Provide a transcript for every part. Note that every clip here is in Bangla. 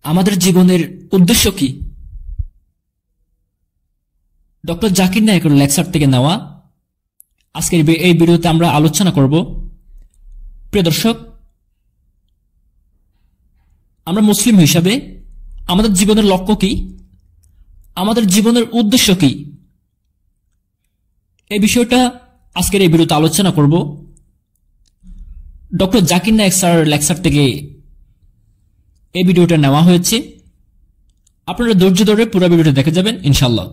আমাদের জীবনের উদ্দেশ্য কি? ডক্টর জাকির নায়েকের লেকচার থেকে নেওয়া আজকের এই ভিডিওতে আমরা আলোচনা করব। প্রিয় দর্শক, আমরা মুসলিম হিসাবে আমাদের জীবনের লক্ষ্য কি, আমাদের জীবনের উদ্দেশ্য কি, এই বিষয়টা আজকের এই ভিডিওতে আলোচনা করব। Doctor Zakir Naik sir lecture থেকে এই ভিডিওটা নেওয়া হয়েছে। আপনারা ধৈর্য ধরে পুরো ভিডিওটা দেখে যাবেন ইনশাআল্লাহ।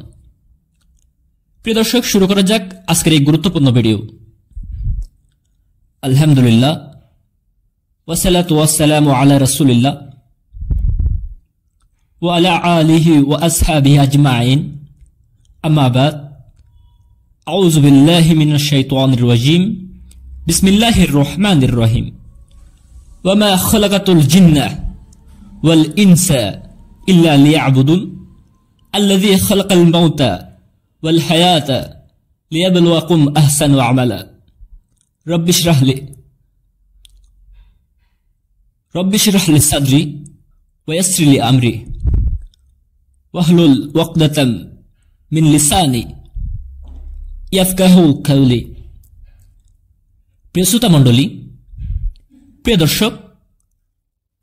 প্রিয় দর্শক, শুরু করা যাক আজকের এই গুরুত্বপূর্ণ ভিডিও। আলহামদুলিল্লাহ ওয়াসসালাতু ওয়াসসালামু আলা রাসূলিল্লাহ ওয়া আলা আলিহি ওয়া আসহাবিহি আজমাইন, আম্মা বাদ। আউযু বিল্লাহি মিনাশ শাইতানির রাজীম। বিসমিল্লাহির রহমানির রহিম। ওয়া মা খালাকাতুল জিন্না ওয়াল ইনসা ইল্লা লিয়াবুদুন আল্লাযী খালাকাল মাউতা ওয়াল হায়াতা লিয়াবলুয়াকুম আহসানু আমালা। রব্বি ইশরাহ লি সাদরি ওয়া ইয়াসসির লি আমরি ওয়াহলুল উকদাতাম মিন লিসানি ইয়াফকাহু কাওলি। প্রিয় শ্রোতা মণ্ডলী, প্রিয় দর্শক,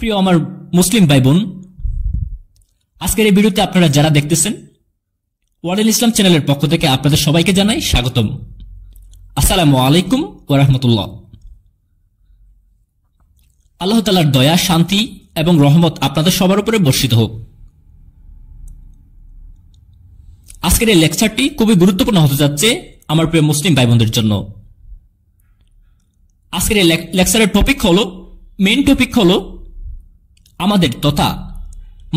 প্রিয় আমার মুসলিম ভাই বোন, আজকের এই ভিডিওতে আপনারা যারা দেখতেছেন, ওয়ার্ল্ড ইসলাম চ্যানেলের পক্ষ থেকে আপনাদের সবাইকে জানাই স্বাগতম। আসসালামু আলাইকুম ওয়া রাহমাতুল্লাহ। আল্লাহ তাআলার দয়া, শান্তি এবং রহমত আপনাদের সবার উপরে বর্ষিত হোক। আজকের এই লেকচারটি খুবই গুরুত্বপূর্ণ হতে যাচ্ছে আমার প্রিয় মুসলিম ভাই বোনদের জন্য। আজকের এই লেকচারের টপিক হলো, মেইন টপিক হলো আমাদের তথা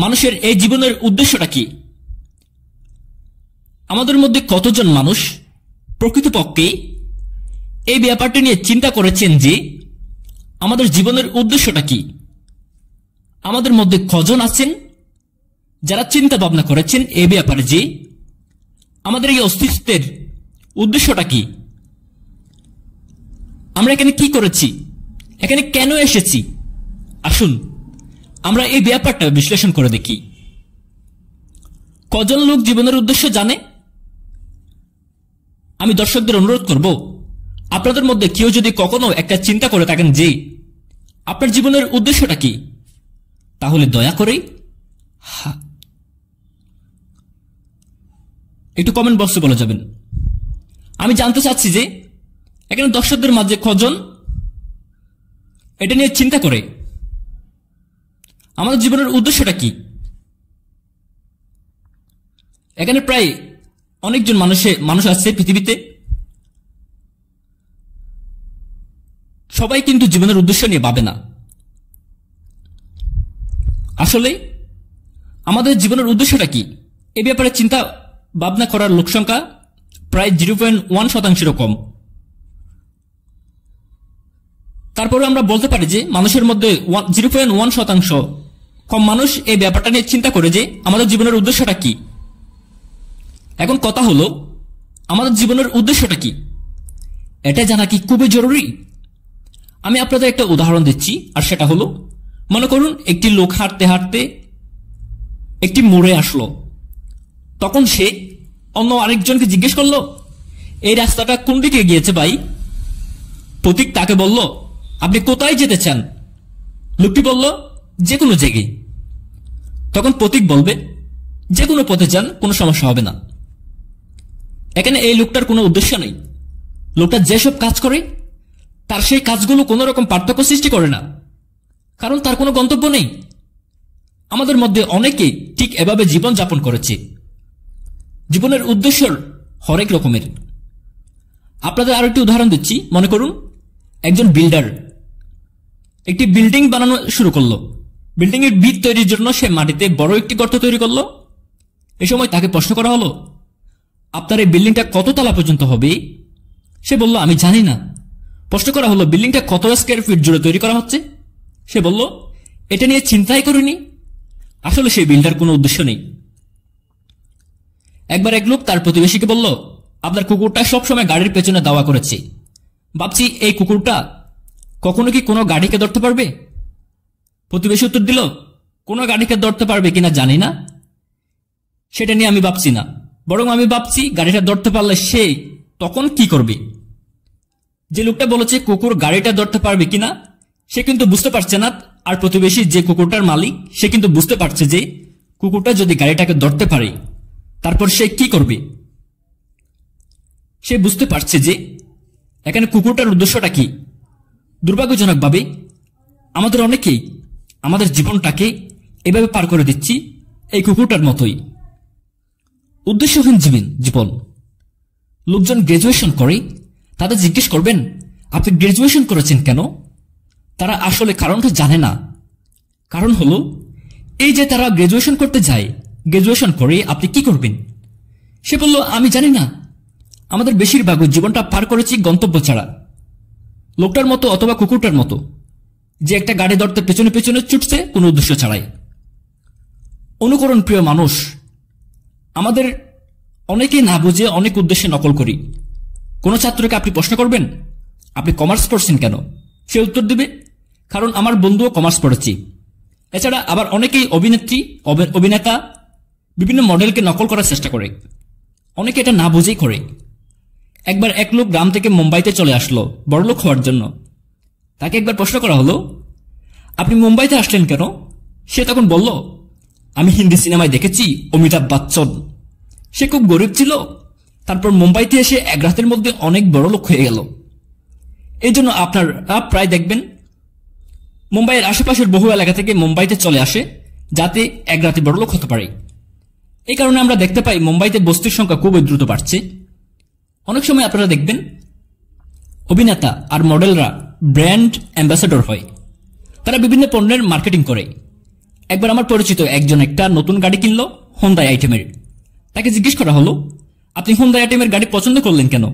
মানুষের এই জীবনের উদ্দেশ্যটা কি। আমাদের মধ্যে কতজন মানুষ প্রকৃতপক্ষে এই ব্যাপারটা নিয়ে চিন্তা করেছেন যে আমাদের জীবনের উদ্দেশ্যটা কি? আমাদের মধ্যে কজন আছেন যারা চিন্তা ভাবনা করেছেন এই ব্যাপারে যে আমাদের এই অস্তিত্বের উদ্দেশ্যটা কি? আমরা এখানে কি করেছি, এখানে কেন এসেছি? আসুন আমরা এই ব্যাপারটা বিশ্লেষণ করে দেখি। কজন লোক জীবনের উদ্দেশ্য জানে? আমি দর্শকদের অনুরোধ করব, আপনাদের মধ্যে কেউ যদি কখনো একটা চিন্তা করে থাকেন যে আপনার জীবনের উদ্দেশ্যটা কি, তাহলে দয়া করে একটু কমেন্ট বক্সে বলে যাবেন। আমি জানতে চাচ্ছি যে এখানে দর্শকদের মাঝে কজন এটা নিয়ে চিন্তা করে আমাদের জীবনের উদ্দেশ্যটা কি। এখানে প্রায় অনেকজন মানুষ আছে পৃথিবীতে, সবাই কিন্তু জীবনের উদ্দেশ্য নিয়ে ভাবে না। আসলে আমাদের জীবনের উদ্দেশ্যটা কি এই ব্যাপারে চিন্তা ভাবনা করার লোক সংখ্যা প্রায় 0.1% কম। তারপরে আমরা বলতে পারি যে মানুষের মধ্যে 0.1% কম মানুষ এই ব্যাপারটা নিয়ে চিন্তা করে যে আমাদের জীবনের উদ্দেশ্যটা কি। এখন কথা হলো, আমাদের জীবনের উদ্দেশ্যটা কি এটা জানা কি খুবই জরুরি? আমি আপনাদের একটা উদাহরণ দিচ্ছি, আর সেটা হলো, মনে করুন একটি লোক হাঁটতে হাঁটতে একটি মোড়ে আসলো। তখন সে অন্য আরেকজনকে জিজ্ঞেস করলো, এই রাস্তাটা কোন দিকে গিয়েছে ভাই? পথিক তাকে বলল, আপনি কোথায় যেতে চান? লোকটি বলল, যে কোনো জায়গায়। তখন পথিক বলবে, যে কোনো পথে যান, কোনো সমস্যা হবে না। এখানে এই লোকটার কোনো উদ্দেশ্য নেই। লোকটা যেসব কাজ করে তার সেই কাজগুলো কোনো রকম পার্থক্য সৃষ্টি করে না, কারণ তার কোনো গন্তব্য নেই। আমাদের মধ্যে অনেকে ঠিক এভাবে জীবন যাপন করেছে। জীবনের উদ্দেশ্য হরেক রকমের। আপনাদের আরো একটি উদাহরণ দিচ্ছি। মনে করুন একজন বিল্ডার একটি বিল্ডিং বানানো শুরু করলো। বিল্ডিং এর ভিত তৈরির জন্য সে মাটিতে বড় একটি গর্ত তৈরি করলো। এ সময় তাকে প্রশ্ন করা হলো, আপনার এই বিল্ডিংটা কত তলা পর্যন্ত হবে? সে বলল, আমি জানি না। প্রশ্ন করা হলো, বিল্ডিংটা কত স্কয়ার ফিট জুড়ে তৈরি করা হচ্ছে? সে বলল, এটা নিয়ে চিন্তাই করিনি। আসলে সেই বিল্ডার কোনো উদ্দেশ্য নেই। একবার এক লোক তার প্রতিবেশীকে বলল, আপনার কুকুরটা সবসময় গাড়ির পেছনে দাওয়া করেছে, ভাবছি এই কুকুরটা কখনো কি কোনো গাড়িকে ধরতে পারবে? প্রতিবেশী উত্তর দিল, কোনো গাড়িকে ধরতে পারবে কিনা জানি না, সেটা নিয়ে আমি ভাবছি না, বরং আমি ভাবছি গাড়িটা ধরতে পারলে সে তখন কি করবে। যে লোকটা বলেছে কুকুর গাড়িটা ধরতে পারবে কিনা, সে কিন্তু বুঝতে পারছে না, আর প্রতিবেশী যে কুকুরটার মালিক সে কিন্তু বুঝতে পারছে যে কুকুরটা যদি গাড়িটাকে ধরতে পারে তারপর সে কি করবে। সে বুঝতে পারছে যে এখানে কুকুরটার উদ্দেশ্যটা কি। দুর্ভাগ্যজনকভাবে আমাদের অনেকেই আমাদের জীবনটাকে এভাবে পার করে দিচ্ছি এই কুকুরটার মতোই। উদ্দেশ্যহীন জীবন। লোকজন গ্রাজুয়েশন করে, তাদের জিজ্ঞেস করবেন আপনি গ্রাজুয়েশন করেছেন কেন, তারা আসলে কারণটা জানে না। কারণ হলো এই যে তারা গ্রাজুয়েশন করতে যায়, গ্রাজুয়েশন করে আপনি কি করবেন। সে বলল আমি জানি না, আমাদের বেশিরভাগ জীবনটা পার করেছি গন্তব্য ছাড়া। লোকটার মতো অথবা কুকুরটার মতো যে একটা গাড়ি ধরতে পেছনে পেছনে ছুটছে কোনো উদ্দেশ্য ছাড়াই। অনুকরণ প্রিয় মানুষ, আমাদের অনেকেই না বুঝে অনেক উদ্দেশ্যে নকল করি। কোন ছাত্রকে আপনি প্রশ্ন করবেন আপনি কমার্স পড়ছেন কেন, সে উত্তর দিবে কারণ আমার বন্ধুও কমার্স পড়েছি। এছাড়া আবার অনেকেই অভিনেত্রী অভিনেতা বিভিন্ন মডেলকে নকল করার চেষ্টা করে, অনেকে এটা না বুঝেই করে। একবার এক লোক গ্রাম থেকে মুম্বাইতে চলে আসলো বড়লোক হওয়ার জন্য। তাকে একবার প্রশ্ন করা হলো আপনি মুম্বাইতে আসলেন কেন, সে তখন বলল আমি হিন্দি সিনেমায় দেখেছি অমিতাভ বচ্চন। সে খুব গরিব ছিল, তারপর মুম্বাইতে এসে এক রাতের মধ্যে অনেক বড় লোক হয়ে গেল। এই জন্য আপনারা প্রায় দেখবেন মুম্বাইয়ের আশেপাশের বহু এলাকা থেকে মুম্বাইতে চলে আসে যাতে এক রাতে বড় লোক হতে পারে। এই কারণে আমরা দেখতে পাই মুম্বাইতে বস্তির সংখ্যা খুবই দ্রুত বাড়ছে। অনেক সময় আপনারা দেখবেন অভিনেতা আর মডেলরা ব্র্যান্ড অ্যাম্বাসেডর হয়, তারা বিভিন্ন পণ্যের মার্কেটিং করে। একবার আমার পরিচিত একজন একটা নতুন গাড়ি কিনলো হোন্ডাই আইটেমের। তাকে জিজ্ঞেস করা হলো আপনি হোন্ডাই আইটেমের গাড়ি পছন্দ করলেন কেন।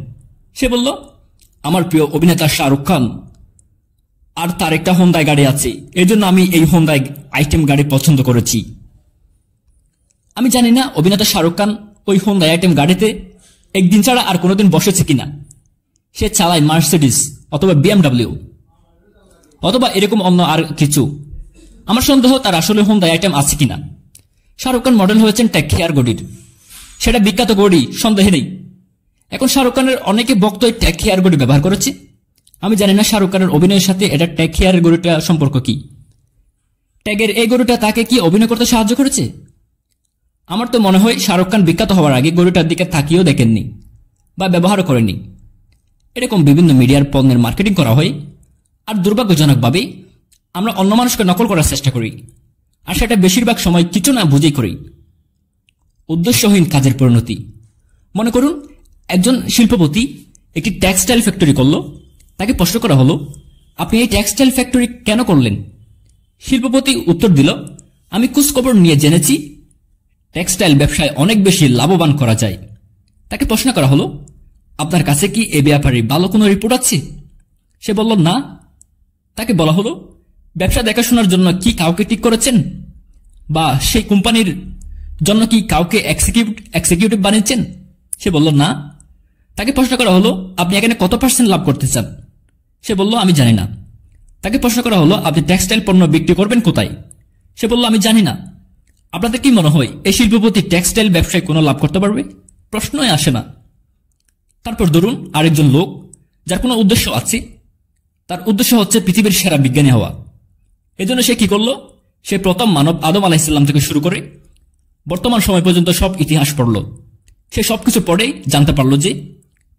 সে বলল আমার প্রিয় অভিনেতা শাহরুখ খান আর তার একটা হোন্ডাই গাড়ি আছে, এই জন্য আমি এই হোন্ডাই আইটেম গাড়ি পছন্দ করেছি। আমি জানি না অভিনেতা শাহরুখ খান ওই হোন্ডাই আইটেম গাড়িতে একদিন ছাড়া আর কোনোদিন বসেছে কিনা। সে চালায় মার্সিডিজ অথবা বিএমডাব্লিউ অথবা এরকম অন্য আর কিছু। আমার সন্দেহ তার আসলে হোন্ডাই আইটেম আছে কিনা। শাহরুখ খান মডেল হয়েছেন টেক কেয়ার গড়ির, সেটা বিখ্যাত গড়ি, সন্দেহ নেই। এখন শাহরুখ খানের অনেকে ভক্ত টেক কেয়ার গড়ি ব্যবহার করেছে। আমি জানি না শাহরুখ খানের অভিনয়ের সাথে এটা টেক কেয়ারের গড়িটা সম্পর্ক কি। ট্যাগের এই গড়িটা তাকে কি অভিনয় করতে সাহায্য করেছে। আমার তো মনে হয় শাহরুখ খান বিখ্যাত হওয়ার আগে গড়িটার দিকে তাকিয়েও দেখেননি বা ব্যবহারও করেননি। এরকম বিভিন্ন মিডিয়ার পণ্যের মার্কেটিং করা হয়, আর দুর্ভাগ্যজনকভাবে আমরা অন্য মানুষকে নকল করার চেষ্টা করি, আর সেটা বেশিরভাগ সময় কিছু না বুঝেই করি। উদ্দেশ্যহীন কাজের পরিণতি। মনে করুন একজন শিল্পপতি একটি টেক্সটাইল ফ্যাক্টরি করলো। তাকে প্রশ্ন করা হলো আপনি এই টেক্সটাইল ফ্যাক্টরি কেন করলেন। শিল্পপতি উত্তর দিল আমি খোঁজখবর নিয়ে জেনেছি টেক্সটাইল ব্যবসায় অনেক বেশি লাভবান করা যায়। তাকে প্রশ্ন করা হলো আপনার কাছে কি এ ব্যাপারে ভালো কোনো রিপোর্ট আছে। সে বলল না। তাকে বলা হলো ব্যবসা দেখাশোনার জন্য কি কাউকে ঠিক করেছেন, বা সেই কোম্পানির জন্য কি কাউকে এক্সিকিউটিভ বানিয়েছেন। সে বলল না। তাকে প্রশ্ন করা হলো আপনি এখানে কত % লাভ করতে চান। সে বলল আমি জানি না। তাকে প্রশ্ন করা হলো আপনি টেক্সটাইল পণ্য বিক্রি করবেন কোথায়। সে বলল আমি জানি না। আপনাদের কি মনে হয় এই শিল্পপতি টেক্সটাইল ব্যবসায় কোনো লাভ করতে পারবে? প্রশ্নই আসে না। তারপর ধরুন আরেকজন লোক যার কোনো উদ্দেশ্য আছে, তার উদ্দেশ্য হচ্ছে পৃথিবীর সেরা বিজ্ঞানী হওয়া। এজন্য সে কি করলো, সে প্রথম মানব আদম আলাইহিসসালাম থেকে শুরু করে বর্তমান সময় পর্যন্ত সব ইতিহাস পড়ল। সে সবকিছু পড়েই জানতে পারল যে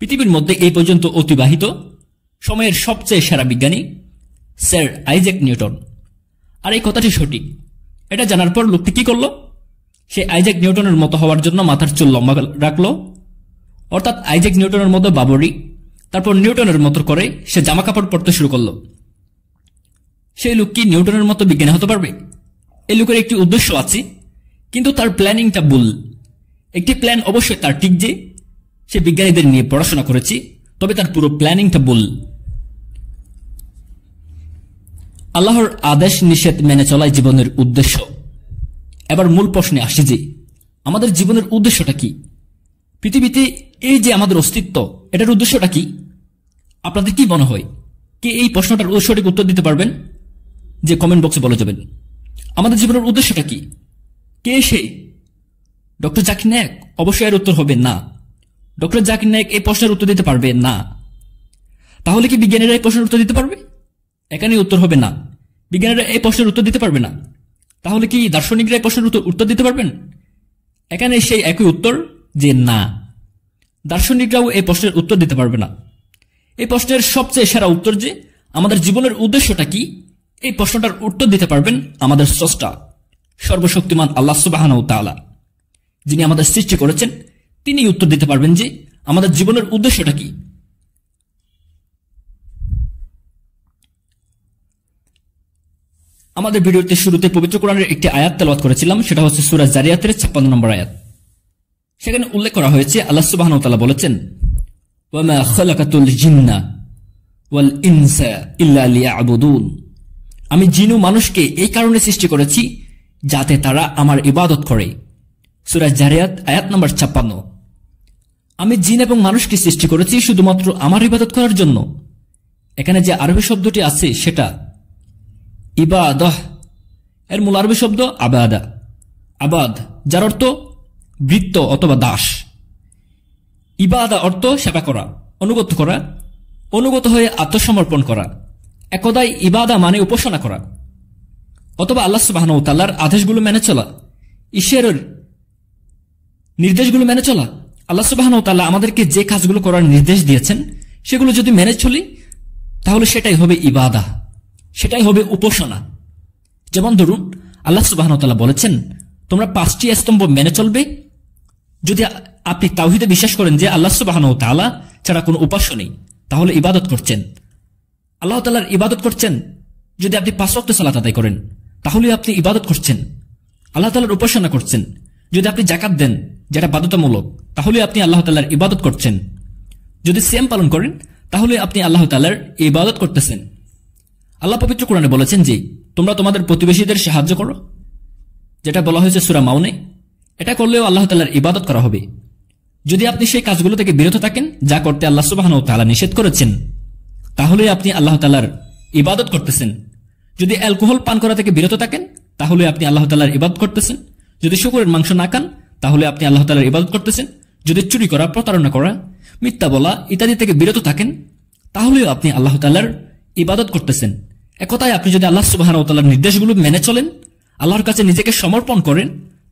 পৃথিবীর মধ্যে এই পর্যন্ত অতিবাহিত সময়ের সবচেয়ে সেরা বিজ্ঞানী স্যার আইজ্যাক নিউটন। আর এই কথাটি সঠিক। এটা জানার পর লোকটি কি করলো, সে আইজ্যাক নিউটনের মতো হওয়ার জন্য মাথার চুল লম্বা রাখলো, অর্থাৎ আইজ্যাক নিউটনের মতো বাবরি। তারপর নিউটনের মতো করে সে জামা কাপড় পরতে শুরু করলো। সেই লোক কি নিউটনের মতো বিজ্ঞানী হতে পারবে? এই লোকের একটি উদ্দেশ্য আছে, কিন্তু তার প্ল্যানিংটা ভুল। একটি প্ল্যান অবশ্যই তার ঠিক যে সে বিজ্ঞানীদের নিয়ে পড়াশোনা করেছে, তবে তার পুরো প্ল্যানিংটা ভুল। আল্লাহর আদেশ নিষেধ মেনে চলাই জীবনের উদ্দেশ্য। এবার মূল প্রশ্নে আসি যে আমাদের জীবনের উদ্দেশ্যটা কি। পৃথিবীতে এই যে আমাদের অস্তিত্ব, এটার উদ্দেশ্যটা কি? আপনাদের কি মনে হয়, কে এই প্রশ্নটার সঠিক উত্তর দিতে পারবেন? যে কমেন্ট বক্সে বলে যাবেন। আমাদের জীবনের উদ্দেশ্যটা কি? কে সে? ডক্টর জাকির নায়েক? অবশ্যই এর উত্তর হবে না। ডক্টর জাকির নায়েক এই প্রশ্নের উত্তর দিতে পারবে না। তাহলে কি বিজ্ঞানীরা এই প্রশ্নের উত্তর দিতে পারবে? এখানেই উত্তর হবে না। বিজ্ঞানীরা এই প্রশ্নের উত্তর দিতে পারবে না। তাহলে কি দার্শনিকরা এই প্রশ্নের উত্তর দিতে পারবেন? এখানে সেই একই উত্তর যে না, দার্শনিকরাও এই প্রশ্নের উত্তর দিতে পারবে না। এই প্রশ্নের সবচেয়ে সেরা উত্তর যে আমাদের জীবনের উদ্দেশ্যটা কি, এই প্রশ্নটার উত্তর দিতে পারবেন আমাদের স্রষ্টা সর্বশক্তিমান আল্লাহ সুবহানাহু ওয়া তাআলা, যিনি আমাদের সৃষ্টি করেছেন। তিনি উত্তর দিতে পারবেন যে আমাদের জীবনের উদ্দেশ্যটা কি। আমাদের ভিডিওতে শুরুতে পবিত্র কোরআনের একটি আয়াত তেলাওয়াত করেছিলাম, সেটা হচ্ছে সূরা জারিয়াতের 56 নম্বর আয়াত। সেখানে উল্লেখ করা হয়েছে আল্লাহ সুবহানাহু ওয়া তাআলা বলেছেন, ওয়ামা খালাকাতুল জিন্না ওয়াল ইনসা ইল্লা লিয়াবুদুন। আমি জিন ও মানুষকে এই কারণে সৃষ্টি করেছি যাতে তারা আমার ইবাদত করে। সূরা জারিয়াত আয়াত নম্বর 56। আমি জিন এবং মানুষকে সৃষ্টি করেছি শুধুমাত্র আমার ইবাদত করার জন্য। এখানে যে আরবি শব্দটি আছে সেটা ইবাদাহ, এর মূল আরবি শব্দ আবাদা, আবাদ, যার অর্থ বৃত্ত অথবা দাস। ইবাদা অর্থ সেবা করা, অনুগত করা, অনুগত হয়ে আত্মসমর্পণ করা। একদাই ইবাদা মানে উপাসনা করা অথবা আল্লাহ সুবহানাহু ওয়া তাআলার আদেশগুলো মেনে চলা, ঈশ্বরের নির্দেশগুলো মেনে চলা। আল্লাহ সুবহানাহু ওয়া তাআলা আমাদেরকে যে কাজগুলো করার নির্দেশ দিয়েছেন সেগুলো যদি মেনে চলি তাহলে সেটাই হবে ইবাদা, সেটাই হবে উপাসনা। যেমন ধরুন আল্লাহ সুবহানাহু ওয়া তাআলা বলেছেন তোমরা 5টি স্তম্ভ মেনে চলবে। যদি আপনি তাওহীদে বিশ্বাস করেন যে আল্লাহ সুবহানাহু ওয়া তাআলা ছাড়া কোনো উপাস্য নেই, তাহলে ইবাদত করছেন, আল্লাহ তাআলার ইবাদত করছেন। যদি আপনি 5 ওয়াক্ত সালাত আদায় করেন তাহলে আপনি ইবাদত করছেন, আল্লাহ তাআলার উপাসনা করছেন। যদি আপনি যাকাত দেন যেটা বাধ্যতামূলক, তাহলে আপনি আল্লাহ তাআলার ইবাদত করছেন। যদি সিয়াম পালন করেন তাহলে আপনি আল্লাহ তাআলার ইবাদত করতেছেন। আল্লাহ পবিত্র কোরআনে বলেছেন যে তোমরা তোমাদের প্রতিবেশীদের সাহায্য করো, যেটা বলা হয়েছে সূরা মাউনে। এটা করলেও আল্লাহ তাআলার ইবাদত করা হবে। যদি আপনি সেই কাজগুলো থেকে বিরত থাকেন যা করতে আল্লাহ সুবহানাহু ওয়া তাআলা নিষেধ করেছেন, তাহলে আপনি আল্লাহ তাআলার ইবাদত করতেছেন। যদি অ্যালকোহল পান করা থেকে বিরত থাকেন তাহলে আপনি আল্লাহ তাআলার ইবাদত করতেছেন। যদি শূকরের মাংস না খান তাহলে আপনি আল্লাহ তাআলার ইবাদত করতেছেন। যদি চুরি করা, প্রতারণা করা, মিথ্যা বলা ইত্যাদি থেকে বিরত থাকেন তাহলেও আপনি আল্লাহ তাআলার ইবাদত করতেছেন। একথায় আপনি যদি আল্লাহ সুবহানাহু ওয়া তাআলার নির্দেশগুলো মেনে চলেন, আল্লাহর কাছে নিজেকে সমর্পণ করেন,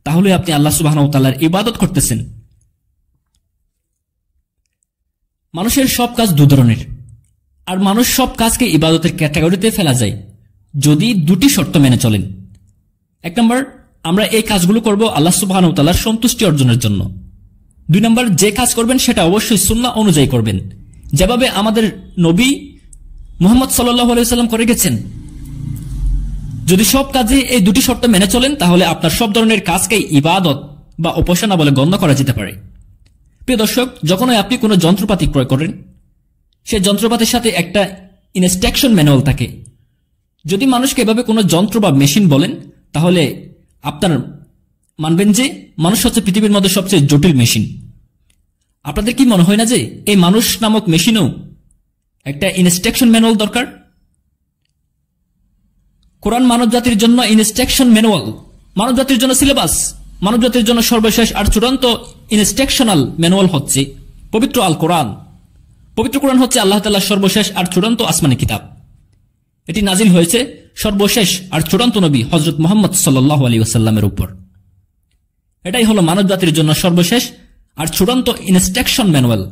তাহলে আপনি আল্লাহ সুবহানাহু ওয়া তাআলার ইবাদত করতেছেন। মানুষের সব কাজ দু ধরনের, আর মানুষ সব কাজকে ইবাদতের ক্যাটাগরিতে ফেলা যায় যদি দুটি শর্ত মেনে চলেন। 1 নম্বর, আমরা এই কাজগুলো করব আল্লাহ সুবহানাহু ওয়া তাআলার সন্তুষ্টি অর্জনের জন্য। 2 নম্বর, যে কাজ করবেন সেটা অবশ্যই সুন্নাহ অনুযায়ী করবেন, যেভাবে আমাদের নবী মুহাম্মদ সাল্লাল্লাহু আলাইহি ওয়াসাল্লাম করে গেছেন। যদি সব কাজে এই দুটি শর্ত মেনে চলেন তাহলে আপনার সব ধরনের কাজকে ইবাদত বা উপাসনা বলে গণ্য করা যেতে পারে। প্রিয় দর্শক, যখনই আপনি কোনো যন্ত্রপাতি ক্রয় করেন সেই যন্ত্রপাতির সাথে একটা ইনস্ট্রাকশন ম্যানুয়াল থাকে। যদি মানুষকে এভাবে কোনো যন্ত্র বা মেশিন বলেন তাহলে আপনার মানবেন যে মানুষ হচ্ছে পৃথিবীর মধ্যে সবচেয়ে জটিল মেশিন। আপনাদের কি মনে হয় না যে এই মানুষ নামক মেশিনও একটা ইনস্ট্রাকশন ম্যানুয়াল দরকার? কোরআন মানব জাতির জন্য ইনস্ট্রাকশন ম্যানুয়াল, মানব জাতির জন্য সিলেবাস, মানব জাতির জন্য সর্বশেষ আর চূড়ান্ত ইনস্ট্রাকশনাল ম্যানুয়াল হচ্ছে পবিত্র আল কোরআন। পবিত্র কোরআন হচ্ছে আল্লাহ তাআলার সর্বশেষ আর চূড়ান্ত আসমানি কিতাব। এটি নাজিল হয়েছে সর্বশেষ আর চূড়ান্ত নবী হযরত মুহাম্মদ সাল্লাল্লাহু আলাইহি ওয়াসাল্লামের উপর। এটাই হলো মানব জাতির জন্য সর্বশেষ আর চূড়ান্ত ইনস্ট্রাকশন ম্যানুয়াল।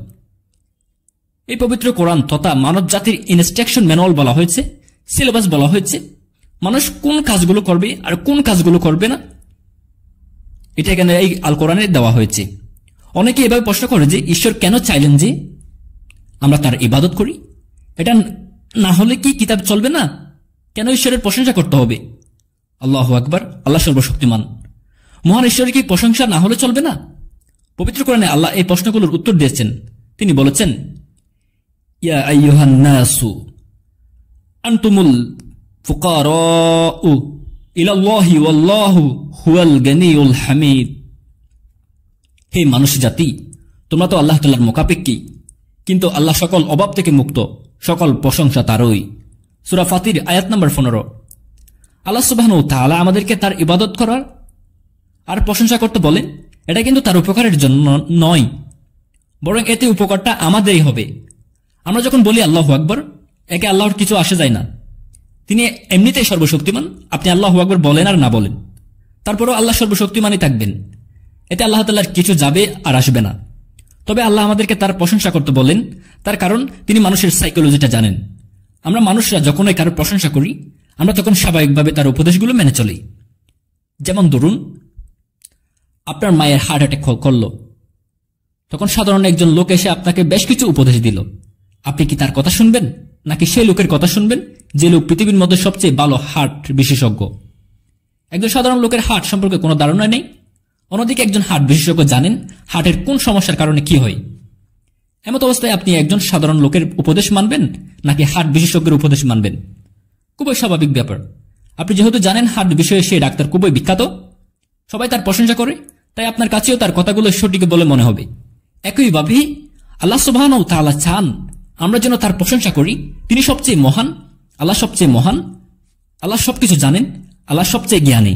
এই পবিত্র কোরআন তথা মানব জাতির ইনস্ট্রাকশন ম্যানুয়াল বলা হয়েছে, সিলেবাস বলা হয়েছে। মানুষ কোন কাজগুলো করবে আর কোন কাজগুলো করবে না এটা এখানে এই আল কোরআনে দেওয়া হয়েছে। অনেকে এভাবে প্রশ্ন করে যে ঈশ্বর কেন চাইলেন যে আমরা তার ইবাদত করি? এটা না হলে কি কিতাব চলবে না? কেন ঈশ্বরের প্রশংসা করতে হবে? আল্লাহু আকবার, আল্লাহ সর্বশক্তিমান। মহান ঈশ্বরের কি প্রশংসা না হলে চলবে না? পবিত্র কোরআনে আল্লাহ এই প্রশ্নগুলোর উত্তর দিয়েছেন। তিনি বলেছেন, ইয়া আইয়ুহান নাসু আনতুমুল ফুকারাউ ইলাল্লাহি ওয়াল্লাহু হুয়াল গানিয়ুল হামিদ। হে মানুষ জাতি, তোমরা তো আল্লাহ তাআলার মুখাপেক্ষী, কিন্তু আল্লাহ সকল অভাব থেকে মুক্ত, সকল প্রশংসা তারই। সূরা ফাতির আয়াত নম্বর 15। আল্লাহ সুবহানাহু ওয়া তাআলা আমাদেরকে তার ইবাদত করার আর প্রশংসা করতে বলেন, এটা কিন্তু তার উপকারের জন্য নয়, বরং এতে উপকারটা আমাদেরই হবে। আমরা যখন বলি আল্লাহু আকবার, একে আল্লাহর কিছু আসে যায় না। তিনি এমনিতেই সর্বশক্তিমান, আপনি আল্লাহু আকবার বলেন আর না বলেন, তারপরও আল্লাহ সর্বশক্তিমানই থাকবেন। এতে আল্লাহ তাআলার কিছু যাবে আর আসবে না। তবে আল্লাহ আমাদেরকে তার প্রশংসা করতে বলেন, তার কারণ তিনি মানুষের সাইকোলজিটা জানেন। আমরা মানুষরা যখনই কারো প্রশংসা করি, আমরা তখন স্বাভাবিকভাবে তার উপদেশগুলো মেনে চলি। যেমন ধরুন, আপনার মায়ের হার্ট অ্যাটাক করলো, তখন সাধারণ একজন লোক এসে আপনাকে বেশ কিছু উপদেশ দিল। আপনি কি তার কথা শুনবেন, নাকি সেই লোকের কথা শুনবেন যে লোক পৃথিবীর মধ্যে সবচেয়ে ভালো হার্ট বিশেষজ্ঞ? একজন সাধারণ লোকের হার্ট সম্পর্কে কোনো ধারণা নেই, অন্যদিকে একজন হার্ট বিশেষজ্ঞ জানেন হার্টের কোন সমস্যার কারণে কি হয়। এমত অবস্থায় আপনি একজন সাধারণ লোকের উপদেশ মানবেন নাকি হার্ট বিশেষজ্ঞের উপদেশ মানবেন? খুবই স্বাভাবিক ব্যাপার। আপনি যেহেতু জানেন হার্ট বিষয়ে সেই ডাক্তার খুবই বিখ্যাত, সবাই তার প্রশংসা করে, তাই আপনার কাছেও তার কথাগুলো সঠিক বলে মনে হবে। একইভাবে আল্লাহ সুবহানাহু ওয়া তাআলা চান আমরা যেন তার প্রশংসা করি। তিনি সবচেয়ে মহান, আল্লাহ সবচেয়ে মহান, আল্লাহ সবকিছু জানেন, আল্লাহ সবচেয়ে জ্ঞানী।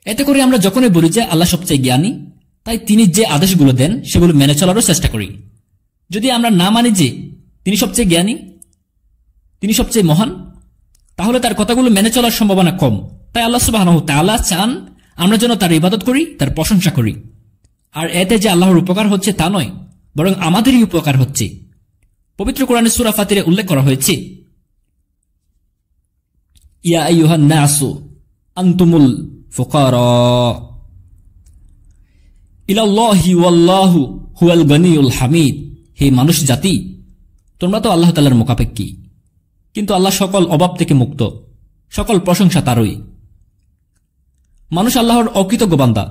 এতে করে আমরা যখনই বলি যে আল্লাহ সবচেয়ে জ্ঞানী, তাই তিনি যে আদেশগুলো দেন সেগুলো মেনে চলারও চেষ্টা করি। যদি আমরা না মানি যে তিনি সবচেয়ে জ্ঞানী, তিনি সবচেয়ে মহান, তাহলে তার কথাগুলো মেনে চলার সম্ভাবনা কম। তাই আল্লাহ সুবহানাহু ওয়া তাআলা চান আমরা যেন তার ইবাদত করি, তার প্রশংসা করি। আর এতে যে আল্লাহর উপকার হচ্ছে তা নয়, বরং আমাদেরই উপকার হচ্ছে। পবিত্র কোরআনে সূরা ফাতিরে উল্লেখ করা হয়েছে, ইয়া আইয়ুহান নাসু আনতুমুল ফুকারা ইলাল্লাহি ওয়াল্লাহু হুয়াল গনিয়ুল হামিদ। হে মানুষ জাতি, তোমরা তো আল্লাহ তাআলার মুখাপেক্ষী, কিন্তু আল্লাহ সকল অভাব থেকে মুক্ত, সকল প্রশংসা তারই। মানুষ আল্লাহর অকৃতজ্ঞ বান্দা।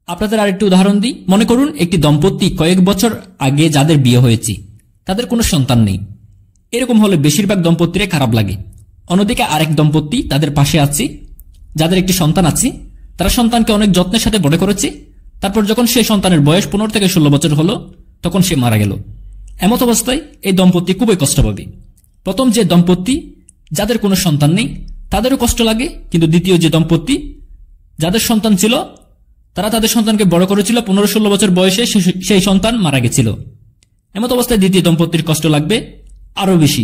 আপনাদের আরেকটি উদাহরণ দিই। মনে করুন একটি দম্পতি কয়েক বছর আগে যাদের বিয়ে হয়েছে, তাদের কোনো সন্তান নেই। এরকম হলে বেশিরভাগ দম্পতিরে খারাপ লাগে। অন্যদিকে আরেক দম্পতি তাদের পাশে আছে, যাদের একটি সন্তান আছে, তারা সন্তানকে অনেক যত্নের সাথে বড় করেছে। তারপর যখন সেই সন্তানের বয়স 15 থেকে 16 বছর হলো, তখন সে মারা গেল। এমত অবস্থায় এই দম্পতি খুবই কষ্ট পাবে। প্রথম যে দম্পতি যাদের কোনো সন্তান নেই, তাদেরও কষ্ট লাগে, কিন্তু দ্বিতীয় যে দম্পতি যাদের সন্তান ছিল, তারা তাদের সন্তানকে বড় করেছিল, 15-16 বছর বয়সে সেই সন্তান মারা গেছিল। এমত অবস্থায় দ্বিতীয় দম্পতির কষ্ট লাগবে আরো বেশি।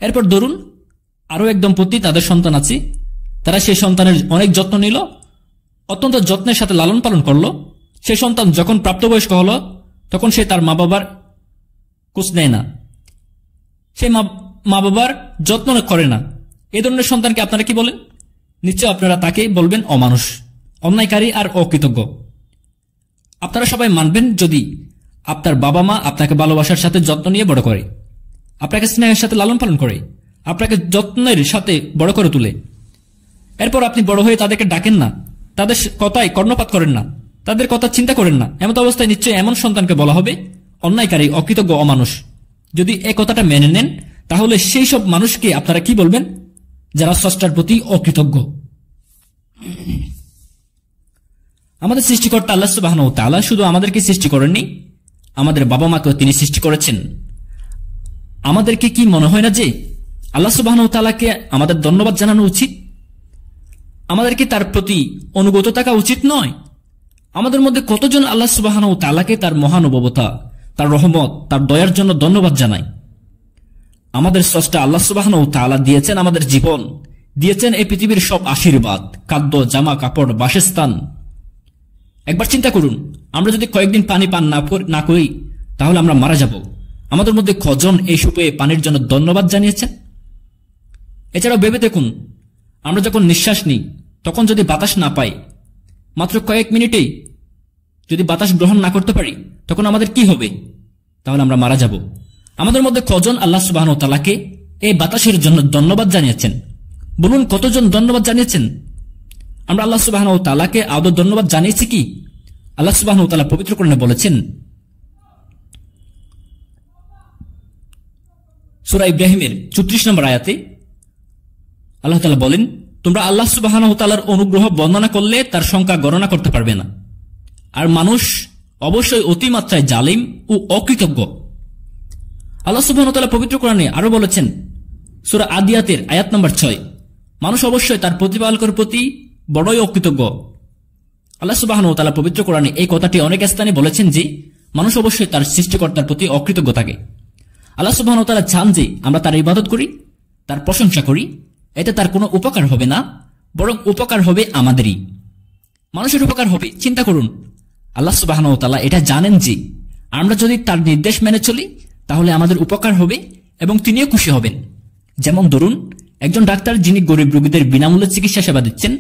এরপর ধরুন আরো এক দম্পতি, তাদের সন্তান আছে, তারা সেই সন্তানের অনেক যত্ন নিল, অত্যন্ত যত্নের সাথে লালন পালন করলো। সেই সন্তান যখন প্রাপ্তবয়স্ক হলো, তখন সে তার মা বাবার খোঁজ নেয় না, সে মা বাবার যত্ন করে না। এই ধরনের সন্তানকে আপনারা কি বলেন? নিশ্চয় আপনারা তাকে বলবেন অমানুষ, অন্যায়কারী আর অকৃতজ্ঞ। আপনারা সবাই মানবেন যদি আপনার বাবা মা আপনাকে ভালোবাসার সাথে যত্ন নিয়ে বড় করে, আপনাকে স্নেহের সাথে লালন পালন করে, আপনাকে যত্নের সাথে বড় করে তুলে। এরপর আপনি বড় হয়ে তাদেরকে ডাকেন না, তাদের কথায় কর্ণপাত করেন না, তাদের কথা চিন্তা করেন না। এমন অবস্থায় নিশ্চয়ই এমন সন্তানকে বলা হবে অন্যায়কারী, অকৃতজ্ঞ, অমানুষ। যদি এই কথাটা মেনে নেন, তাহলে সেই সব মানুষকে আপনারা কি বলবেন? যারা স্রষ্টার প্রতি অকৃতজ্ঞ। আমাদের সৃষ্টিকর্তা আল্লাহ সুবহানাহু ওয়া তাআলা শুধু আমাদেরকে সৃষ্টি করেননি, আমাদের বাবা মাকেও তিনি সৃষ্টি করেছেন। আমাদেরকে কি মনে হয় না যে আল্লাহ সুবহানাহু ওয়া তাআলাকে আমাদের ধন্যবাদ জানানো উচিত? আমাদেরকে তার প্রতি অনুগত থাকা উচিত নয়? আমাদের মধ্যে কতজন আল্লাহ সুবহানাহু ওয়া তাআলাকে তার মহানুভবতা, তার রহমত, তার দয়ার জন্য ধন্যবাদ জানায়? আমাদের স্রষ্টা আল্লাহ সুবহানাহু ওয়া তাআলা দিয়েছেন আমাদের জীবন, দিয়েছেন এই পৃথিবীর সব আশীর্বাদ, খাদ্য, জামা কাপড়, বাসস্থান। একবার চিন্তা করুন, আমরা যদি কয়েকদিন পানি পান না করি, তাহলে আমরা মারা যাব। আমাদের মধ্যে কজন এই সুপে পানির জন্য ধন্যবাদ জানিয়েছেন? এছাড়াও ভেবে দেখুন, আমরা যখন নিঃশ্বাস নিই, তখন যদি বাতাস না পাই, মাত্র কয়েক মিনিটেই যদি বাতাস গ্রহণ না করতে পারি, তখন আমাদের কি হবে? তাহলে আমরা মারা যাব। আমাদের মধ্যে কজন আল্লাহ সুবহানাহু ওয়া তাআলাকে এই বাতাসের জন্য ধন্যবাদ জানিয়েছেন? বলুন, কতজন ধন্যবাদ জানিয়েছেন? আমরা আল্লাহ সুবহানাহু ওয়া তাআলাকে আদৌ ধন্যবাদ জানিয়েছি কি? আল্লাহ সুবহানাহু ওয়া তাআলা পবিত্র কোরআনে বলেছেন, সূরা ইব্রাহিমের 34 নম্বর আয়াতে আল্লাহ তাআলা বলেন, তোমরা আল্লাহ সুবহানাহু ওয়া তাআলার অনুগ্রহ বর্ণনা করলে তার সংখ্যা গণনা করতে পারবে না। আর মানুষ অবশ্যই অতিমাত্রায় জালিম ও অকৃতজ্ঞ। আল্লাহ সুবহানাহু ওয়া তাআলা পবিত্র কোরআনে আরো বলেছেন, সূরা আদিয়াতের আয়াত নম্বর 6, মানুষ অবশ্যই তার প্রতিপালকের প্রতি বড়ই অকৃতজ্ঞ। আল্লাহ সুবহানাহু ওয়া তাআলা পবিত্র কোরআনে এই কথাটি অনেক স্থানে বলেছেন যে মানুষ অবশ্যই তার সৃষ্টিকর্তার প্রতি অকৃতজ্ঞ থাকে। আল্লাহ সুবহানাহু ওয়া তাআলা চান যে আমরা তার ইবাদত করি, তার প্রশংসা করি। এতে তার কোনো উপকার হবে না, বরং উপকার হবে আমাদেরই। মানুষের উপকার হবে। চিন্তা করুন, আল্লাহ সুবহানাহু ওয়া তাআলা এটা জানেন যে আমরা যদি তার নির্দেশ মেনে চলি তাহলে আমাদের উপকার হবে এবং তিনিও খুশি হবেন। যেমন ধরুন, একজন ডাক্তার যিনি গরিব রোগীদের বিনামূল্যে চিকিৎসা সেবা দিচ্ছেন।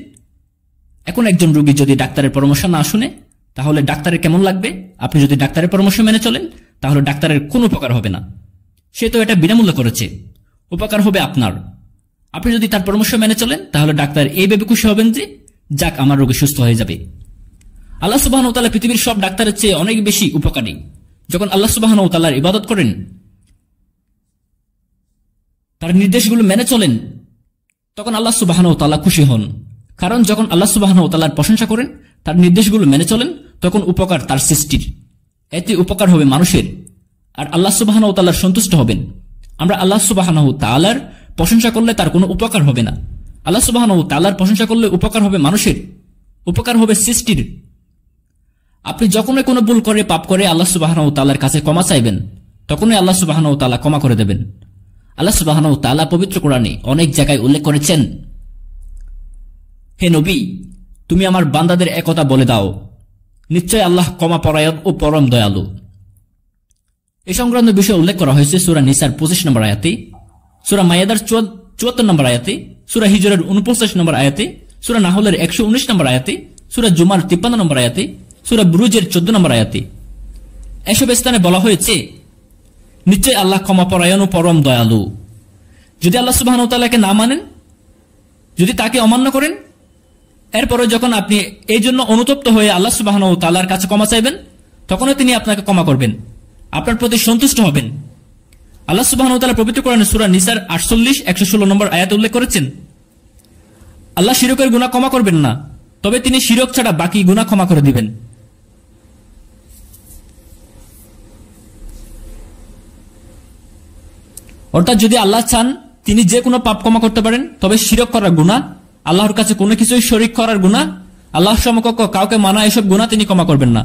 এখন একজন রোগী যদি ডাক্তারের পরামর্শ না শুনে তাহলে ডাক্তারের কেমন লাগবে? আপনি যদি ডাক্তারের পরামর্শ মেনে চলেন তাহলে ডাক্তারের কোনো উপকার হবে না। সে তো এটা বিনামূল্যে করেছে, উপকার হবে আপনার। আপনি যদি তার পরামর্শ মেনে চলেন তাহলে ডাক্তার এই ভেবে খুশি হবেন যে যাক, আমার রোগী সুস্থ হয়ে যাবে। আল্লাহ সুবহানাহু ওয়া তাআলা পৃথিবীর সব ডাক্তারের চেয়ে অনেক বেশি উপকারী। যখন আল্লাহ সুবহানাহু ওয়া তাআলার ইবাদত করেন, তার নির্দেশগুলো মেনে চলেন, তখন আল্লাহ সুবহানাহু ওয়া তাআলা খুশি হন। কারণ যখন আল্লাহ সুবহানাহু ওয়া তাআলার প্রশংসা করেন, তার নির্দেশগুলো মেনে চলেন, তখন উপকার তার সৃষ্টির, এতে উপকার হবে মানুষের, আর আল্লাহ সুবহানাহু ওয়া তাআলার সন্তুষ্ট হবেন। আমরা আল্লাহ সুবহানাহু ওয়া তাআলার প্রশংসা করলে তার কোনো উপকার হবে না। আল্লাহ সুবহানাহু ওয়া তাআলার প্রশংসা করলে উপকার হবে মানুষের, উপকার হবে সৃষ্টির। আপনি যখনই কোনো ভুল করে, পাপ করে আল্লাহ সুবহানাহু ওয়া তাআলার কাছে ক্ষমা চাইবেন, তখনই আল্লাহ সুবহানাহু ওয়া তাআলা ক্ষমা করে দেবেন। আল্লাহ সুবহানাহু ওয়া তাআলা পবিত্র কোরআনে অনেক জায়গায় উল্লেখ করেছেন, হে নবী, তুমি আমার বান্দাদের একথা বলে দাও, নিশ্চয় আল্লাহ ক্ষমা পরায়ণ ও পরম দয়ালু। এই সংক্রান্ত বিষয়ে উল্লেখ করা হয়েছে সূরা নিসার 25 নম্বর আয়াতে, সূরা মাইয়াদার 74 নম্বর আয়াতে, সূরা হিজরের 49 নম্বর আয়াতে, সূরা নাহলের 119 নম্বর আয়াতে, সূরা জুমার 53 নম্বর আয়াতে, সূরা বুরুজের 14 নম্বর আয়াতে। এসব স্থানে বলা হয়েছে নিশ্চয় আল্লাহ ক্ষমা পরায়ণ ও পরম দয়ালু। যদি আল্লাহ সুবহানাহু ওয়া তাআলাকে না মানেন, যদি তাকে অমান্য করেন, এরপরে যখন আপনি এই জন্য অনুতপ্ত হয়ে আল্লাহ সুবহানাহু ওয়া তাআলার কাছে ক্ষমা চাইবেন, তখনই তিনি আপনাকে ক্ষমা করবেন, আপনার প্রতি সন্তুষ্ট হবেন। আল্লাহ সুবহানাহু ওয়া তাআলা পবিত্র কোরআনে সূরা নিসার 48, 116 নম্বর আয়াতে উল্লেখ করেছেন, আল্লাহ শিরকের গুনাহ ক্ষমা করবেন না, তবে তিনি শিরক ছাড়া বাকি গুনাহ ক্ষমা করে দিবেন। অর্থাৎ যদি আল্লাহ চান তিনি যে কোনো পাপ ক্ষমা করতে পারেন, তবে শিরক করার গুনাহ, আল্লাহর কাছে কোনো কিছুই শরীক করার গুনাহ, আল্লাহ সমকক্ষ কাউকে মানা, এসব গুনাহ তিনি ক্ষমা করবেন না।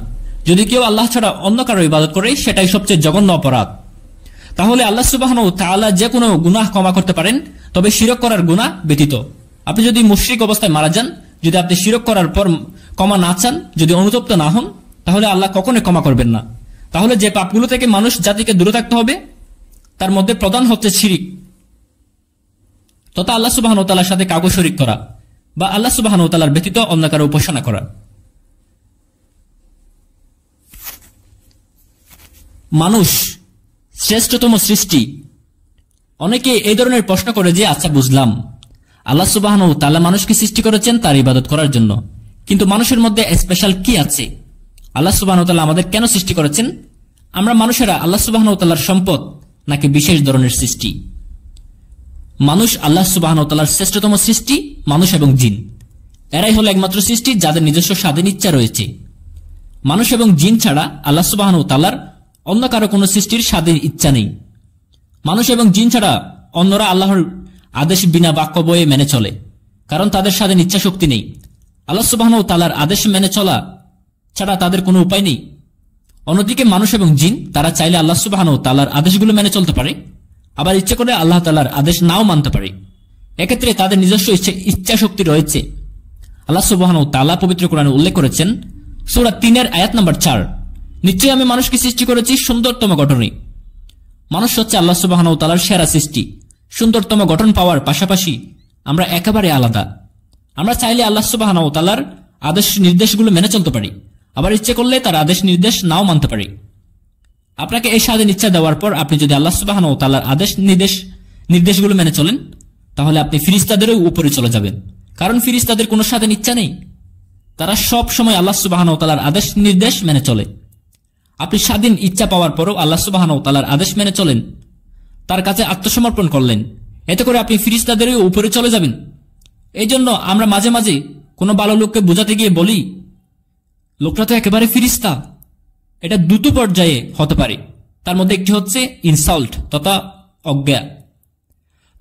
যদি কেউ আল্লাহ ছাড়া অন্য কারো ইবাদত করে, সেটাই সবচেয়ে জঘন্য অপরাধ। তাহলে আল্লাহ সুবহানাহু ওয়া তাআলা যে কোনো গুনাহ ক্ষমা করতে পারেন, তবে শিরক করার গুনাহ ব্যতীত। আপনি যদি মুশরিক অবস্থায় মারা যান, যদি আপনি শিরক করার পর ক্ষমা না চান, যদি অনুতপ্ত না হন, তাহলে আল্লাহ কখনোই ক্ষমা করবেন না। তাহলে যে পাপগুলো থেকে মানুষ জাতিকে দূরে থাকতে হবে, তার মধ্যে প্রধান হচ্ছে শিরিক, তথা আল্লাহ সুবহানাহু ওয়া তাআলার সাথে কাউকে শরীক করা বা আল্লাহ সুবহানাহু ওয়া তাআলার ব্যতীত অন্য কারো উপাসনা করা। মানুষ শ্রেষ্ঠতম সৃষ্টি। অনেকে এই ধরনের প্রশ্ন করে যে, আচ্ছা বুঝলাম, আল্লাহ সুবহানাহু ওয়া তাআলা মানুষকে সৃষ্টি করেছেন তার ইবাদত করার জন্য, কিন্তু মানুষের মধ্যে স্পেশাল কি আছে? আল্লাহ সুবহানাহু ওয়া তাআলা আমাদের কেন সৃষ্টি করেছেন? আমরা মানুষেরা আল্লাহ সুবহানাহু ওয়া তাআলার সম্পদ নাকি বিশেষ ধরনের সৃষ্টি? মানুষ আল্লাহ সুবহানাহু ওয়া তাআলার শ্রেষ্ঠতম সৃষ্টি। মানুষ এবং জিন এরাই হলো একমাত্র সৃষ্টি যাদের নিজস্ব স্বাধীন ইচ্ছা রয়েছে। মানুষ এবং জিন ছাড়া আল্লাহ সুবহানাহু ওয়া তাআলার অন্য কারো কোনো সৃষ্টির স্বাধীন ইচ্ছা নেই। মানুষ এবং জিন ছাড়া অন্যরা আল্লাহর আদেশ বিনা বাক্য বয়ে মেনে চলে, কারণ তাদের স্বাধীন ইচ্ছা শক্তি নেই। আল্লাহ সুবহানাহু ওয়া তাআলার আদেশ মেনে চলা ছাড়া তাদের কোনো উপায় নেই। অন্যদিকে মানুষ এবং জিন তারা চাইলে আল্লাহ সুবহানাহু ওয়া তাআলার আদেশগুলো মেনে চলতে পারে, আবার ইচ্ছে করে আল্লাহ তাআলার আদেশ নাও মানতে পারে। এক্ষেত্রে তাদের নিজস্ব ইচ্ছা শক্তি রয়েছে। আল্লাহ সুবহানাহু ওয়া তাআলা পবিত্র কোরআনে উল্লেখ করেছেন সূরা 3 আয়াত নম্বর 4, নিশ্চয়ই আমি মানুষকে সৃষ্টি করেছি সুন্দরতম গঠনে। মানুষ হচ্ছে আল্লাহ সুবহানাহু ওয়া তাআলার সেরা সৃষ্টি। সুন্দরতম গঠন পাওয়ার পাশাপাশি আমরা একেবারে আলাদা। আমরা চাইলে আল্লাহ সুবহানাহু ওয়া তাআলার আদেশ নির্দেশগুলো মেনে চলতে পারি, আবার ইচ্ছে করলে তার আদেশ নির্দেশ নাও মানতে পারি। আপনাকে এই স্বাধীন ইচ্ছা দেওয়ার পর আপনি যদি আল্লাহ সুবহানাহু ওয়া তাআলার আদেশ নির্দেশগুলো মেনে চলেন, তাহলে আপনি ফেরেশতাদেরও উপরে চলে যাবেন, কারণ ফেরেশতাদের কোনো স্বাধীন ইচ্ছা নেই। তারা সব সময় আল্লাহ সুবহানাহু ওয়া তাআলার আদেশ নির্দেশ মেনে চলে। আপনি স্বাধীন ইচ্ছা পাওয়ার পরও আল্লাহ সুবহানাহু ওয়া তাআলার আদেশ মেনে চলেন, তার কাছে আত্মসমর্পণ করলেন, এতে করে আপনি ফেরেশতাদেরও উপরে চলে যাবেন। এই জন্য আমরা মাঝে মাঝে কোনো ভালো লোককে বোঝাতে গিয়ে বলি, লোকটা তো একেবারে ফেরেশতা। এটা দুটো পর্যায়ে হতে পারে, তার মধ্যে একটি হচ্ছে ইনসাল্ট তথা অজ্ঞা।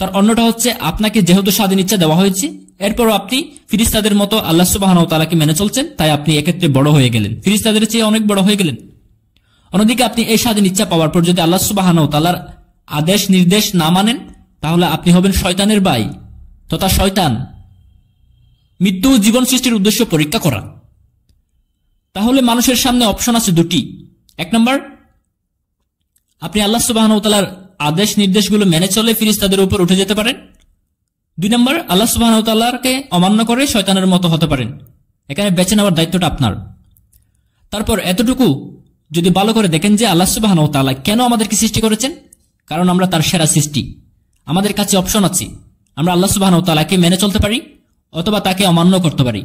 তার অন্যটা হচ্ছে আপনাকে যেহেতু স্বাধীন ইচ্ছা দেওয়া হয়েছে, এরপরও আপনি ফিরিস্তাদের মতো আল্লাহ সুবহানাহু ওয়া তাআলাকে মেনে চলছেন, তাই আপনি এক্ষেত্রে বড় হয়ে গেলেন, ফিরিস্তাদের চেয়ে অনেক বড় হয়ে গেলেন। অন্যদিকে আপনি এই স্বাধীন ইচ্ছা পাওয়ার পর যদি আল্লাহ সুবহানাহু ওয়া তাআলার আদেশ নির্দেশ না মানেন, তাহলে আপনি হবেন শয়তানের ভাই তথা শয়তান। মৃত্যু জীবন সৃষ্টির উদ্দেশ্য পরীক্ষা করা। তাহলে মানুষের সামনে অপশন আছে দুটি। এক নম্বর, আপনি আল্লাহ সুবহানাহু ওয়া তাআলার আদেশ নির্দেশগুলো মেনে চলে ফিরিস্তাদের উপর উঠে যেতে পারেন। দুই নম্বর, আল্লাহ সুবহানাহু ওয়া তাআলাকে অমান্য করে শয়তানের মতো হতে পারেন। এখানে বেছে নেওয়ার দায়িত্বটা আপনার। তারপর এতটুকু যদি ভালো করে দেখেন যে আল্লাহ সুবহানাহু ওয়া তাআলা কেন আমাদেরকে সৃষ্টি করেছেন, কারণ আমরা তার সেরা সৃষ্টি। আমাদের কাছে অপশন আছে, আমরা আল্লাহ সুবহানাহু ওয়া তাআলাকে মেনে চলতে পারি অথবা তাকে অমান্য করতে পারি।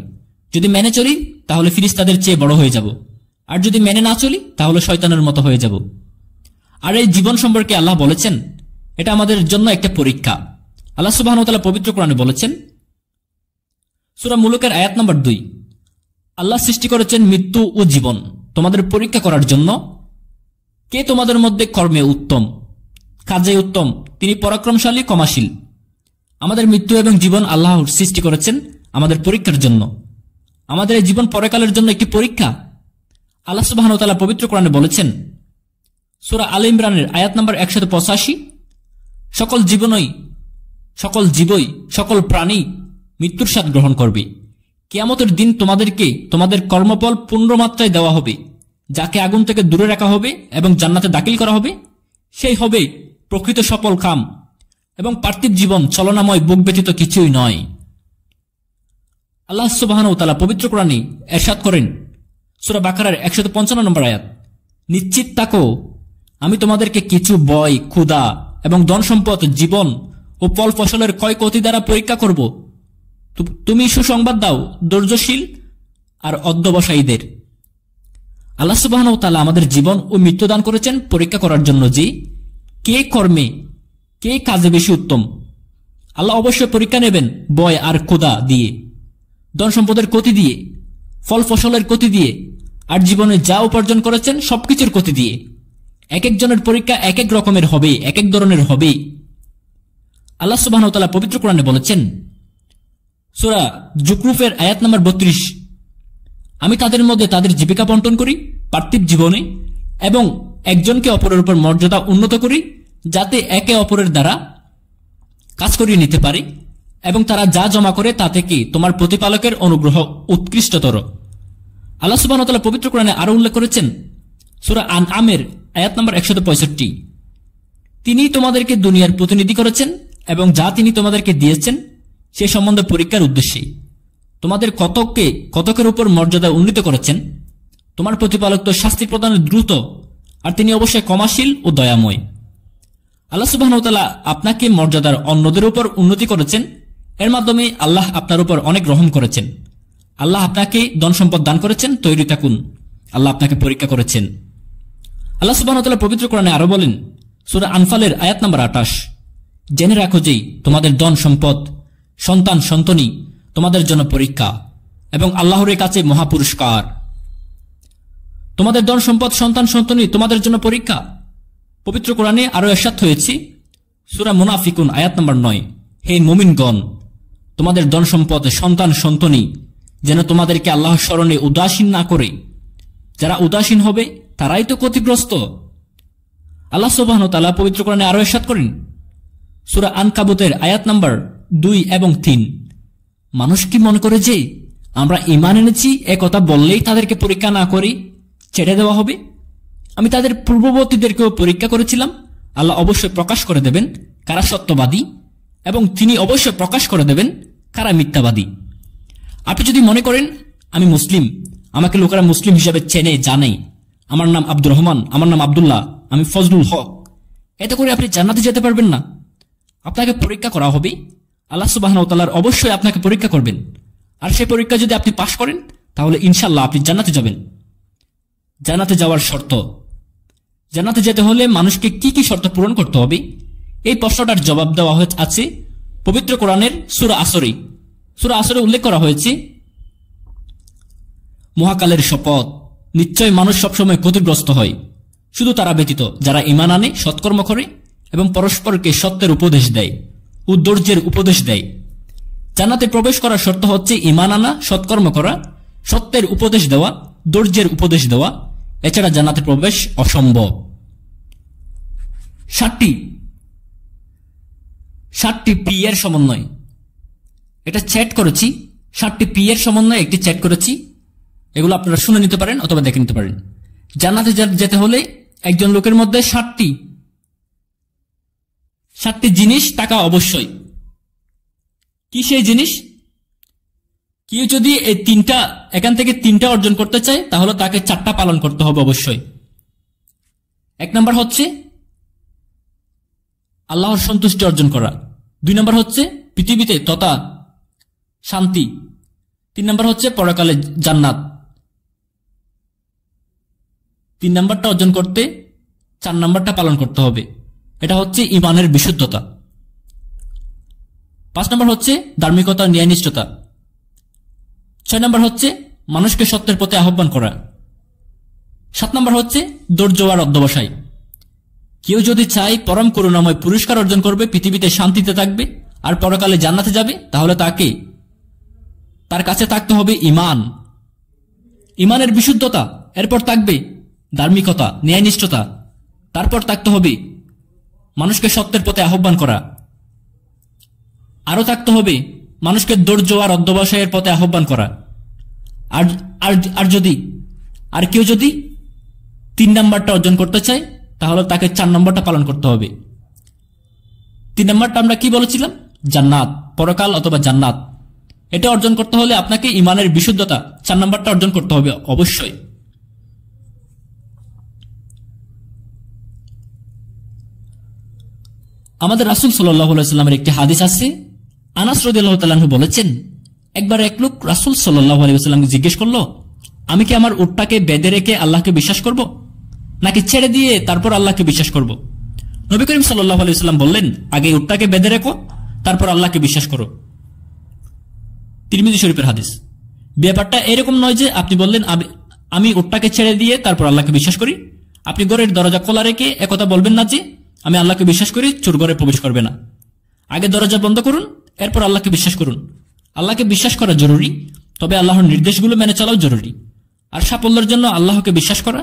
যদি মেনে চলি তাহলে ফিরিস্তাদের চেয়ে বড় হয়ে যাব, আর যদি মেনে না চলি তাহলে শয়তানের মতো হয়ে যাব। আর এই জীবন সম্পর্কে আল্লাহ বলেছেন এটা আমাদের জন্য একটা পরীক্ষা। আল্লাহ সুবহানাহু ওয়া তাআলা পবিত্র কোরআনে বলেছেন, সূরা মুলুকের আয়াত নম্বর 2, আল্লাহ সৃষ্টি করেছেন মৃত্যু ও জীবন তোমাদের পরীক্ষা করার জন্য, কে তোমাদের মধ্যে কর্মে উত্তম, কাজে উত্তম, তিনি পরাক্রমশালী ক্ষমাশীল। আমাদের মৃত্যু এবং জীবন আল্লাহ সৃষ্টি করেছেন আমাদের পরীক্ষার জন্য। আমাদের এই জীবন পরকালের জন্য একটি পরীক্ষা। আল্লাহ সুবহানাহু ওয়া তাআলা পবিত্র কোরআনে বলেছেন, সূরা আলে ইমরানের আয়াত নম্বর 185, সকল জীবই সকল প্রাণী মৃত্যুর স্বাদ গ্রহণ করবে। কিয়ামতের দিন তোমাদেরকে তোমাদের কর্মফল পূর্ণমাত্রায় দেওয়া হবে। যাকে আগুন থেকে দূরে রাখা হবে এবং জান্নাতে দাখিল করা হবে, সেই হবে প্রকৃত সফল কাম, এবং পার্থিব জীবন ছলনাময় বুক ব্যতীত কিছুই নয়। আল্লাহ সুবহানাহু ওয়া তাআলা পবিত্র কোরআনে ইরশাদ করেন, সূরা বাকারার 155 নম্বর আয়াত, নিশ্চিত থাকো আমি তোমাদেরকে কিছু ভয়, ক্ষুধা এবং ধন সম্পদ, জীবন ও ফল ফসলের ক্ষয়ক্ষতি দ্বারা পরীক্ষা করব। তুমি সুসংবাদ দাও ধৈর্যশীল আর অধ্যবসায়ীদের। আল্লাহ সুবহানাহু ওয়া তাআলা আমাদের জীবন ও মৃত্যু দান করেছেন পরীক্ষা করার জন্য যে কে কর্মে, কে কাজে বেশি উত্তম। আল্লাহ অবশ্যই পরীক্ষা নেবেন ভয় আর ক্ষুধা দিয়ে, ধন সম্পদের ক্ষতি দিয়ে, ফল ফসলের ক্ষতি দিয়ে, আর জীবনে যা উপার্জন করেছেন সবকিছুর ক্ষতি দিয়ে। এক একজনের পরীক্ষা এক এক রকমের হবে, এক এক ধরনের হবে। আল্লাহ সুবহানাহু ওয়া তাআলা পবিত্র কোরআনে বলেছেন, সূরা জুকরুফের আয়াত নম্বর 32, আমি তাদের মধ্যে তাদের জীবিকা বন্টন করি পার্থিব জীবনে, এবং একজনকে অপরের উপর মর্যাদা উন্নত করি, যাতে একে অপরের দ্বারা কাজ করিয়ে নিতে পারে, এবং তারা যা জমা করে তা থেকে তোমার প্রতিপালকের অনুগ্রহ উৎকৃষ্টতর। আল্লাহ সুবহানাহু ওয়া তাআলা পবিত্র কোরআনে আরো উল্লেখ করেছেন, সূরা আনআমের আয়াত নম্বর 165, তিনি তোমাদেরকে দুনিয়ার প্রতিনিধি করেছেন এবং যা তিনি তোমাদেরকে দিয়েছেন সে সম্বন্ধে পরীক্ষার উদ্দেশ্যে। তোমাদের কতকের উপর মর্যাদা উন্নীত করেছেন। তোমার প্রতিপালক তো শাস্তি প্রদানের দ্রুত, আর তিনি অবশ্যই ক্ষমাশীল ও দয়াময়। আল্লাহ সুবহানাহু ওয়া তাআলা আপনাকে মর্যাদার অন্যদের উপর উন্নতি করেছেন, এর মাধ্যমে আল্লাহ আপনার উপর অনেক রহম করেছেন। আল্লাহ আপনাকে ধন সম্পদ দান করেছেন, তৈরি থাকুন, আল্লাহ আপনাকে পরীক্ষা করেছেন। আল্লাহ সুবহানাহু ওয়া তাআলা পবিত্র কোরআনে আরো বলেন, সূরা আনফালের আয়াত নম্বর 28, জেনে রাখো যে তোমাদের ধন সম্পদ, সন্তান সন্তনি তোমাদের জন্য পরীক্ষা, এবং আল্লাহর কাছে মহাপুরস্কার। তোমাদের ধন সম্পদ, সন্তান সন্তনি তোমাদের জন্য পরীক্ষা। পবিত্র কোরআনে আরো ইরশাদ হয়েছে, সূরা মুনাফিকুন আয়াত নম্বর 9, হে মুমিনগণ, তোমাদের ধন সম্পদ, সন্তান সন্তনি যেন তোমাদেরকে আল্লাহর স্মরণে উদাসীন না করে। যারা উদাসীন হবে তারাই তো ক্ষতিগ্রস্ত। আল্লাহ সুবহানাহু ওয়া তাআলা পবিত্র কোরআনে আরো ইরশাদ করেন, সূরা আনকাবুতের আয়াত নম্বর 2 এবং 3, মানুষ কি মনে করে যে আমরা ঈমান এনেছি এ কথা বললেই তাদেরকে পরীক্ষা না করে ছেড়ে দেওয়া হবে? আমি তাদের পূর্ববর্তীদেরকেও পরীক্ষা করেছিলাম। আল্লাহ অবশ্যই প্রকাশ করে দেবেন কারা সত্যবাদী, এবং তিনি অবশ্যই প্রকাশ করে দেবেন কারা মিথ্যাবাদী। আপনি যদি মনে করেন আমি মুসলিম, আমাকে লোকেরা মুসলিম হিসাবে চেনে জানে, আমার নাম আব্দুর রহমান, আমার নাম আব্দুল্লাহ, আমি ফজলুল হক, এতে করে আপনি জান্নাতে যেতে পারবেন না। আপনাকে পরীক্ষা করা হবে। আল্লাহ সুবহানাহু ওয়া তাআলা অবশ্যই আপনাকে পরীক্ষা করবেন, আর সেই পরীক্ষা যদি আপনি পাশ করেন তাহলে ইনশাআল্লাহ আপনি জান্নাতে যাবেন। জান্নাতে যাওয়ার শর্ত, জান্নাতে যেতে হলে মানুষকে কি কি শর্ত পূরণ করতে হবে, এই প্রশ্নটার জবাব দেওয়া আছে পবিত্র কোরআনের সূরা আসরে। সূরা আসরে উল্লেখ করা হয়েছে, মহাকালের শপথ, নিশ্চয় মানুষ সবসময় ক্ষতিগ্রস্ত হয়, শুধু তারা ব্যতীত যারা ঈমান আনে, সৎকর্ম করে এবং পরস্পরকে সত্যের উপদেশ দেয়, ও ধৈর্যের উপদেশ দেয়। জান্নাতে প্রবেশ করার শর্ত হচ্ছে ঈমান আনা, সৎকর্ম করা, সত্যের উপদেশ দেওয়া, ধৈর্যের উপদেশ দেওয়া। এছাড়া জান্নাতে প্রবেশ অসম্ভব। 7টি পি এর সমন্বয়, এটা চ্যাট করেছি। 7টি পি এর সমন্বয়ে একটি চ্যাট করেছি। এগুলো আপনারা শুনে নিতে পারেন অথবা দেখে নিতে পারেন। জান্নাতে যেতে হলে একজন লোকের মধ্যে 7টি জিনিস থাকা অবশ্যই। কি সেই জিনিস? কেউ যদি এখান থেকে 3টা অর্জন করতে চায় তাহলে তাকে 4টা পালন করতে হবে অবশ্যই। 1 নম্বর হচ্ছে আল্লাহর সন্তুষ্টি অর্জন করা। 2 নম্বর হচ্ছে পৃথিবীতে তথা শান্তি। 3 নম্বর হচ্ছে পরকালে জান্নাত। 3 নম্বরটা অর্জন করতে 4 নম্বরটা পালন করতে হবে। এটা হচ্ছে ঈমানের বিশুদ্ধতা। 5 নম্বর হচ্ছে ধার্মিকতা, ন্যায়নিষ্ঠতা। 6 নম্বর হচ্ছে মানুষকে সত্যের পথে আহ্বান করা। 7 নম্বর হচ্ছে ধৈর্য আর অধ্যবসায়। কেউ যদি চায় পরম করুণাময় পুরস্কার অর্জন করবে, পৃথিবীতে শান্তিতে থাকবে আর পরকালে জান্নাতে যাবে, তাহলে তার কাছে থাকতে হবে ঈমান, ঈমানের বিশুদ্ধতা। এরপর থাকবে ধার্মিকতা, ন্যায়নিষ্ঠতা। তারপর থাকতে হবে মানুষকে সত্যের পথে আহ্বান করা। আরো থাকতে হবে মানুষকে ধৈর্য আর অধ্যবসায়ের পথে আহ্বান করা। আর কেউ যদি 3 নম্বরটা অর্জন করতে চায় তাহলে তাকে 4 নম্বরটা পালন করতে হবে। 3 নম্বরটা আমরা কি বলেছিলাম? জান্নাত, পরকাল অথবা জান্নাত। এটা অর্জন করতে হলে আপনাকে ঈমানের বিশুদ্ধতা 4 নম্বরটা অর্জন করতে হবে অবশ্যই। আমাদের রাসূল সাল্লাল্লাহু আলাইহি ওয়াসাল্লামের একটি হাদিস আছে। আনাস রাদিয়াল্লাহু তাআলা আনহু বলেছেন, একবার এক লোক রাসূল সাল্লাল্লাহু আলাইহি ওয়াসাল্লামকে জিজ্ঞেস করলো, আমি কি আমার উটটাকে বেঁধে রেখে আল্লাহকে বিশ্বাস করব, নাকি ছেড়ে দিয়ে তারপর আল্লাহকে বিশ্বাস করব? নবী করিম সাল্লাল্লাহু আলাইহি ওয়াসাল্লাম বললেন, আগে উটটাকে বেঁধে রেখো, তারপর আল্লাহকে বিশ্বাস করো। তিরমিজি শরীফের হাদিস। ব্যাপারটা এরকম নয় যে আপনি বললেন আমি উটটাকে ছেড়ে দিয়ে তারপর আল্লাহকে বিশ্বাস করি। আপনি ঘরের দরজা খোলা রেখে একথা বলবেন না যে আমি আল্লাহকে বিশ্বাস করি, চোর ঘরে প্রবেশ করবে না। আগে দরজা বন্ধ করুন, এরপর আল্লাহকে বিশ্বাস করুন। আল্লাহকে বিশ্বাস করা জরুরি, তবে আল্লাহর নির্দেশগুলো মেনে চলাও জরুরি। আর সাফল্যের জন্য আল্লাহকে বিশ্বাস করা,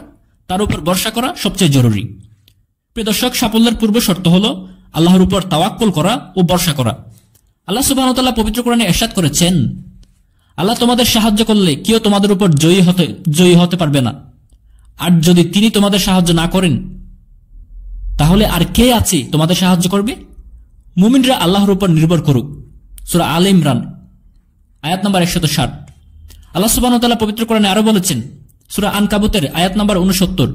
তার উপর ভরসা করা সবচেয়ে জরুরি। প্রিয় দর্শক, সাফল্যের পূর্ব শর্ত হলো আল্লাহর উপর তাওয়াক্কুল করা ও ভরসা করা। আল্লাহ সুবহানাহু ওয়া তাআলা পবিত্র কোরআনে ইরশাদ করেছেন, আল্লাহ তোমাদের সাহায্য করলে কেউ তোমাদের উপর জয়ী হতে পারবে না, আর যদি তিনি তোমাদের সাহায্য না করেন তাহলে আর কে আছে তোমাদের সাহায্য করবে? মুমিনরা আল্লাহর উপর নির্ভর করুক। সূরা আলে ইমরান আয়াত নাম্বার 160। আল্লাহ সুবহানাহু ওয়া তাআলা পবিত্র কোরআনে আরো বলেছেন, সূরা আনকাবুতের আয়াত নাম্বার 69,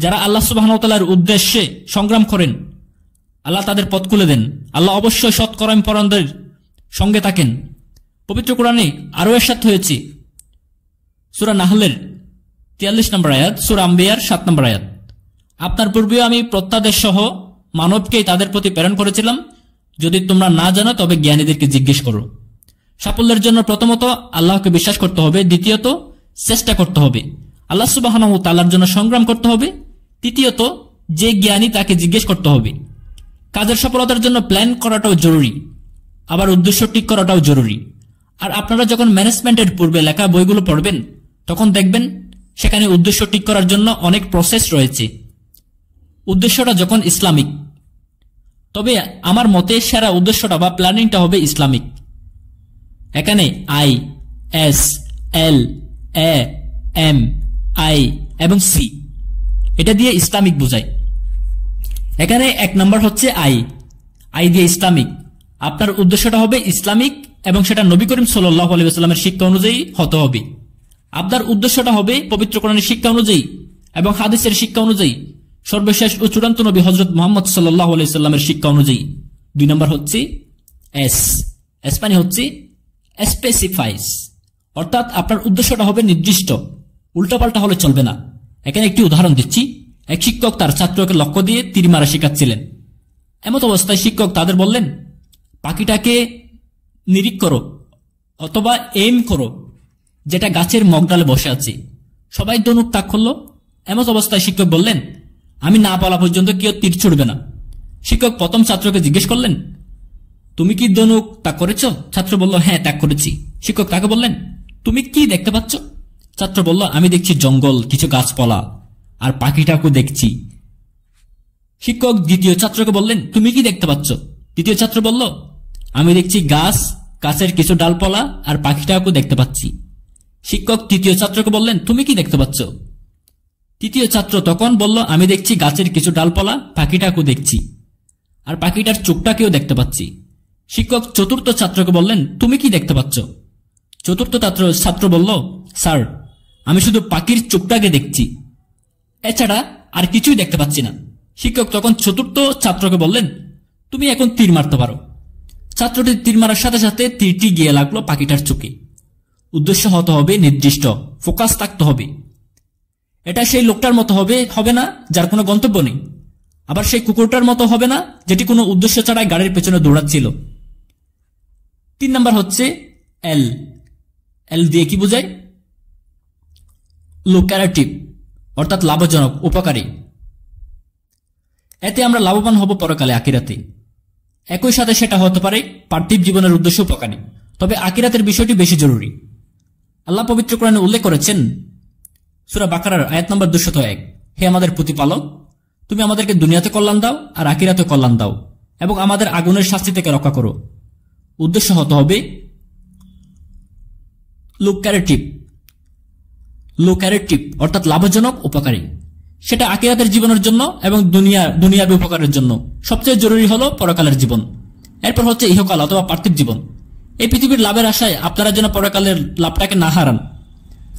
যারা আল্লাহ সুবহানাহু ওয়া তাআলার উদ্দেশ্যে সংগ্রাম করেন আল্লাহ তাদের পথ খুলে দেন। আল্লাহ অবশ্যই সৎকর্মপরায়ণদের সঙ্গে থাকেন। পবিত্র কোরআনে আরো ইরশাদ হয়েছে, সূরা নাহলের 43 নম্বর আয়াত, সূরা আম্বিয়ার 7 নম্বর আয়াত, আপনার পূর্বেও আমি প্রত্যাদেশ সহ মানবকেই তাদের প্রতি প্রেরণ করেছিলাম, যদি তোমরা না জানো তবে জ্ঞানীদেরকে জিজ্ঞেস করো। সাফল্যের জন্য প্রথমত আল্লাহকে বিশ্বাস করতে হবে, দ্বিতীয়ত চেষ্টা করতে হবে, আল্লাহ সুবহানাহু ওয়া তাআলার জন্য সংগ্রাম করতে হবে, তৃতীয়ত যে জ্ঞানী তাকে জিজ্ঞেস করতে হবে। কাজের সফলতার জন্য প্ল্যান করাটাও জরুরি, আবার উদ্দেশ্য ঠিক করাটাও জরুরি। আর আপনারা যখন ম্যানেজমেন্টের পূর্বে লেখা বইগুলো পড়বেন তখন দেখবেন সেখানে উদ্দেশ্য ঠিক করার জন্য অনেক প্রসেস রয়েছে। উদ্দেশ্যটা যখন ইসলামিক, তবে আমার মতে সেরা উদ্দেশ্যটা বা প্ল্যানিংটা হবে ইসলামিক। এখানে ISLAMI এবং সি, এটা দিয়ে ইসলামিক বোঝায়। এখানে 1 নম্বর হচ্ছে আই দিয়ে ইসলামিক। আপনার উদ্দেশ্যটা হবে ইসলামিক এবং সেটা নবী করিম সাল্লাল্লাহু আলাইহি ওয়াসাল্লামের শিক্ষা অনুযায়ী হতে হবে। আপনার উদ্দেশ্যটা হবে পবিত্র কোরআনের শিক্ষা অনুযায়ী এবং হাদিসের শিক্ষা অনুযায়ী, সর্বশেষ ও চূড়ান্ত নবী হযরত মুহাম্মদ সাল্লাল্লাহু আলাইহি ওয়াসাল্লামের শিক্ষা অনুযায়ী। 2 নম্বর হচ্ছে এস মানে হচ্ছে স্পেসিফাইস, অর্থাৎ আপনার উদ্দেশ্যটা হবে নির্দিষ্ট, উল্টাপাল্টা হলে চলবে না। এখানে একটি উদাহরণ দিচ্ছি। এক শিক্ষক তার ছাত্রকে লক্ষ্য দিয়ে তীর মারা শেখাচ্ছিলেন। এমত অবস্থায় শিক্ষক তাদের বললেন, পাখিটাকে নিরীক্ষ করো অথবা এইম করো যেটা গাছের মগডালে বসে আছে। সবাই ধনুক তাক করলো। এমত অবস্থায় শিক্ষক বললেন, আমি না বলা পর্যন্ত কেউ তীর ছুড়বে না। শিক্ষক প্রথম ছাত্রকে জিজ্ঞেস করলেন, তুমি কি ধনুক ত্যাগ করেছ? ছাত্র বলল, হ্যাঁ ত্যাগ করেছি। শিক্ষক তাকে বললেন, তুমি কি দেখতে পাচ্ছ? ছাত্র বলল, আমি দেখছি জঙ্গল, কিছু গাছপালা আর পাখিটাকে দেখছি। শিক্ষক দ্বিতীয় ছাত্রকে বললেন, তুমি কি দেখতে পাচ্ছ? দ্বিতীয় ছাত্র বলল, আমি দেখছি গাছ, গাছের কিছু ডালপালা আর পাখিটাকে দেখতে পাচ্ছি। শিক্ষক তৃতীয় ছাত্রকে বললেন, তুমি কি দেখতে পাচ্ছ? তৃতীয় ছাত্র তখন বলল, আমি দেখছি গাছের কিছু ডালপালা, পাখিটাকেও দেখছি আর পাখিটার চোখটাকেও দেখতে পাচ্ছি। শিক্ষক চতুর্থ ছাত্রকে বললেন, তুমি কি দেখতে পাচ্ছ? চতুর্থ ছাত্র বলল, স্যার আমি শুধু পাখির চোখটাকে দেখছি, এছাড়া আর কিছুই দেখতে পাচ্ছি না। শিক্ষক তখন চতুর্থ ছাত্রকে বললেন, তুমি এখন তীর মারতে পারো। ছাত্রটি তীর মারার সাথে সাথে তীরটি গিয়ে লাগলো পাখিটার চোখে। উদ্দেশ্য হতে হবে নির্দিষ্ট, ফোকাস থাকতে হবে। এটা সেই লোকটার মতো হবে না যার কোনো গন্তব্য নেই, আবার সেই কুকুরটার মতো হবে না যেটি কোনো উদ্দেশ্য ছাড়াই গাড়ির পেছনে দৌড়াচ্ছিল। 3 নাম্বার হচ্ছে এল। এল দিয়ে কি বোঝায়? লুক্যারেটিভ, অর্থাৎ লাভজনক, উপকারী। এতে আমরা লাভবান হব পরকালে, আখিরাতে। একই সাথে সেটা হতে পারে পার্থিব জীবনের উদ্দেশ্য উপকারী, তবে আখিরাতের বিষয়টি বেশি জরুরি। আল্লাহ পবিত্র কোরআনে উল্লেখ করেছেন সূরা বাকারার আয়াত নম্বর 201, হে আমাদের প্রতিপালক, তুমি আমাদেরকে দুনিয়াতে কল্যাণ দাও আর আখিরাতে কল্যাণ দাও এবং আমাদের আগুনের শাস্তি থেকে রক্ষা করো। উদ্দেশ্য হতে হবে লুক্যারেটিভ, অর্থাৎ লাভজনক, উপকারী। সেটা আখিরাতের জীবনের জন্য এবং দুনিয়ার উপকারের জন্য। সবচেয়ে জরুরি হলো পরকালের জীবন, এরপর হচ্ছে ইহকাল অথবা পার্থিব জীবন। এই পৃথিবীর লাভের আশায় আপনারা যেন পরকালের লাভটাকে না হারান।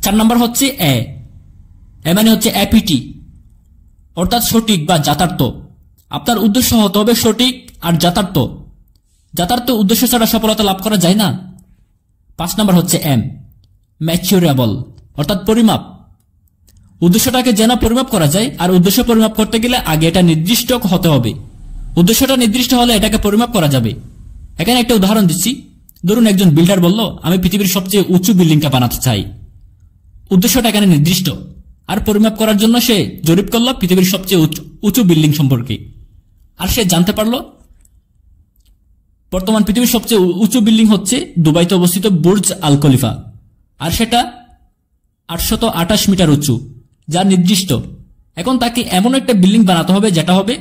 4 নম্বর হচ্ছে এ মানে হচ্ছে অ্যাপিটি, অর্থাৎ সঠিক বা যথার্থ। আপনার উদ্দেশ্য হতে হবে সঠিক আর যথার্থ উদ্দেশ্য ছাড়া সফলতা লাভ করা যায় না। 5 নম্বর হচ্ছে এম, ম্যাচিউরেবল, অর্থাৎ পরিমাপ। উদ্দেশ্যটাকে যেন পরিমাপ করা যায়, আর উদ্দেশ্য পরিমাপ করতে গেলে আগে এটা নির্দিষ্ট হতে হবে। উদ্দেশ্যটা নির্দিষ্ট হলে এটাকে পরিমাপ করা যাবে। এখানে একটা উদাহরণ দিচ্ছি। ধরুন একজন বিল্ডার বলল, আমি পৃথিবীর সবচেয়ে উঁচু বিল্ডিংটা বানাতে চাই। উদ্দেশ্যটা এখানে নির্দিষ্ট, আর পরিমাপ করার জন্য সে জরিপ করল পৃথিবীর সবচেয়ে উঁচু বিল্ডিং সম্পর্কে। আর সে জানতে পারল বর্তমান পৃথিবীর সবচেয়ে উঁচু বিল্ডিং হচ্ছে দুবাইতে অবস্থিত বুর্জ আল খলিফা, আর সেটা 828 মিটার উঁচু, যা নির্দিষ্ট। এখন তাকে এমন একটা বিল্ডিং বানাতে হবে যেটা হবে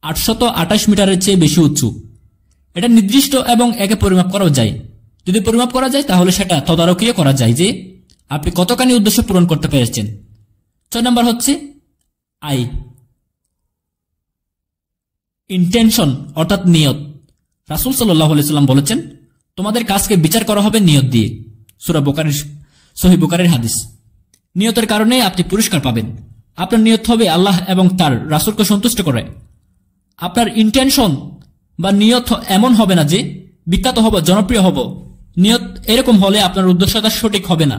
828 মিটারের চেয়ে বেশি উঁচু। এটা নির্দিষ্ট এবং একে পরিমাপ করাও যায়। যদি পরিমাপ করা যায় তাহলে সেটা তদারকিও করা যায় যে আপনি কতখানি উদ্দেশ্য পূরণ করতে পেরেছেন। 6 নম্বর হচ্ছে আই, ইন্টেনশন, অর্থাৎ নিয়ত। রাসূল সাল্লাল্লাহু আলাইহি ওয়াসাল্লাম বলেছেন, তোমাদের কাজকে বিচার করা হবে নিয়ত দিয়ে। সূরা সহিহ বুখারীর হাদিস। নিয়তের কারণে আপনি পুরস্কার পাবেন। আপনার নিয়ত হবে আল্লাহ এবং তার রাসূলকে সন্তুষ্ট করে। আপনার ইন্টেনশন বা নিয়ত এমন হবে না যে বিখ্যাত হব, জনপ্রিয় হব। নিয়ত এরকম হলে আপনার উদ্দেশ্যটা সঠিক হবে না।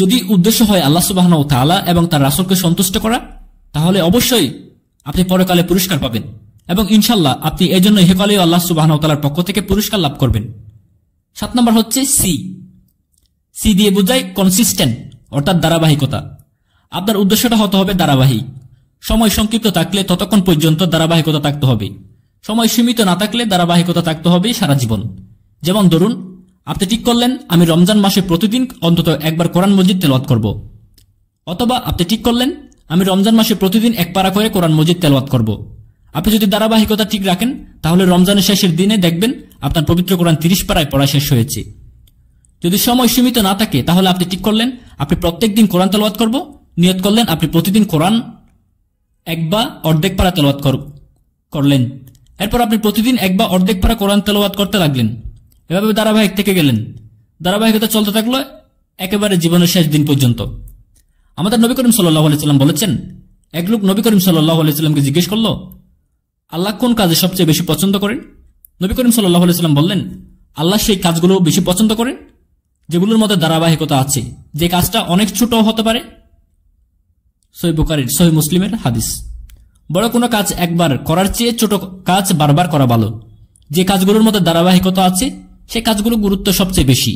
যদি উদ্দেশ্য হয় আল্লাহ সুবহানাহু ওয়া তাআলা এবং তার রাসূলকে সন্তুষ্ট করা, তাহলে অবশ্যই আপনি পরকালে পুরস্কার পাবেন এবং ইনশাআল্লাহ আপনি এজন্য ইহকালেও আল্লাহ সুবহানাহু ওয়া তাআলার পক্ষ থেকে পুরস্কার লাভ করবেন। 7 নম্বর হচ্ছে সি দিয়ে বোঝায় কনসিস্টেন্ট, অর্থাৎ ধারাবাহিকতা। আপনার উদ্দেশ্যটা হতে হবে ধারাবাহিক। সময় সংক্ষিপ্ত থাকলে ততক্ষণ পর্যন্ত ধারাবাহিকতা থাকতে হবে। সময় সীমিত না থাকলে ধারাবাহিকতা থাকতে হবে সারা জীবন। যেমন ধরুন আপনি ঠিক করলেন আমি রমজান মাসে প্রতিদিন অন্তত একবার কোরআন মজিদ তেলাওয়াত করব, অথবা আপনি ঠিক করলেন আমি রমজান মাসে প্রতিদিন 1 পারা করে কোরআন মজিদ তেলাওয়াত করব। আপনি যদি ধারাবাহিকতা ঠিক রাখেন তাহলে রমজানের শেষের দিনে দেখবেন আপনার পবিত্র কোরআন 30 পারায় পড়া শেষ হয়েছে। যদি সময় সীমিত না থাকে তাহলে আপনি ঠিক করলেন আপনি প্রত্যেকদিন কোরআন তেলাওয়াত করব, নিয়ত করলেন আপনি প্রতিদিন কোরআন 1 বা অর্ধেক পারা তেলাওয়াত করলেন। এরপর আপনি প্রতিদিন 1 বা অর্ধেক পারা কোরআন তেলাওয়াত করতে লাগলেন। এভাবে ধারাবাহিক থেকে গেলেন। ধারাবাহিকতা চলতে থাকলো একেবারে জীবনের শেষ দিন পর্যন্ত। আমাদের নবী করিম সাল্লাল্লাহু আলাইহি ওয়াসাল্লাম বলেছেন, এক লোক নবী করিম সাল্লাল্লাহু আলাইহি ওয়াসাল্লামকে জিজ্ঞেস করলো, আল্লাহ কোন কাজে সবচেয়ে বেশি পছন্দ করেন? নবী করিম সাল্লাল্লাহু আলাইহি ওয়াসাল্লাম বললেন, আল্লাহ সেই কাজগুলো বেশি পছন্দ করেন যেগুলোর মধ্যে ধারাবাহিকতা আছে, যে কাজটা অনেক ছোট হতে পারে। সহিহ বুখারীর, সহিহ মুসলিমের হাদিস। বড় কোনো কাজ একবার করার চেয়ে ছোট কাজ বারবার করা ভালো। যে কাজগুলোর মধ্যে ধারাবাহিকতা আছে সে কাজগুলো গুরুত্ব সবচেয়ে বেশি।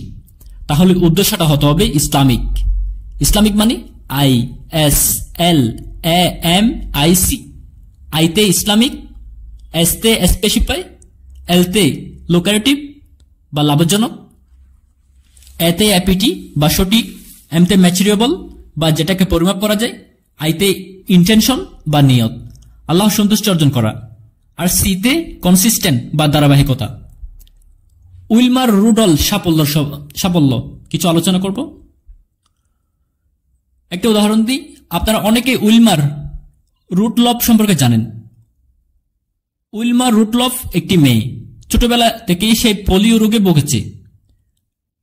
তাহলে উদ্দেশ্যটা হতে হবে ইসলামিক মানে ISLAMIC। আইতে ইসলামিক, এসতে স্পেসিফাই, এলতে লোকারেটিভ বা লাভজনক, এতে অ্যাপিটি বা সঠিক, এমতে ম্যাচুরেবল বা যেটাকে পরিমাপ করা যায়, আইতে ইন্টেনশন বা নিয়ত, আল্লাহ সন্তুষ্টি অর্জন করা, আর সিতে কনসিস্টেন্ট বা ধারাবাহিকতা। উইলমার রুডল সাফল্য কিছু আলোচনা করব। একটা উদাহরণ দিই, আপনারা অনেকে উইলমার রুটলফ সম্পর্কে জানেন। উইলমার রুটলফ একটি মেয়ে, ছোটবেলা থেকেই সে পোলিও রোগে ভুগেছে।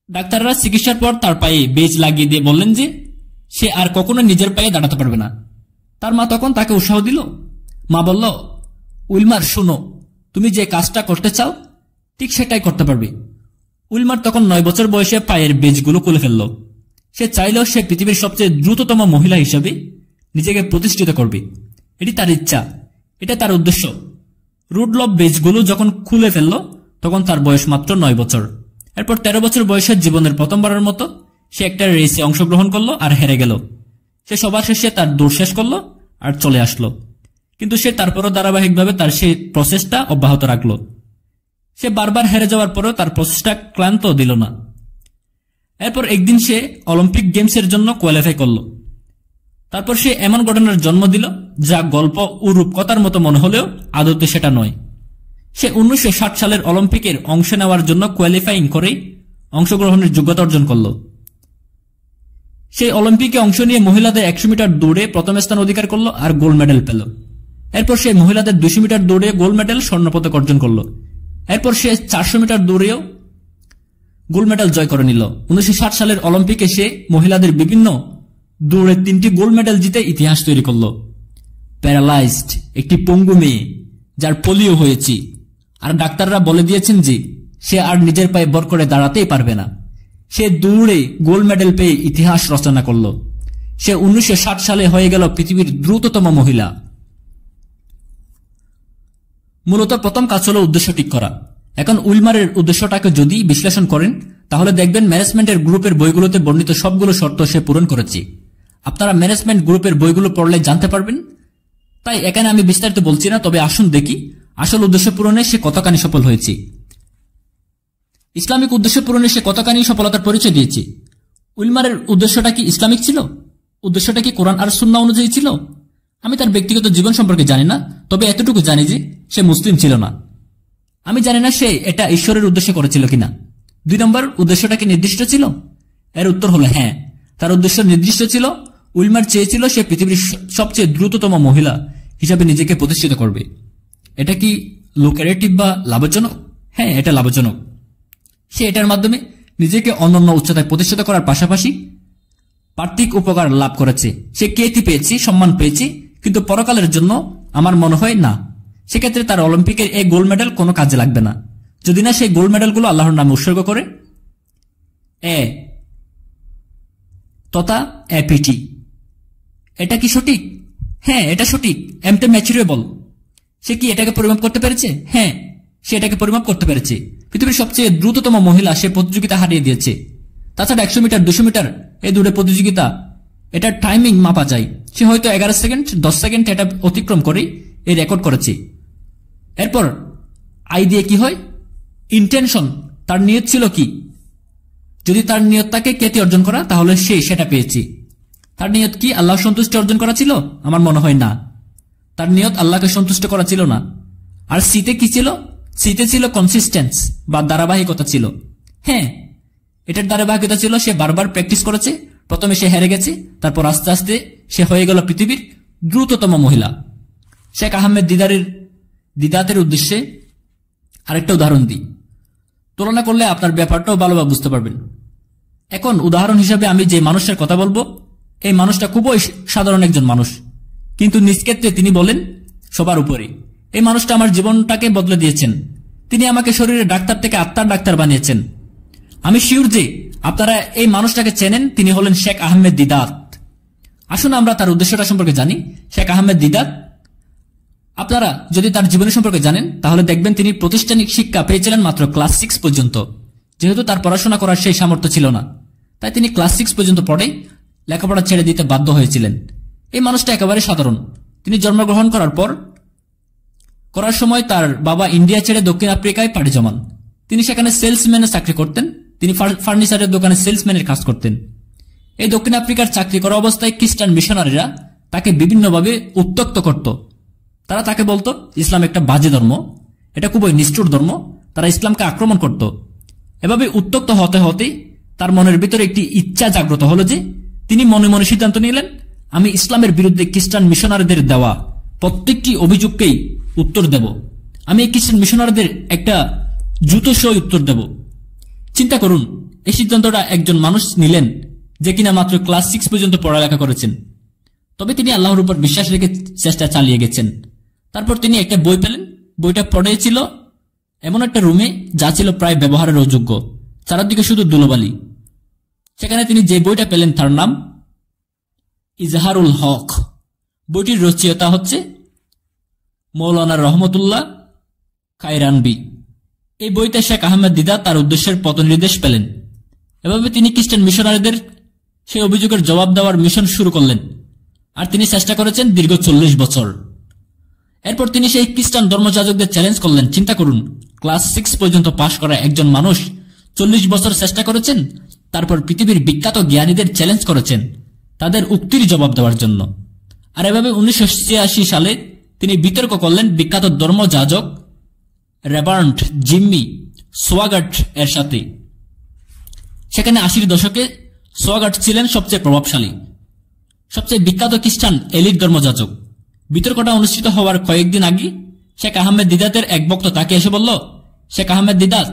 ডাক্তাররা চিকিৎসার পর তার পায়ে বেজ লাগিয়ে দিয়ে বললেন যে সে আর কখনো নিজের পায়ে দাঁড়াতে পারবে না। তার মা তখন তাকে উৎসাহ দিল। মা বলল, উইলমার শোনো, তুমি যে কাজটা করতে চাও ঠিক সেটাই করতে পারবে। উইলমার তখন 9 বছর বয়সে পায়ের বেজগুলো খুলে ফেলল। সে চাইলেও সে পৃথিবীর সবচেয়ে দ্রুততম মহিলা হিসেবে নিজেকে প্রতিষ্ঠিত করবে। এটি তার ইচ্ছা, এটা তার উদ্দেশ্য। রুডলফ বেজগুলো যখন খুলে ফেলল তখন তার বয়স মাত্র 9 বছর। এরপর 13 বছর বয়সের জীবনের প্রথমবারের মতো সে একটা রেসে অংশগ্রহণ করলো আর হেরে গেল। সে সবার শেষে তার দৌড় শেষ করলো আর চলে আসলো। কিন্তু সে তারপরও ধারাবাহিকভাবে তার সেই প্রসেসটা অব্যাহত রাখলো। সে বারবার হেরে যাওয়ার পরেও তার প্রসেসটা ক্লান্ত দিল না। এরপর একদিন সে অলিম্পিক গেমসের জন্য কোয়ালিফাই করল। তারপর সে এমন ঘটনার জন্ম দিল যা গল্প ও রূপকথার মতো মনে হলেও আদতে সেটা নয়। সে 1960 সালের অলিম্পিকের অংশ নেওয়ার জন্য কোয়ালিফাইং করে অংশগ্রহণের যোগ্যতা অর্জন করল। সেই অলিম্পিকে অংশ নিয়ে মহিলাদের 100 মিটার দৌড়ে প্রথম স্থান অধিকার করল আর গোল্ড মেডেল পেল। এরপর সে মহিলাদের 200 মিটার দৌড়ে গোল্ড মেডেল, স্বর্ণপদক অর্জন করল। এরপর সে 400 মিটার দৌড়েও গোল্ড মেডেল জয় করে নিল। 1960 সালের অলিম্পিকে সে মহিলাদের বিভিন্ন দৌড়ে 3টি গোল্ড মেডেল জিতে ইতিহাস তৈরি করল। প্যারালাইজড একটি পঙ্গু মেয়ে যার পোলিও হয়েছে, আর ডাক্তাররা বলে দিয়েছেন যে সে আর নিজের পায়ে ভর করে দাঁড়াতেই পারবে না। সে দৌড়ে গোল্ড মেডেল পেয়ে ইতিহাস রচনা করল। সে 1960 সালে হয়ে গেল পৃথিবীর দ্রুততম মহিলা। মূলত প্রথম কাজ হল উদ্দেশ্য ঠিক করা। এখন উইলমারের উদ্দেশ্যটাকে যদি বিশ্লেষণ করেন তাহলে দেখবেন ম্যানেজমেন্টের গ্রুপের বইগুলোতে বর্ণিত সবগুলো শর্ত সে পূরণ করেছে। আপনারা ম্যানেজমেন্ট গ্রুপের বইগুলো পড়লে জানতে পারবেন, তাই এখানে আমি বিস্তারিত বলছি না। তবে আসুন দেখি আসল উদ্দেশ্য পূরণে সে কতখানি সফল হয়েছে। ইসলামিক উদ্দেশ্য পূরণে সে কতখানি সফলতার পরিচয় দিয়েছে। উইলমারের উদ্দেশ্যটা কি ইসলামিক ছিল? উদ্দেশ্যটা কি কোরআন আর সুন্নাহ অনুযায়ী ছিল? আমি তার ব্যক্তিগত জীবন সম্পর্কে জানি না, তবে এতটুকু জানি যে সে মুসলিম ছিল না। আমি জানি না সে এটা ঈশ্বরের উদ্দেশ্যে করেছিল কিনা। 2 নম্বর, উদ্দেশ্যটা কি নির্দিষ্ট ছিল? এর উত্তর হলো হ্যাঁ, তার উদ্দেশ্য নির্দিষ্ট ছিল। উইলমার চেয়েছিল সে পৃথিবীর সবচেয়ে দ্রুততম মহিলা হিসাবে নিজেকে প্রতিষ্ঠিত করবে। এটা কি লুক্রেটিভ বা লাভজনক? হ্যাঁ, এটা লাভজনক। সে এটার মাধ্যমে নিজেকে অনন্য উচ্চতায় প্রতিষ্ঠিত করার পাশাপাশি পার্থিক উপকার লাভ করেছে। সে খ্যাতি পেয়েছে, সম্মান পেয়েছে, কিন্তু পরকালের জন্য আমার মনে হয় না। সেক্ষেত্রে তার অলিম্পিকের এই গোল্ড মেডেল কোনো কাজে লাগবে না, যদি না সেই গোল্ড মেডেলগুলো আল্লাহর নামে উৎসর্গ করে। তথা অ্যাপিটি, এটা কি সঠিক? হ্যাঁ, এটা সঠিক। এমতে ম্যাচুরেবল, সে কি এটাকে পরিমাপ করতে পেরেছে? হ্যাঁ, সে এটাকে পরিমাপ করতে পেরেছে। পৃথিবীর সবচেয়ে দ্রুততম মহিলা, সে প্রতিযোগিতা হারিয়ে দিয়েছে। তাছাড়া 100 মিটার, 200 মিটার এই দূরে প্রতিযোগিতা, এটা টাইমিং মাপা যায়। সে হয়তো 11 সেকেন্ড, 10 সেকেন্ড এটা অতিক্রম করে এই রেকর্ড করেছে। এরপর আই দিয়ে কি হয়? ইন্টেনশন, তার নিয়ত ছিল কি? যদি তার নিয়তটাকে খ্যাতি অর্জন করা, তাহলে সে সেটা পেয়েছে। তার নিয়ত কি আল্লাহ সন্তুষ্টি অর্জন করা ছিল? আমার মনে হয় না। তার নিয়ত আল্লাহকে সন্তুষ্ট করা ছিল না। আর সিতে কি ছিল? সিতে ছিল কনসিস্টেন্স বা ধারাবাহিকতা ছিল। হ্যাঁ, এটার ধারাবাহিকতা ছিল। সে বারবার প্র্যাকটিস করেছে। প্রথমে সে হেরে গেছে, তারপর আস্তে আস্তে সে হয়ে গেল পৃথিবীর দ্রুততম মহিলা। শেখ আহমেদ দিদাতের উদ্দেশ্যে আরেকটা উদাহরণ দিই, তুলনা করলে আপনার ব্যাপারটাও ভালোভাবে বুঝতে পারবেন। এখন উদাহরণ হিসাবে আমি যে মানুষের কথা বলবো, এই মানুষটা খুবই সাধারণ একজন মানুষ, কিন্তু নিজ ক্ষেত্রে তিনি বলেন সবার উপরে। এই মানুষটা আমার জীবনটাকে বদলে দিয়েছেন। তিনি আমাকে শরীরের ডাক্তার থেকে আত্মার ডাক্তার বানিয়েছেন। আমি শিওর যে আপনারা এই মানুষটাকে চেনেন। তিনি হলেন শেখ আহমেদ দিদাত। আসুন আমরা তার উদ্দেশ্যটা সম্পর্কে জানি। শেখ আহমেদ দিদাত, আপনারা যদি তার জীবনী সম্পর্কে জানেন তাহলে দেখবেন তিনি প্রাতিষ্ঠানিক শিক্ষা পেয়েছিলেন মাত্র ক্লাস 6 পর্যন্ত। যেহেতু তার পড়াশোনা করার সেই সামর্থ্য ছিল না, তাই তিনি ক্লাস 6 পর্যন্ত পড়ে লেখাপড়া ছেড়ে দিতে বাধ্য হয়েছিলেন। এই মানুষটা একেবারে সাধারণ। তিনি জন্মগ্রহণ করার পর করার সময় তার বাবা ইন্ডিয়া ছেড়ে দক্ষিণ আফ্রিকায় পাড়ি জমান। তিনি সেখানে সেলসম্যানের চাকরি করতেন। তিনি ফার্নিচারের দোকানে সেলসম্যানের কাজ করতেন। এই দক্ষিণ আফ্রিকার চাকরি করা অবস্থায় খ্রিস্টান মিশনারিরা তাকে বিভিন্নভাবে উত্ত্যক্ত করত। তারা তাকে বলতো ইসলাম একটা বাজে ধর্ম, এটা খুবই নিষ্ঠুর ধর্ম। তারা ইসলামকে আক্রমণ করত। এভাবে উত্ত্যক্ত হতে হতে তার মনের ভিতরে একটি ইচ্ছা জাগ্রত হলো যে তিনি মনে মনে সিদ্ধান্ত নিলেন, আমি ইসলামের বিরুদ্ধে খ্রিস্টান মিশনারিদের দেওয়া প্রত্যেকটি অভিযোগকেই উত্তর দেব। আমি এই খ্রিস্টান মিশনারিদের একটা জুতো সহ উত্তর দেব। চিন্তা করুন, এই সিদ্ধান্তটা একজন মানুষ নিলেন যে কিনা মাত্র ক্লাস 6 পর্যন্ত পড়ালেখা করেছেন। তবে তিনি আল্লাহর উপর বিশ্বাস রেখে চেষ্টা চালিয়ে গেছেন। তারপর তিনি একটা বই পেলেন। বইটা পড়েছিল এমন একটা রুমে যা ছিল প্রায় ব্যবহারের অযোগ্য, চারদিকে শুধু ধুলোবালি। সেখানে তিনি যে বইটা পেলেন তার নাম ইজহারুল হক। বইটির রচয়িতা হচ্ছে মৌলানা রহমতুল্লাহ কায়রানবি। এই বইতে শেখ আহমেদ দিদাত তার উদ্দেশ্যের পথনির্দেশ পেলেন। এভাবে তিনি খ্রিস্টান মিশনারিদের সেই অভিযোগের জবাব দেওয়ার মিশন শুরু করলেন। আর তিনি চেষ্টা করেছেন দীর্ঘ 40 বছর। এরপর তিনি সেই খ্রিস্টান ধর্মযাজকদের চ্যালেঞ্জ করলেন। চিন্তা করুন, ক্লাস 6 পর্যন্ত পাশ করা একজন মানুষ 40 বছর চেষ্টা করেছেন। তারপর পৃথিবীর বিখ্যাত জ্ঞানীদের চ্যালেঞ্জ করেছেন তাদের উক্তির জবাব দেওয়ার জন্য। আর এভাবে 1986 সালে তিনি বিতর্ক করলেন বিখ্যাত ধর্মযাজক রেভারেন্ড জিম্মি সোয়াগার্ট এর সাথে। সেখানে 80 দশকে সোয়াগার্ট ছিলেন সবচেয়ে প্রভাবশালী, সবচেয়ে বিখ্যাত খ্রিস্টান এলিট ধর্মযাজক। বিতর্কটা অনুষ্ঠিত হওয়ার কয়েকদিন আগে শেখ আহমেদ দিদাতের এক ভক্ত তাকে এসে বলল, শেখ আহমেদ দিদাত,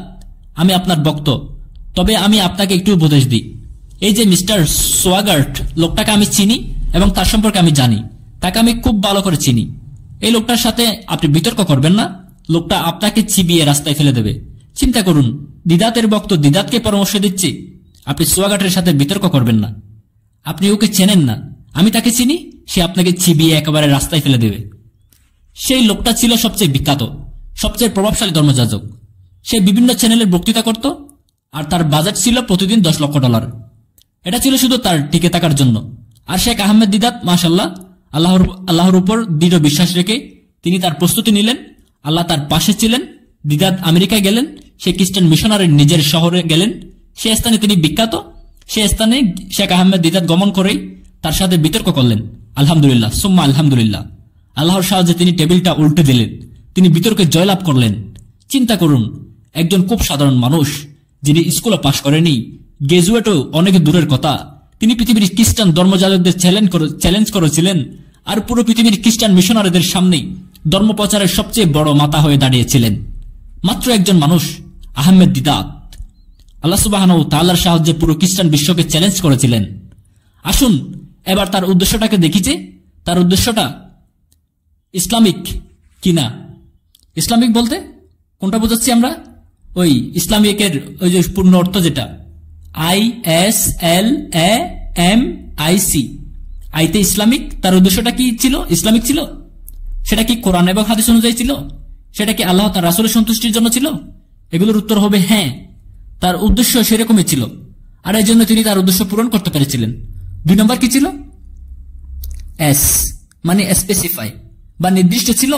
আমি আপনার ভক্ত, তবে আমি আপনাকে একটু উপদেশ দিই। এই যে মিস্টার সোয়াগার্ট, লোকটাকে আমি চিনি এবং তার সম্পর্কে আমি জানি, তাকে আমি খুব ভালো করে চিনি। এই লোকটার সাথে আপনি বিতর্ক করবেন না, লোকটা আপনাকে চিবিয়ে রাস্তায় ফেলে দেবে। চিন্তা করুন, দিদাতের ভক্ত দিদাতকে পরামর্শ দিচ্ছি আপনি সোয়াগার্টের সাথে বিতর্ক করবেন না। আপনি ওকে চেনেন না, আমি তাকে চিনি, সে আপনাকে চিবিয়ে একেবারে রাস্তায় ফেলে দেবে। সেই লোকটা ছিল সবচেয়ে বিখ্যাত, সবচেয়ে প্রভাবশালী ধর্মযাজক। সে বিভিন্ন চ্যানেলের বক্তৃতা করত আর তার বাজেট ছিল প্রতিদিন $10 লক্ষ। এটা ছিল শুধু তার টিকে থাকার জন্য। আর শেখ আহমেদ দিদাত মাশাআল্লাহ আল্লাহর উপর দৃঢ় বিশ্বাস রেখে তিনি তার প্রস্তুতি নিলেন। আল্লাহ তার পাশে ছিলেন। দিদাত আমেরিকায় গেলেন, সে খ্রিস্টান মিশনারির নিজের শহরে গেলেন। সে স্থানে তিনি বিখ্যাত। সে স্থানে শেখ আহমেদ দিদাত গমন করেই তার সাথে বিতর্ক করলেন। আলহামদুলিল্লাহ সুম্মা আলহামদুলিল্লাহ, আল্লাহর সাহায্যে তিনি টেবিলটা উল্টে দিলেন। তিনি বিতর্কে জয়লাভ করলেন। চিন্তা করুন, একজন খুব সাধারণ মানুষ যিনি স্কুলে পাশ করেনি, গ্রাজুয়েটও অনেক দূরের কথা, তিনি পৃথিবীর খ্রিস্টান ধর্মযাজকদের চ্যালেঞ্জ করেছিলেন। আর পুরো পৃথিবীর খ্রিস্টান মিশনারিদের সামনেই ধর্ম প্রচারের সবচেয়ে বড় মাথা হয়ে দাঁড়িয়েছিলেন। মাত্র একজন মানুষ, আহমেদ দিদাত। আল্লাহ সুবহানাহু ওয়া তাআলার সাহায্যে পুরো খ্রিস্টান বিশ্বকে চ্যালেঞ্জ করেছিলেন। আসুন এবার তার উদ্দেশ্যটাকে দেখি যে তার উদ্দেশ্যটা ইসলামিক কিনা। ইসলামিক বলতে কোনটা বোঝাচ্ছি আমরা? ওই ইসলামিকের ওই যে পূর্ণ অর্থ যেটা ISLAMIC, আইতে ইসলামিক। তার উদ্দেশ্যটা কি ছিল? ইসলামিক ছিল। সেটা কি কোরআন এবং হাদিস অনুযায়ী ছিল? সেটা কি আল্লাহ তার রাসূলের সন্তুষ্টির জন্য ছিল? এগুলোর উত্তর হবে হ্যাঁ, তার উদ্দেশ্য সেরকমই ছিল। আর এই জন্য তিনি তার উদ্দেশ্য পূরণ করতে পেরেছিলেন। 2 নম্বর কি ছিল? এস মানে স্পেসিফাই বা নির্দিষ্ট ছিল।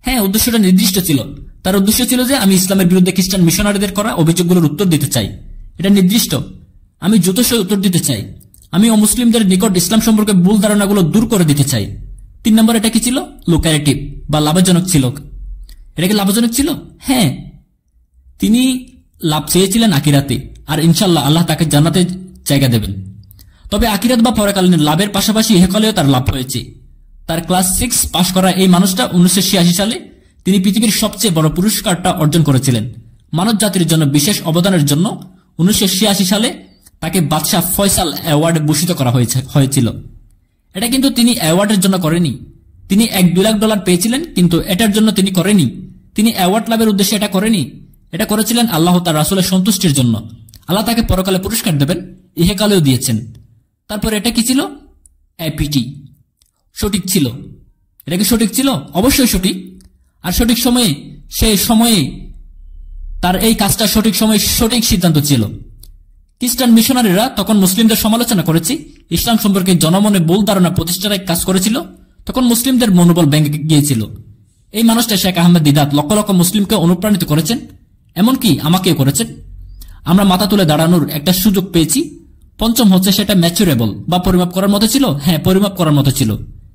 হ্যাঁ, উদ্দেশ্যটা নির্দিষ্ট ছিল। তার উদ্দেশ্য ছিল যে আমি ইসলামের বিরুদ্ধে খ্রিস্টান মিশনারিদের করা অভিযোগগুলোর উত্তর দিতে চাই। এটা নির্দিষ্ট। আমি যথেষ্ট উত্তর দিতে চাই। আমি অমুসলিমদের নিকট ইসলাম সম্পর্কে ভুল ধারণাগুলো দূর করে দিতে চাই। 3 নম্বর এটা কি ছিল? লুক্রেটিভ বা লাভজনক ছিল। এটা কি লাভজনক ছিল? হ্যাঁ, তিনি লাভ চেয়েছিলেন আখিরাতে, আর ইনশাআল্লাহ আল্লাহ তাকে জান্নাতে জায়গা দেবেন। তবে আখিরাত বা পরকালীন লাভের পাশাপাশি ইহকালেও তার লাভ হয়েছে। তার ক্লাস 6 পাশ করা এই মানুষটা 1986 সালে তিনি পৃথিবীর সবচেয়ে বড় পুরস্কারটা অর্জন করেছিলেন। মানব জাতির জন্য বিশেষ অবদানের জন্য 1986 সালে তাকে বাদশাহ ফয়সাল অ্যাওয়ার্ডে ভূষিত করা হয়েছিল। এটা কিন্তু তিনি অ্যাওয়ার্ডের জন্য করেনি। তিনি $1-2 লাখ পেয়েছিলেন, কিন্তু এটার জন্য তিনি করেনি। তিনি অ্যাওয়ার্ড লাভের উদ্দেশ্যে এটা করেনি। এটা করেছিলেন আল্লাহ তার রাসূলের সন্তুষ্টির জন্য। আল্লাহ তাকে পরকালে পুরস্কার দেবেন, ইহকালেও দিয়েছেন। তারপর এটা কি ছিল? APT। সঠিক ছিল। এটা কি সঠিক ছিল? অবশ্যই সঠিক। আর সঠিক সময়ে, সেই সময়ে তার এই কাজটা সঠিক সময়ে সঠিক সিদ্ধান্ত ছিল। খ্রিস্টান মিশনারিরা তখন মুসলিমদের সমালোচনা করেছে, ইসলাম সম্পর্কে জনমনে ভুল ধারণা প্রতিষ্ঠায় কাজ করেছিল। তখন মুসলিমদের মনোবল ভেঙে গিয়েছিল। এই মানুষটা শেখ আহমেদ দিদাত লক্ষ লক্ষ মুসলিমকে অনুপ্রাণিত করেছেন, এমনকি আমাকেও করেছেন। আমরা মাথা তুলে দাঁড়ানোর একটা সুযোগ পেয়েছি। পঞ্চম হচ্ছে সেটা ম্যাচুরেবল বা পরিমাপ করার মতো ছিল। হ্যাঁ, পরিমাপ করার মতো ছিল।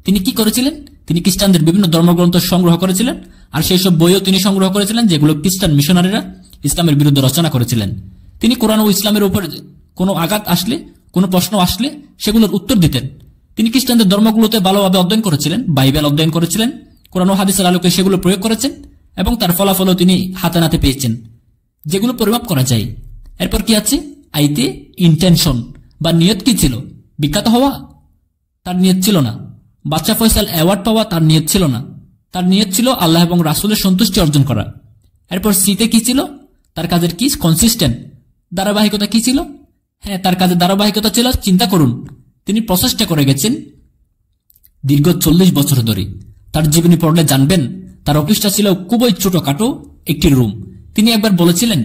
তিনি কি করেছিলেন? তিনি খ্রিস্টানদের বিভিন্ন ধর্মগ্রন্থ সংগ্রহ করেছিলেন, আর সেই সব বইও তিনি সংগ্রহ করেছিলেন যেগুলো খ্রিস্টান মিশনারিরা ইসলামের বিরুদ্ধে রচনা করেছিলেন। তিনি কোরআন ও ইসলামের উপর কোনো আঘাত আসলে, কোনো প্রশ্ন আসলে সেগুলোর উত্তর দিতেন। তিনি খ্রিস্টানদের ধর্মগুলোতে ভালোভাবে অধ্যয়ন করেছিলেন, বাইবেল অধ্যয়ন করেছিলেন, কোরআন ও হাদিসের আলোকে সেগুলো প্রয়োগ করেছেন এবং তার ফলাফলও তিনি হাতে নাতে পেয়েছেন, যেগুলো পরিমাপ করা যায়। এরপর কি আছে? আইতে ইন্টেনশন বা নিয়ত কি ছিল? বিখ্যাত হওয়া? তার নিয়ত ছিল না। বাদশা ফয়সাল অ্যাওয়ার্ড পাওয়া তার নিয়ত ছিল না। তার নিয়ত ছিল আল্লাহ এবং রাসূলের সন্তুষ্টি অর্জন করা। এরপর সিতে কি ছিল? তার কাজের কি? কনসিস্টেন্ট, ধারাবাহিকতা কি ছিল? হ্যাঁ, তার কাজের ধারাবাহিকতা ছিল। চিন্তা করুন, তিনি প্রচেষ্টা করে গেছেন দীর্ঘ 40 বছর ধরে। তার জীবনী পড়লে জানবেন তার অফিসটা ছিল খুবই ছোটখাটো একটি রুম। তিনি একবার বলেছিলেন,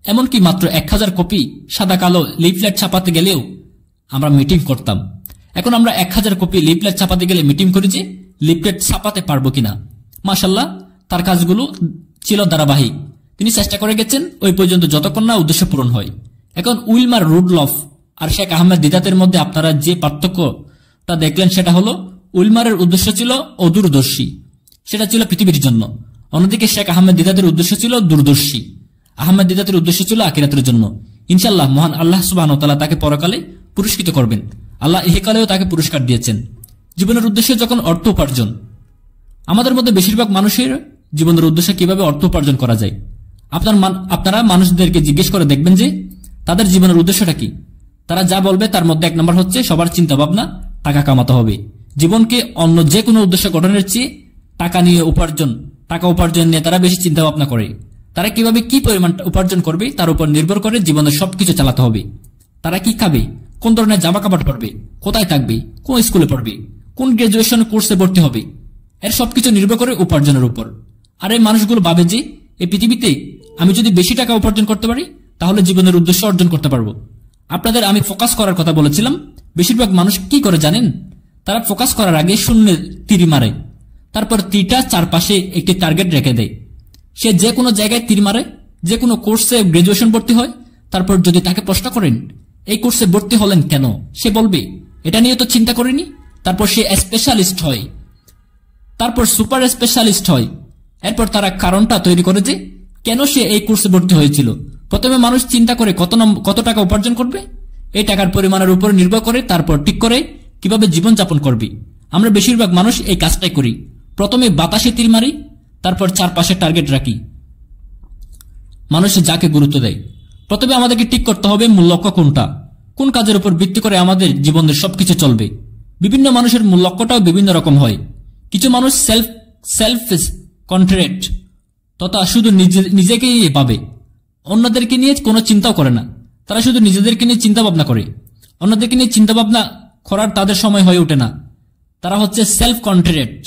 এমনকি মাত্র 1000 কপি সাদা কালো লিফলেট ছাপাতে গেলেও আমরা মিটিং করতাম। এখন আমরা 1000 কপি লিফলেট ছাপাতে গেলে মিটিং করি যে লিফলেট ছাপাতে পারবো কিনা। মাশাআল্লাহ, তার কাজগুলো ছিল ধারাবাহিক। তিনি চেষ্টা করে গেছেন ওই পর্যন্ত যতক্ষণ না উদ্দেশ্য পূরণ হয়। এখন উইলমার রুডলফ আর শেখ আহমেদ দিদাতের মধ্যে আপনারা যে পার্থক্যটা দেখলেন সেটা হলো উইলমারের উদ্দেশ্য ছিল অদূরদর্শী, সেটা ছিল পৃথিবীর জন্য। অন্যদিকে শেখ আহমেদ দিদাতের উদ্দেশ্য ছিল দূরদর্শী। আহমেদ দিদাতের উদ্দেশ্য ছিল আখিরাতের জন্য। ইনশাআল্লাহ মহান আল্লাহ সুবহানাহু ওয়া তাআলা তাকে পরকালে পুরস্কৃত করবেন। আল্লাহ ইহকালেও তাকে পুরস্কার দিয়েছেন। জীবনের উদ্দেশ্য যখন অর্থ উপার্জন, আমাদের মধ্যে বেশিরভাগ মানুষের জীবনের উদ্দেশ্য কিভাবে অর্থ উপার্জন করা যায়। আপনারা মানুষদেরকে জিজ্ঞেস করে দেখবেন যে তাদের জীবনের উদ্দেশ্যটা কি। তারা যা বলবে তার মধ্যে 1 নম্বর হচ্ছে সবার চিন্তা ভাবনা টাকা কামাতে হবে। জীবনকে অন্য যে কোনো উদ্দেশ্য গঠনের চেয়ে টাকা উপার্জন নিয়ে তারা বেশি চিন্তা ভাবনা করে। তারা কিভাবে কি পরিমাণ উপার্জন করবে তার উপর নির্ভর করে জীবনের সবকিছু চালাতে হবে। তারা কি খাবে, কোন ধরনের জামা কাপড় পরবে, কোথায় থাকবে, কোন স্কুলে পড়বে, কোন গ্রাজুয়েশন কোর্সে ভর্তি হবে, এর সবকিছু নির্ভর করে উপার্জনের উপর। আর এই মানুষগুলো ভাবে যে এই পৃথিবীতে আমি যদি বেশি টাকা উপার্জন করতে পারি তাহলে জীবনের উদ্দেশ্য অর্জন করতে পারবো। আপনাদের আমি ফোকাস করার কথা বলেছিলাম। বেশিরভাগ মানুষ কি করে জানেন? তারা ফোকাস করার আগে শূন্যের তীর মারে, তারপর তীরটা চারপাশে একটি টার্গেট রেখে দেয়। সে যে কোনো জায়গায় তীর মারে, যে কোনো কোর্সে গ্রাজুয়েশন ভর্তি হয়। তারপর যদি তাকে প্রশ্ন করেন এই কোর্সে ভর্তি হলেন কেন, সে বলবে এটা নিয়ে তো চিন্তা করিনি। তারপর সে স্পেশালিস্ট হয়, তারপর সুপার স্পেশালিস্ট হয়। এরপর তারা কারণটা তৈরি করে যে কেন সে এই কোর্সে ভর্তি হয়েছিল। প্রথমে মানুষ চিন্তা করে কত টাকা উপার্জন করবে, এই টাকার পরিমাণের উপর নির্ভর করে তারপর ঠিক করে কিভাবে জীবনযাপন করবে। আমরা বেশিরভাগ মানুষ এই কাজটাই করি। প্রথমে বাতাসে তীর মারি, তারপর চারপাশে টার্গেট রাখি। মানুষ যাকে গুরুত্ব দেয়। প্রথমে আমাদেরকে ঠিক করতে হবে মূল লক্ষ্য কোনটা, কোন কাজের উপর ভিত্তি করে আমাদের জীবনের সবকিছু চলবে। বিভিন্ন মানুষের মূল লক্ষ্যটাও বিভিন্ন রকম হয়। কিছু মানুষ সেলফ কন্ট্রেক্ট তথা শুধু নিজেকেই পাবে, অন্যদেরকে নিয়ে কোনো চিন্তাও করে না। তারা শুধু নিজেদেরকে নিয়ে চিন্তা ভাবনা করে, অন্যদেরকে নিয়ে চিন্তা ভাবনা করার তাদের সময় হয়ে ওঠে না। তারা হচ্ছে সেলফ কন্ট্রেক্ট।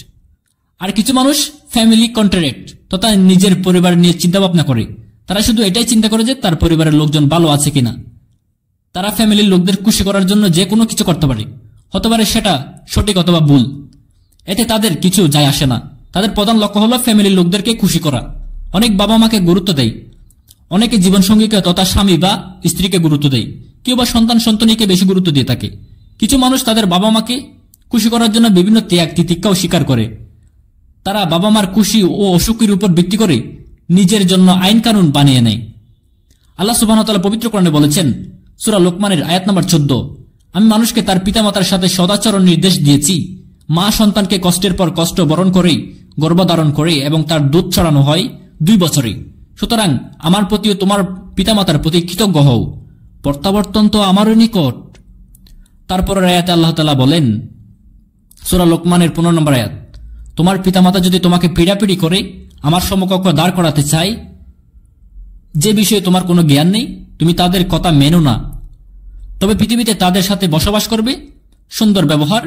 আর কিছু মানুষ ফ্যামিলি কন্ট্রেক্ট তথা নিজের পরিবার নিয়ে চিন্তা ভাবনা করে। তারা শুধু এটাই চিন্তা করে যে তার পরিবারের লোকজন ভালো আছে কিনা। তারা ফ্যামিলির লোকদের খুশি করার জন্য যে কোনো কিছু করতে পারে, হতে পারে সেটা সঠিক অথবা ভুল, এতে তাদের কিছু যায় আসে না। তাদের প্রধান লক্ষ্য হলো ফ্যামিলির লোকদেরকে খুশি করা। অনেক বাবা মাকে গুরুত্ব দেয়, অনেকে জীবনসঙ্গীকে তথা স্বামী বা স্ত্রীকে গুরুত্ব দেয়, কেউ বা সন্তানীকে বেশি গুরুত্ব দিয়ে থাকে। কিছু মানুষ তাদের বাবা মাকে খুশি করার জন্য বিভিন্ন ত্যাগ তিতিক্ষাও স্বীকার করে। তারা বাবা মার খুশি ও অসুখের উপর ভিত্তি করে নিজের জন্য আইন কানুন বানিয়ে নেয়। আল্লাহ সুবহানাহু ওয়া তাআলা পবিত্র কোরআনে বলেছেন, সূরা লোকমানের আয়াত নম্বর 14, আমি মানুষকে তার পিতামাতার সাথে সদাচরণ নির্দেশ দিয়েছি। মা সন্তানকে কষ্টের পর কষ্ট বরণ করে গর্ভধারণ করে এবং তার দুধ ছড়ানো হয় 2 বছরে। সুতরাং আমার প্রতি ও তোমার পিতামাতার প্রতি কৃতজ্ঞ হও, প্রত্যাবর্তন তো আমারই নিকট। তারপরের আয়াতে আল্লাহ তাআলা বলেন, সূরা লোকমানের 15 নম্বর আয়াত, তোমার পিতামাতা যদি তোমাকে পিড়াপিড়ি করে আমার সমকক্ষ দাঁড় করাতে চায়, যে বিষয়ে তোমার কোনো জ্ঞান নেই, তুমি তাদের কথা মেনো না, তবে পৃথিবীতে তাদের সাথে বসবাস করবে। সুন্দর ব্যবহার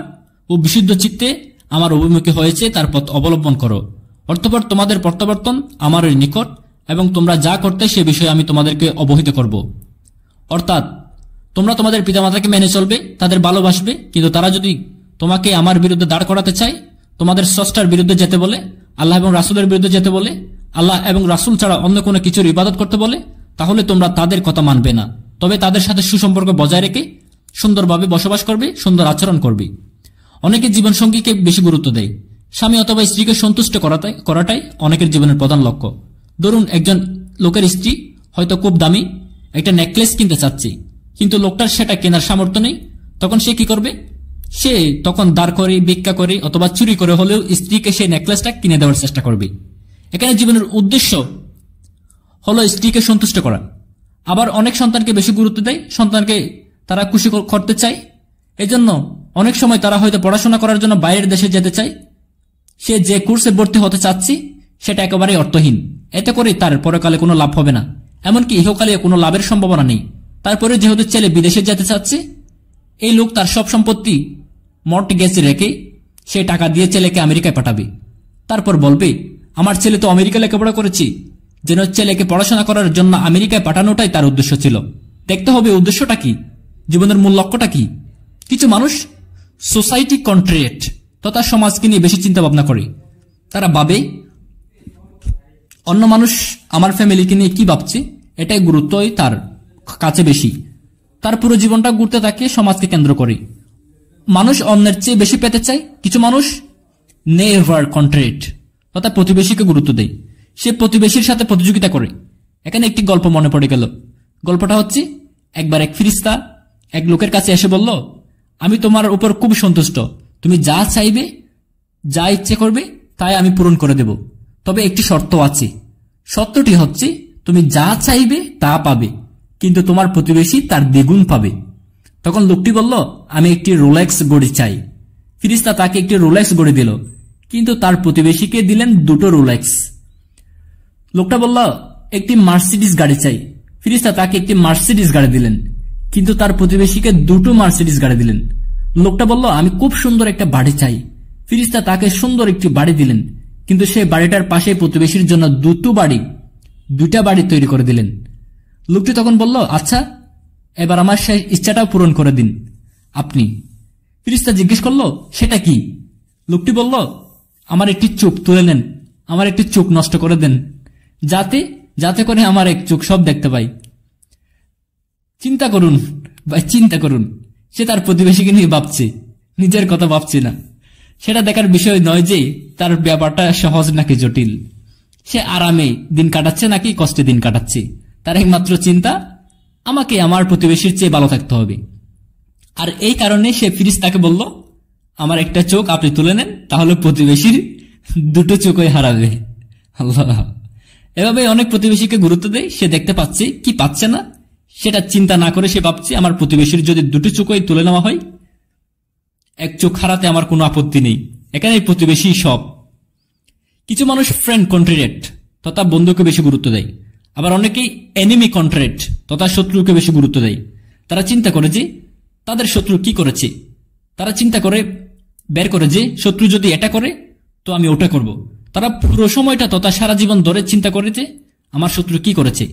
ও বিশুদ্ধ চিত্তে আমার অভিমুখী হয়েছে তার পথ অবলম্বন করো। অর্থপর তোমাদের প্রত্যাবর্তন আমারই নিকট এবং তোমরা যা করতে সে বিষয়ে আমি তোমাদেরকে অবহিত করব। অর্থাৎ তোমরা তোমাদের পিতামাতাকে মেনে চলবে, তাদের ভালোবাসবে, কিন্তু তারা যদি তোমাকে আমার বিরুদ্ধে দাঁড় করাতে চায়, তোমাদের স্রষ্টার বিরুদ্ধে যেতে বলে, আল্লাহ এবং রাসূলের বিরুদ্ধে যেতে বলে, আল্লাহ এবং রাসূল ছাড়া অন্য কোনো কিছুর ইবাদত করতে বলে, তাহলে তোমরা তাদের কথা মানবে না, তবে তাদের সাথে সুসম্পর্ক বজায় রেখে সুন্দরভাবে বসবাস করবে, সুন্দর আচরণ করবে। অনেকে জীবন সঙ্গীকে বেশি গুরুত্ব দেয়। স্বামী অথবা স্ত্রীকে সন্তুষ্ট করাটাই অনেকের জীবনের প্রধান লক্ষ্য। ধরুন, একজন লোকের স্ত্রী হয়তো খুব দামি একটা নেকলেস কিনতে চাচ্ছে, কিন্তু লোকটার সেটা কেনার সামর্থ্য নেই। তখন সে কি করবে? সে তখন দাঁড় করে, ভিক্ষা করে অথবা চুরি করে হলেও স্ত্রীকে সেই নেকলেসটা কিনে দেওয়ার চেষ্টা করবে। এখানে জীবনের উদ্দেশ্য হলো স্ত্রীকে সন্তুষ্ট করা। আবার অনেক সন্তানকে বেশি গুরুত্ব দেয়, সন্তানকে তারা খুশি করতে চায়। এজন্য অনেক সময় তারা হয়তো পড়াশোনা করার জন্য বাইরের দেশে যেতে চায়। সে যে কোর্সে ভর্তি হতে চাচ্ছে সেটা একেবারে অর্থহীন, এতে করে তার পরকালে কোনো লাভ হবে না, এমনকি ইহকালে কোনো লাভের সম্ভাবনা নেই। তারপরে যেহেতু ছেলে বিদেশে যেতে চাচ্ছে, এই লোক তার সব সম্পত্তি মর্টগেজ রেখে সে টাকা দিয়ে ছেলেকে আমেরিকায় পাঠাবে। তারপর বলবে, আমার ছেলে তো আমেরিকা লেখাপড়া করেছে, যেন ছেলেকে পড়াশোনা করার জন্য আমেরিকায় পাঠানোটাই তার উদ্দেশ্য ছিল। দেখতে হবে উদ্দেশ্যটা কি, জীবনের মূল লক্ষ্যটা কি। কিছু মানুষ সোসাইটি কন্ট্রিয়েট তথা সমাজকে নিয়ে বেশি চিন্তা ভাবনা করে। তারা ভাবে অন্য মানুষ আমার ফ্যামিলিকে নিয়ে কি ভাবছে, এটাই গুরুত্বই তার কাছে বেশি। তার পুরো জীবনটা ঘুরতে থাকে সমাজকে কেন্দ্র করে। মানুষ অন্যের চেয়ে বেশি পেতে চায়। কিছু মানুষ নেভার কন্ট্রিয়েট তথা প্রতিবেশীকে গুরুত্ব দেয়। সে প্রতিবেশীর সাথে প্রতিযোগিতা করে। এখানে একটি গল্প মনে পড়ে গেল। গল্পটা হচ্ছে, একবার এক ফেরেশতা এক লোকের কাছে এসে বলল, আমি তোমার উপর খুব সন্তুষ্ট, তুমি যা চাইবে, যা ইচ্ছে করবে তাই আমি পূরণ করে দেব, তবে একটি শর্ত আছে। শর্তটি হচ্ছে, তুমি যা চাইবে তা পাবে, কিন্তু তোমার প্রতিবেশী তার দ্বিগুণ পাবে। তখন লোকটি বলল, আমি একটি রোলেক্স ঘড়ি চাই। ফেরেশতা তাকে একটি রোলেক্স ঘড়ি দিল, কিন্তু তার প্রতিবেশীকে দিলেন দুটো রোলেক্স। লোকটা বলল, একটি মার্সিডিজ গাড়ি চাই। ফেরেশতা তাকে একটি মার্সিডিজ গাড়ি দিলেন, কিন্তু তার প্রতিবেশীকে দুটো মার্সিডিজ গাড়ি দিলেন। লোকটা বলল, আমি খুব সুন্দর একটা বাড়ি চাই। ফেরেশতা তাকে সুন্দর একটি বাড়ি দিলেন, কিন্তু সেই বাড়িটার পাশে প্রতিবেশীর জন্য দুইটা বাড়ি তৈরি করে দিলেন। লোকটি তখন বলল, আচ্ছা, এবার আমার সেই ইচ্ছাটাও পূরণ করে দিন আপনি। ফেরেশতা জিজ্ঞেস করল, সেটা কি? লোকটি বলল, আমার একটি চোখ তুলে নেন, আমার একটি চোখ নষ্ট করে দেন, যাতে করে আমার এক চোখ সব দেখতে পাই। চিন্তা করুন ভাই, চিন্তা করুন। সে তার প্রতিবেশীকে নিয়ে ভাবছে, নিজের কথা ভাবছে না। সেটা দেখার বিষয় নয় যে তার ব্যাপারটা সহজ নাকি জটিল, সে আরামে দিন কাটাচ্ছে নাকি কষ্টে দিন কাটাচ্ছে। তার একমাত্র চিন্তা, আমাকে আমার প্রতিবেশীর চেয়ে ভালো থাকতে হবে। আর এই কারণে সে ফেরেশতাকে বলল, আমার একটা চোখ আপনি তুলে নেন, তাহলে প্রতিবেশীর দুটো চোখই হারাবে। আল্লাহ। এভাবে অনেক প্রতিবেশীকে গুরুত্ব দেয়। সে দেখতে পাচ্ছে কি পাচ্ছে না সেটা চিন্তা না করে সে ভাবছে, আমার প্রতিবেশীর যদি দুটো চোখই তুলে নেওয়া হয়, এক চোখ হারাতে আমার কোনো আপত্তি নেই। এখানে প্রতিবেশী সব। কিছু মানুষ ফ্রেন্ড কন্ট্রিয়েট তথা বন্ধুকে বেশি গুরুত্ব দেয়। আবার অনেকেই এনিমি কন্ট্রিয়েট তথা শত্রুকে বেশি গুরুত্ব দেয়। তারা চিন্তা করে যে তাদের শত্রু কি করেছে, তারা চিন্তা করে বের করে যে শত্রু যদি এটা করে তো আমি ওটা করব। তারা পুরো সময়টা তথা সারা জীবন ধরে চিন্তা করে যে আমার শত্রু কি করেছে।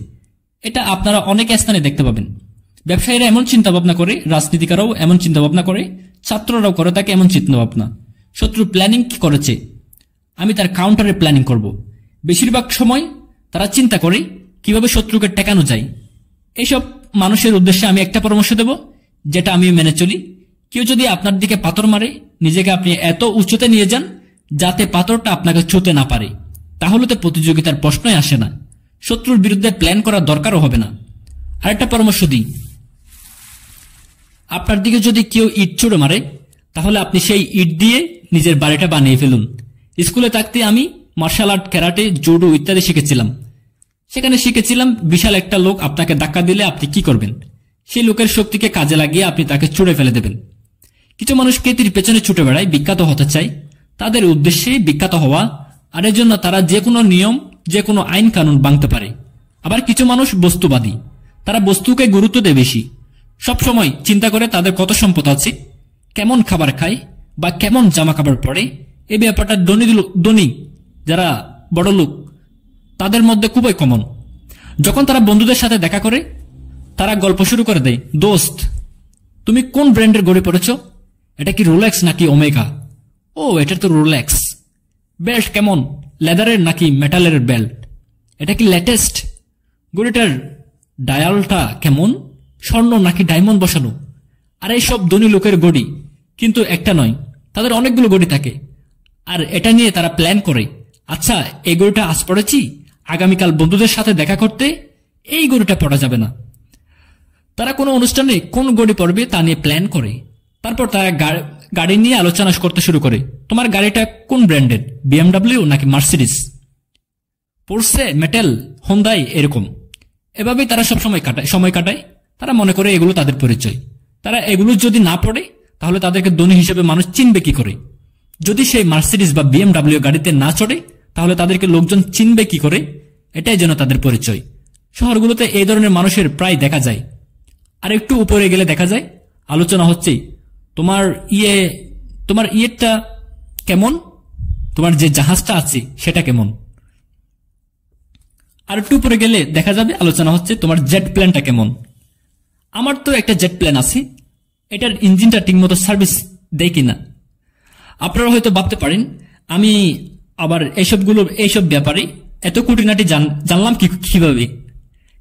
এটা আপনারা অনেক স্থানে দেখতে পাবেন। ব্যবসায়ীরা এমন চিন্তা ভাবনা করে, রাজনীতিকারও এমন চিন্তা ভাবনা করে, ছাত্ররাও করে থাকে এমন চিন্তা ভাবনা। শত্রু প্ল্যানিং কি করেছে, আমি তার কাউন্টারে প্ল্যানিং করব। বেশিরভাগ সময় তারা চিন্তা করে কিভাবে শত্রুকে ঠেকানো যায়। এইসব মানুষের উদ্দেশ্যে আমি একটা পরামর্শ দেব, যেটা আমি মেনে চলি। কেউ যদি আপনার দিকে পাথর মারে, নিজেকে আপনি এত উচ্চতে নিয়ে যান যাতে পাথরটা আপনাকে ছুঁতে না পারে, তাহলে তো প্রতিযোগিতার প্রশ্নই আসে না। শত্রুর বিরুদ্ধে প্ল্যান করার দরকারও হবে না। আরেকটা পরামর্শ দিই, আপনার দিকে যদি কেউ ইট ছুড়ে মারে, তাহলে আপনি সেই ইট দিয়ে নিজের বাড়িটা বানিয়ে ফেলুন। স্কুলে থাকতে আমি মার্শাল আর্ট, ক্যারাটে, জুডো ইত্যাদি শিখেছিলাম। সেখানে শিখেছিলাম, বিশাল একটা লোক আপনাকে ধাক্কা দিলে আপনি কি করবেন? সেই লোকের শক্তিকে কাজে লাগিয়ে আপনি তাকে ছুড়ে ফেলে দেবেন। কিছু মানুষ কেতির পেছনে ছুটে বেড়ায়, বিখ্যাত হতে চায়, তাদের উদ্দেশ্যে বিখ্যাত হওয়া, আর এর জন্য তারা যে কোনো নিয়ম, যে কোনো আইন কানুন ভাঙতে পারে। আবার কিছু মানুষ বস্তুবাদী, তারা বস্তুকে গুরুত্ব দেয় বেশি। সবসময় চিন্তা করে তাদের কত সম্পদ আছে, কেমন খাবার খায় বা কেমন জামা কাপড় পরে। এই ব্যাপারটা ধনী যারা বড় লোক তাদের মধ্যে খুবই কমন। যখন তারা বন্ধুদের সাথে দেখা করে, তারা গল্প শুরু করে দেয়, দোস্ত তুমি কোন ব্র্যান্ডের ঘড়ি পড়েছ? এটা কি রোলেক্স নাকি ওমেগা? ও, এটা তো রোলেক্স। বেশ, কেমন লেদারের নাকি মেটালের বেল্ট? এটা কি লেটেস্ট? ঘড়িটার ডায়ালটা কেমন? স্বর্ণ নাকি ডায়মন্ড বসানো? আর এই সব ধনী লোকের গড়ি কিন্তু একটা নয়, তাদের অনেকগুলো গড়ি থাকে। আর এটা নিয়ে তারা প্ল্যান করে, আচ্ছা এই গড়িটা আজ পড়েছি, আগামীকাল বন্ধুদের সাথে দেখা করতে এই গড়িটা পড়া যাবে না। তারা কোনো অনুষ্ঠানে কোন গড়ি পড়বে তা নিয়ে প্ল্যান করে। তারপর তারা গাড়ি নিয়ে আলোচনা করতে শুরু করে, তোমার গাড়িটা কোন ব্র্যান্ডের, বিএমডাব্লিউ নাকি মার্সিডিস, পোর্সে, মেটেল, হোন্ডাই, এরকম। এভাবেই তারা সব সময় কাটায়। তারা মনে করে এগুলো তাদের পরিচয়। তারা এগুলো যদি না পড়ে তাহলে তাদেরকে ধনী হিসেবে মানুষ চিনবে কি করে? যদি সেই মার্সিডিস বা বিএমডাব্লিউ গাড়িতে না চড়ে তাহলে তাদেরকে লোকজন চিনবে কি করে? এটাই যেন তাদের পরিচয়। শহরগুলোতে এই ধরনের মানুষের প্রায় দেখা যায়। আর একটু উপরে গেলে দেখা যায় আলোচনা হচ্ছে, তোমার ইয়েটা কেমন, তোমার যে জাহাজটা আছে সেটা কেমন। আর একটু উপরে গেলে দেখা যাবে আলোচনা হচ্ছে, তোমার জেট প্ল্যানটা কেমন। আমার তো একটা জেট প্ল্যান আছে, এটার ইঞ্জিনটা ঠিকমতো সার্ভিস দেয় কিনা। আপনারা হয়তো ভাবতে পারেন আমি আবার এইসব ব্যাপারে এত খুঁটিনাটি জানলাম কিভাবে?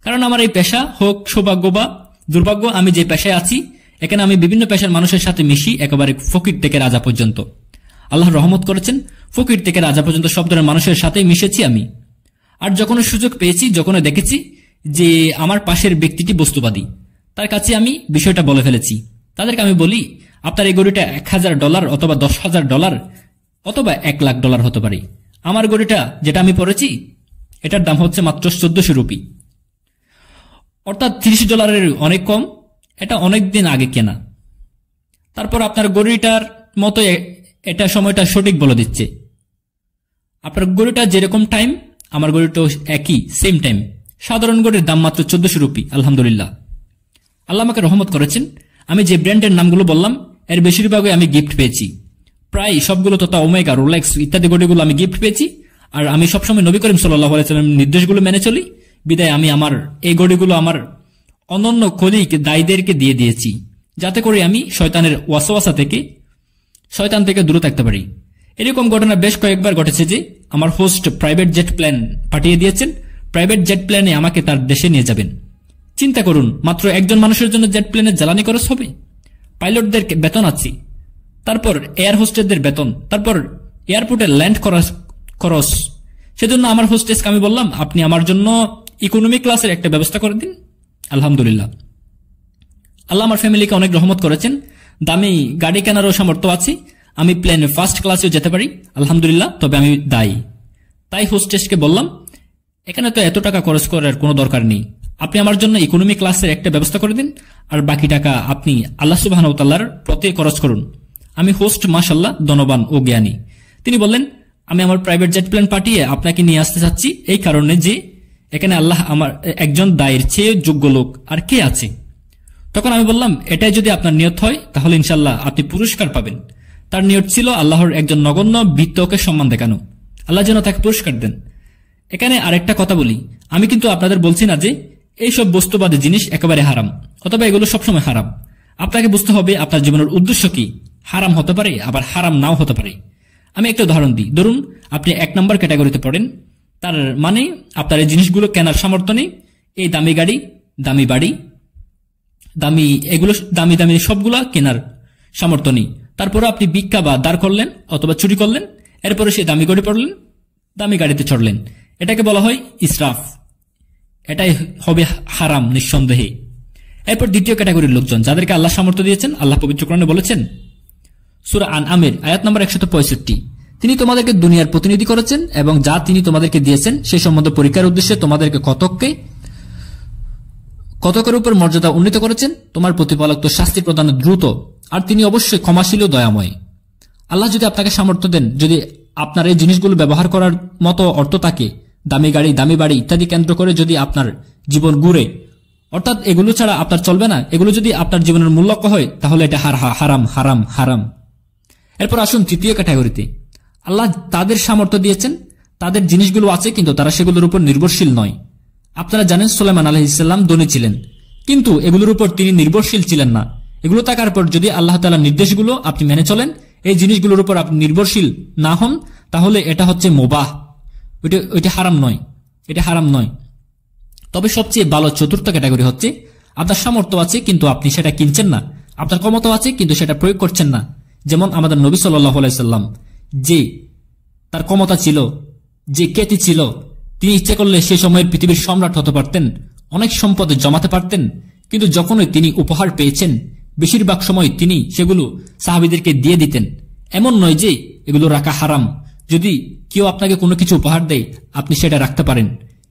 কারণ আমার এই পেশা, হোক সৌভাগ্য বা দুর্ভাগ্য, আমি যে পেশায় আছি এখানে আমি বিভিন্ন পেশার মানুষের সাথে মিশি, একেবারে ফকির থেকে রাজা পর্যন্ত। আল্লাহ রহমত করেছেন, ফকির থেকে রাজা পর্যন্ত সব ধরনের মানুষের সাথেই মিশেছি আমি। আর যখন সুযোগ পেয়েছি, যখন দেখেছি যে আমার পাশের ব্যক্তিটি বস্তুবাদী, তার কাছে আমি বিষয়টা বলে ফেলেছি। তাদেরকে আমি বলি, আপনার এই গড়িটা $1000 অথবা $10,000 অথবা $1,00,000 হতে পারে। আমার গড়িটা যেটা আমি পড়েছি এটার দাম হচ্ছে মাত্র 1400 রুপি, অর্থাৎ $30 অনেক কম। এটা অনেক দিন আগে কেনা। তারপর আপনার গড়িটার মতো এটা সময়টা সঠিক বলে দিচ্ছে। আপনার গড়িটা যেরকম টাইম, আমার গড়িটাও একই, সেম টাইম। সাধারণ গড়ির দাম মাত্র 1400 রুপি। আলহামদুলিল্লাহ, আল্লাহ আমাকে রহমত করেছেন। আমি যে ব্র্যান্ডের নামগুলো বললাম এর বেশিরভাগই আমি গিফট পেয়েছি। প্রায় সবগুলো তথা ওমেগা, রোলেক্স ইত্যাদি গড়িগুলো আমি গিফট পেয়েছি। আর আমি সবসময় নবী করিম সাল্লাল্লাহু আলাইহি ওয়াসাল্লামের নির্দেশগুলো মেনে চলি, বিদায় আমি আমার এই গড়িগুলো আমার অনন্য খলিক দায়ীদেরকে দিয়ে দিয়েছি, যাতে করে আমি শয়তানের ওয়াসওয়াসা থেকে, শয়তান থেকে দূরে থাকতে পারি। এরকম ঘটনা বেশ কয়েকবার ঘটেছে যে আমার হোস্ট প্রাইভেট জেট প্ল্যান পাঠিয়ে দিয়েছেন। প্রাইভেট জেট প্ল্যানে আমাকে তার দেশে নিয়ে যাবেন। চিন্তা করুন, মাত্র একজন মানুষের জন্য জেট প্লেনের জ্বালানি খরচ হবে, পাইলটদের বেতন আছে, তারপর এয়ার হোস্টেসদের বেতন, তারপর এয়ারপোর্টে ল্যান্ড খরচ। সেজন্য আমার হোস্টেসকে আমি বললাম, আপনি আমার জন্য ইকোনমি ক্লাসের একটা ব্যবস্থা করে দিন। আলহামদুলিল্লাহ, আল্লাহ আমার ফ্যামিলিকে অনেক রহমত করেছেন। দামি গাড়ি কেনারও সামর্থ্য আছে, আমি প্লেনে ফার্স্ট ক্লাসেও যেতে পারি আলহামদুলিল্লাহ। তবে আমি দায়ী। তাই হোস্টেসকে বললাম, এখানে তো এত টাকা খরচ করার কোনো দরকার নেই, আপনি আমার জন্য ইকোনমি ক্লাসের একটা ব্যবস্থা করে দিন, আর বাকি টাকা আপনি আল্লাহ সুবহানাহু ওয়া তাআলার পথে খরচ করুন। আমি হোস্ট মাশাআল্লাহ ধনবান ও জ্ঞানী। তিনি বললেন, আমি আমার প্রাইভেট জেট প্লেন পাঠিয়ে আপনাকে নিয়ে আসতে চাচ্ছি এই কারণে যে এখানে আল্লাহ আমার একজন দায়ের চেয়ে যোগ্য লোক আর কে আছে। তখন আমি বললাম, এটাই যদি আপনার নিয়ত হয় তাহলে ইনশাআল্লাহ আপনি পুরস্কার পাবেন। তার নিয়ত ছিল আল্লাহর একজন নগণ্য বৃত্তকে সম্মান দেখানো, আল্লাহ যেন তাকে পুরস্কার দেন। এখানে আরেকটা কথা বলি, আমি কিন্তু আপনাদের বলছি না যে এইসব বস্তুবাদী জিনিস একেবারে হারাম অথবা এগুলো সবসময় হারাম। আপনাকে বুঝতে হবে আপনার জীবনের উদ্দেশ্য কি। হারাম হতে পারে, আবার হারাম নাও হতে পারে। আমি একটা উদাহরণ দিই। ধরুন আপনি 1 নম্বর ক্যাটাগরিতে পড়েন, তার মানে আপনার এই জিনিসগুলো কেনার সামর্থ্য নেই। এই দামি গাড়ি, দামি বাড়ি, দামি দামি সবগুলা কেনার সামর্থ্য নেই। তারপরে আপনি ভিক্ষা বা দাঁড় করলেন অথবা চুরি করলেন, এরপরে সেই দামি গাড়ি পড়লেন, দামি গাড়িতে চড়লেন। এটাকে বলা হয় ইসরাফ। এটাই হবে হারাম নিঃসন্দেহে। এরপর দ্বিতীয় ক্যাটাগরির লোকজন, যাদেরকে আল্লাহ সামর্থ্য দিয়েছেন। আল্লাহ পবিত্র কোরআনে বলেছেন সূরা আনআমের আয়াত নম্বর 165, তিনি তোমাদেরকে দুনিয়ার প্রতিনিধি করেছেন এবং যা তিনি তোমাদেরকে দিয়েছেন সেই সম্বন্ধে পরীক্ষার উদ্দেশ্যে তোমাদেরকে কতকের উপর মর্যাদা উন্নীত করেছেন। তোমার প্রতিপালক তো শাস্তি প্রদানে দ্রুত, আর তিনি অবশ্যই ক্ষমাশীল ও দয়াময়। আল্লাহ যদি আপনাকে সামর্থ্য দেন, যদি আপনার এই জিনিসগুলো ব্যবহার করার মতো অর্থ থাকে, দামি গাড়ি, দামি বাড়ি ইত্যাদি কেন্দ্র করে যদি আপনার জীবন ঘুরে, অর্থাৎ এগুলো ছাড়া আপনার চলবে না, এগুলো যদি আপনার জীবনের মূল লক্ষ্য হয়, তাহলে এটা হারাম হারাম হারাম। এরপর আসুন তৃতীয় ক্যাটাগরিতে। আল্লাহ তাদের সামর্থ্য দিয়েছেন, তাদের জিনিসগুলো আছে, কিন্তু তারা সেগুলোর উপর নির্ভরশীল নয়। আপনারা জানেন সুলাইমান আলাইহিস সালাম ধনী ছিলেন, কিন্তু এগুলোর উপর তিনি নির্ভরশীল ছিলেন না। এগুলো থাকার পর যদি আল্লাহ তাআলার নির্দেশগুলো আপনি মেনে চলেন, এই জিনিসগুলোর উপর আপনি নির্ভরশীল না হন, তাহলে এটা হচ্ছে মুবাহ। ওইটা হারাম নয়, এটা হারাম নয়। তবে সবচেয়ে ভালো চতুর্থ ক্যাটাগরি হচ্ছে আপনার সামর্থ্য আছে কিন্তু আপনি সেটা কিনছেন না, আপনার ক্ষমতা আছে কিন্তু সেটা প্রয়োগ করছেন না। যেমন আমাদের নবী সাল্লাল্লাহু আলাইহি সাল্লাম, যে তার ক্ষমতা ছিল, যে খ্যাতি ছিল, তিনি ইচ্ছে করলে সে সময়ের পৃথিবীর সম্রাট হতে পারতেন, অনেক সম্পদ জমাতে পারতেন, কিন্তু যখনই তিনি উপহার পেয়েছেন বেশিরভাগ সময় তিনি সেগুলো সাহাবীদেরকে দিয়ে দিতেন। এমন নয় যে এগুলো রাখা হারাম, যদি কেউ আপনাকে কোনো কিছু উপহার দেয় আপনি সেটা রাখতে পারেন,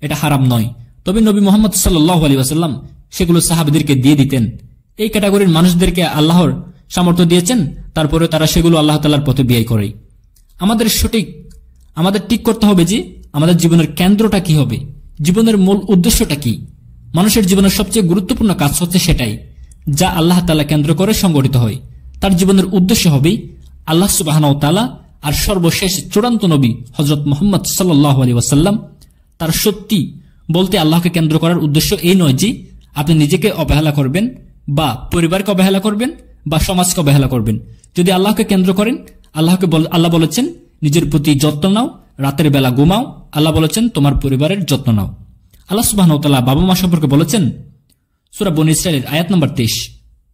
এটা হারাম নয়। তবে নবী মুহাম্মদ সাল্লাল্লাহু আলাইহি ওয়াসাল্লাম সেগুলো সাহাবীদেরকে দিয়ে দিতেন। এই ক্যাটাগরির মানুষদেরকে আল্লাহর সামর্থ্য দিয়েছেন, তারপরে তারা সেগুলো আল্লাহ তাআলার পথে ব্যয় করে। আমাদের ঠিক করতে হবে যে আমাদের জীবনের কেন্দ্রটা কি হবে, জীবনের মূল উদ্দেশ্যটা কি। মানুষের জীবনের সবচেয়ে গুরুত্বপূর্ণ কাজ হচ্ছে সেটাই, যা আল্লাহ তাআলা কেন্দ্র করে সংগঠিত হয়। তার জীবনের উদ্দেশ্য হবে আল্লাহ সুবহানাহু ওয়া তাআলা আর সর্বশেষ চূড়ান্ত নবী হযরত মুহাম্মদ সাল্লাল্লাহু আলাইহি ওয়াসাল্লাম। তার সত্যি বলতে আল্লাহকে কেন্দ্র করার উদ্দেশ্য এই নয় যে আপনি নিজেকে অবহেলা করবেন বা পরিবারকে অবহেলা করবেন বা সমাজকে অবহেলা করবেন। যদি আল্লাহকে কেন্দ্র করেন, আল্লাহ বলেছেন নিজের প্রতি যত্ন নাও, রাতের বেলা ঘুমাও। আল্লাহ বলেছেন তোমার পরিবারের যত্ন নাও। আল্লাহ সুবহানাহু ওয়া তাআলা বাবা মা সম্পর্কে বলেছেন সূরা বনী ইসরাঈলের আয়াত নম্বর 23,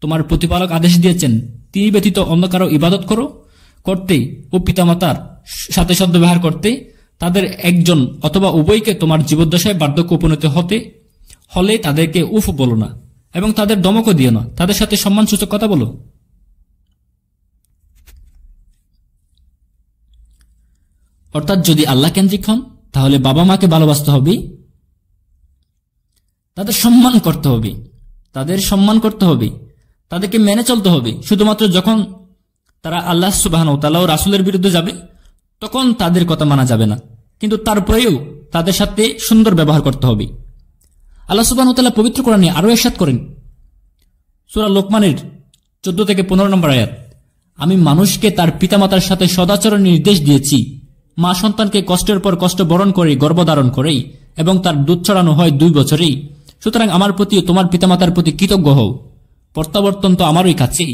তোমার প্রতিপালক আদেশ দিয়েছেন তিনি ব্যতীত অন্য কারো ইবাদত করতে ও পিতামাতার সাথে সদ্ব্যবহার করতে, তাদের একজন অথবা উভয়কে তোমার জীবদ্দশায় বার্ধক্য উপনীত হলে তাদেরকে উফ বলো না এবং তাদের দমকও দিও না, তাদের সাথে সম্মানসূচক কথা বলো। অর্থাৎ যদি আল্লাহ কেন্দ্রিক হন তাহলে বাবা মাকে ভালোবাসতে হবে, তাদের সম্মান করতে হবে, তাদেরকে মেনে চলতে হবে। শুধুমাত্র যখন তারা আল্লাহ সুবহানাহু ওয়া তাআলা ও রাসূলের বিরুদ্ধে যাবে তখন তাদের কথা মানা যাবে না, কিন্তু তারপরেও তাদের সাথে সুন্দর ব্যবহার করতে হবে। আল্লাহ সুবহানাহু ওয়া তাআলা পবিত্র কোরআনে আরো ইরশাদ করেন সূরা লোকমানের 14 থেকে 15 নম্বর আয়াত, আমি মানুষকে তার পিতামাতার সাথে সদাচরণের নির্দেশ দিয়েছি, মা সন্তানকে কষ্টের পর কষ্ট বরণ করে গর্ভধারণ করেই এবং তার দুধ ছড়ানো হয় 2 বছরেই। সুতরাং আমার প্রতি তোমার পিতামাতার প্রতি কৃতজ্ঞ হও, প্রত্যাবর্তন তো আমারই কাছে।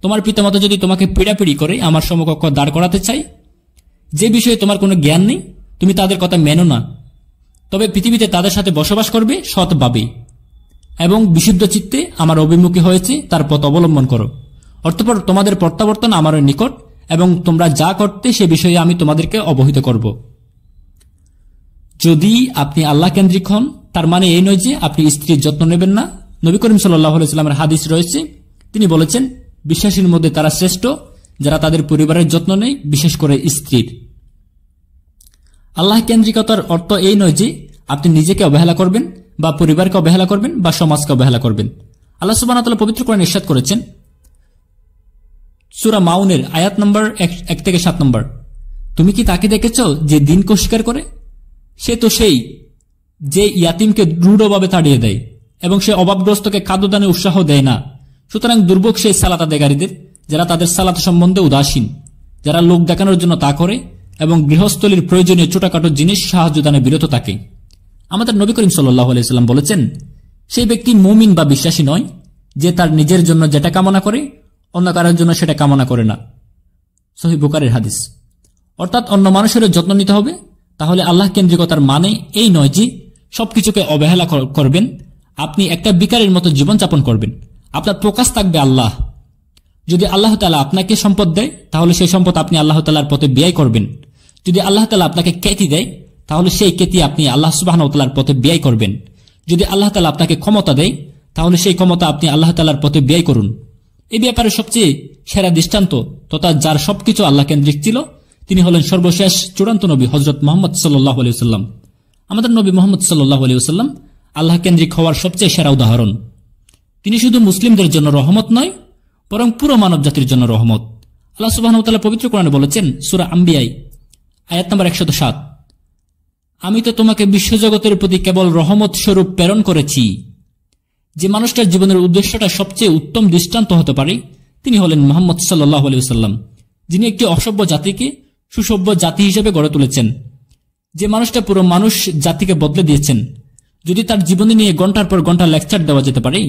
তোমার পিতামাতা যদি তোমাকে পীড়াপিড়ি করে আমার সমকক্ষ দাঁড় করাতে চায়, যে বিষয়ে তোমার কোনো জ্ঞান নেই, তুমি তাদের কথা মেনো না, তবে পৃথিবীতে তাদের সাথে বসবাস করবে সৎভাবে এবং বিশুদ্ধ চিত্তে আমার অভিমুখী হয়েছে তার পথ অবলম্বন করো। অতঃপর তোমাদের প্রত্যাবর্তন আমার নিকট এবং তোমরা যা করতে সে বিষয়ে আমি তোমাদেরকে অবহিত করব। যদি আপনি আল্লাহ কেন্দ্রিক হন তার মানে এই নয় যে আপনি স্ত্রীর যত্ন নেবেন না। নবী করিম সাল্লাল্লাহু আলাইহি ওয়াসাল্লামের হাদিস রয়েছে, তিনি বলেছেন বিশ্বাসীর মধ্যে তারা শ্রেষ্ঠ যারা তাদের পরিবারের যত্ন নেয়, বিশেষ করে স্ত্রীর। আল্লাহ কেন্দ্রিকতার অর্থ এই নয় যে আপনি নিজেকে অবহেলা করবেন বা পরিবারকে অবহেলা করবেন বা সমাজকে অবহেলা করবেন। আল্লাহ সুবহানাহু ওয়া তাআলা পবিত্র কোরআনে ইরশাদ করেছেন সূরা মাউনের আয়াত নম্বর 1 থেকে 7 নম্বর, তুমি কি তাকে দেখেছ যে দিনকে অস্বীকার করে? সে তো সেই যে ইয়াতিমকে দৃঢ়ভাবে তাড়িয়ে দেয় এবং সে অভাবগ্রস্তকে খাদ্যদানে উৎসাহ দেয় না। সুতরাং দুর্ভোগ সেই সালাত আদায়কারীদের যারা তাদের সালাত সম্বন্ধে উদাসীন, যারা লোক দেখানোর জন্য তা করে এবং গৃহস্থলীর প্রয়োজনীয় ছোটখাটো জিনিস সাহায্য দানে বিরত থাকে। আমাদের নবী করিম সাল্লাল্লাহু আলাইহি ওয়াসাল্লাম বলেছেন সেই ব্যক্তি মুমিন বা বিশ্বাসী নয় যে তার নিজের জন্য যেটা কামনা করে অন্য কারোর জন্য সেটা কামনা করে না। সহিহ বুখারীর হাদিস। অর্থাৎ অন্য মানুষের যত্ন নিতে হবে। তাহলে আল্লাহ কেন্দ্রিকতার মানে এই নয় যে সবকিছুকে অবহেলা করবেন, আপনি একটা বিকারের মতো জীবনযাপন করবেন, আপনার প্রকাশ থাকবে আল্লাহ। যদি আল্লাহ তাআলা আপনাকে সম্পদ দেয় তাহলে সেই সম্পদ আপনি আল্লাহ তাআলার পথে ব্যয় করবেন। যদি আল্লাহ তাআলা আপনাকে খ্যাতি দেয় তাহলে সেই খ্যাতি আপনি আল্লাহ সুবহানাহু ওয়া তাআলার পথে ব্যয় করবেন। যদি আল্লাহ তাআলা আপনাকে ক্ষমতা দেয় তাহলে সেই ক্ষমতা আপনি আল্লাহ তাআলার পথে ব্যয় করুন। এই ব্যাপারে সবচেয়ে সেরা দৃষ্টান্ত তথা যার সবকিছু আল্লাহ কেন্দ্রিক ছিল তিনি হলেন সর্বশেষ চূড়ান্ত নবী হযরত মুহাম্মদ সাল্লাল্লাহু আলাইহি ওয়াসাল্লাম। আমাদের নবী মুহাম্মদ সাল্লাল্লাহু আলাইহি ওয়াসাল্লাম আল্লাহ কেন্দ্রিক হওয়ার সবচেয়ে সেরা উদাহরণ। তিনি শুধু মুসলিমদের জন্য রহমত নয় বরং পুরো মানব জাতির জন্য রহমত। আল্লাহ সুবহানাহু ওয়া তাআলা পবিত্র কোরআনে বলেছেন সূরা আম্বিয়া আয়াত নম্বর 107, আমি তো তোমাকে বিশ্বজগতের প্রতি কেবল রহমত স্বরূপ প্রেরণ করেছি। যে মানুষটার জীবনের উদ্দেশ্যটা সবচেয়ে উত্তম দৃষ্টান্ত হতে পারে তিনি হলেন মুহাম্মদ সাল্লাল্লাহু আলাইহি ওয়াসাল্লাম, যিনি একটি অসভ্য জাতিকে সুসভ্য জাতি হিসেবে গড়ে তুলেছেন। যে মানুষটা পুরো মানুষ জাতিকে বদলে দিয়েছেন। যদি তার জীবনী নিয়ে ঘন্টার পর ঘন্টা লেকচার দেওয়া যেতে পারে।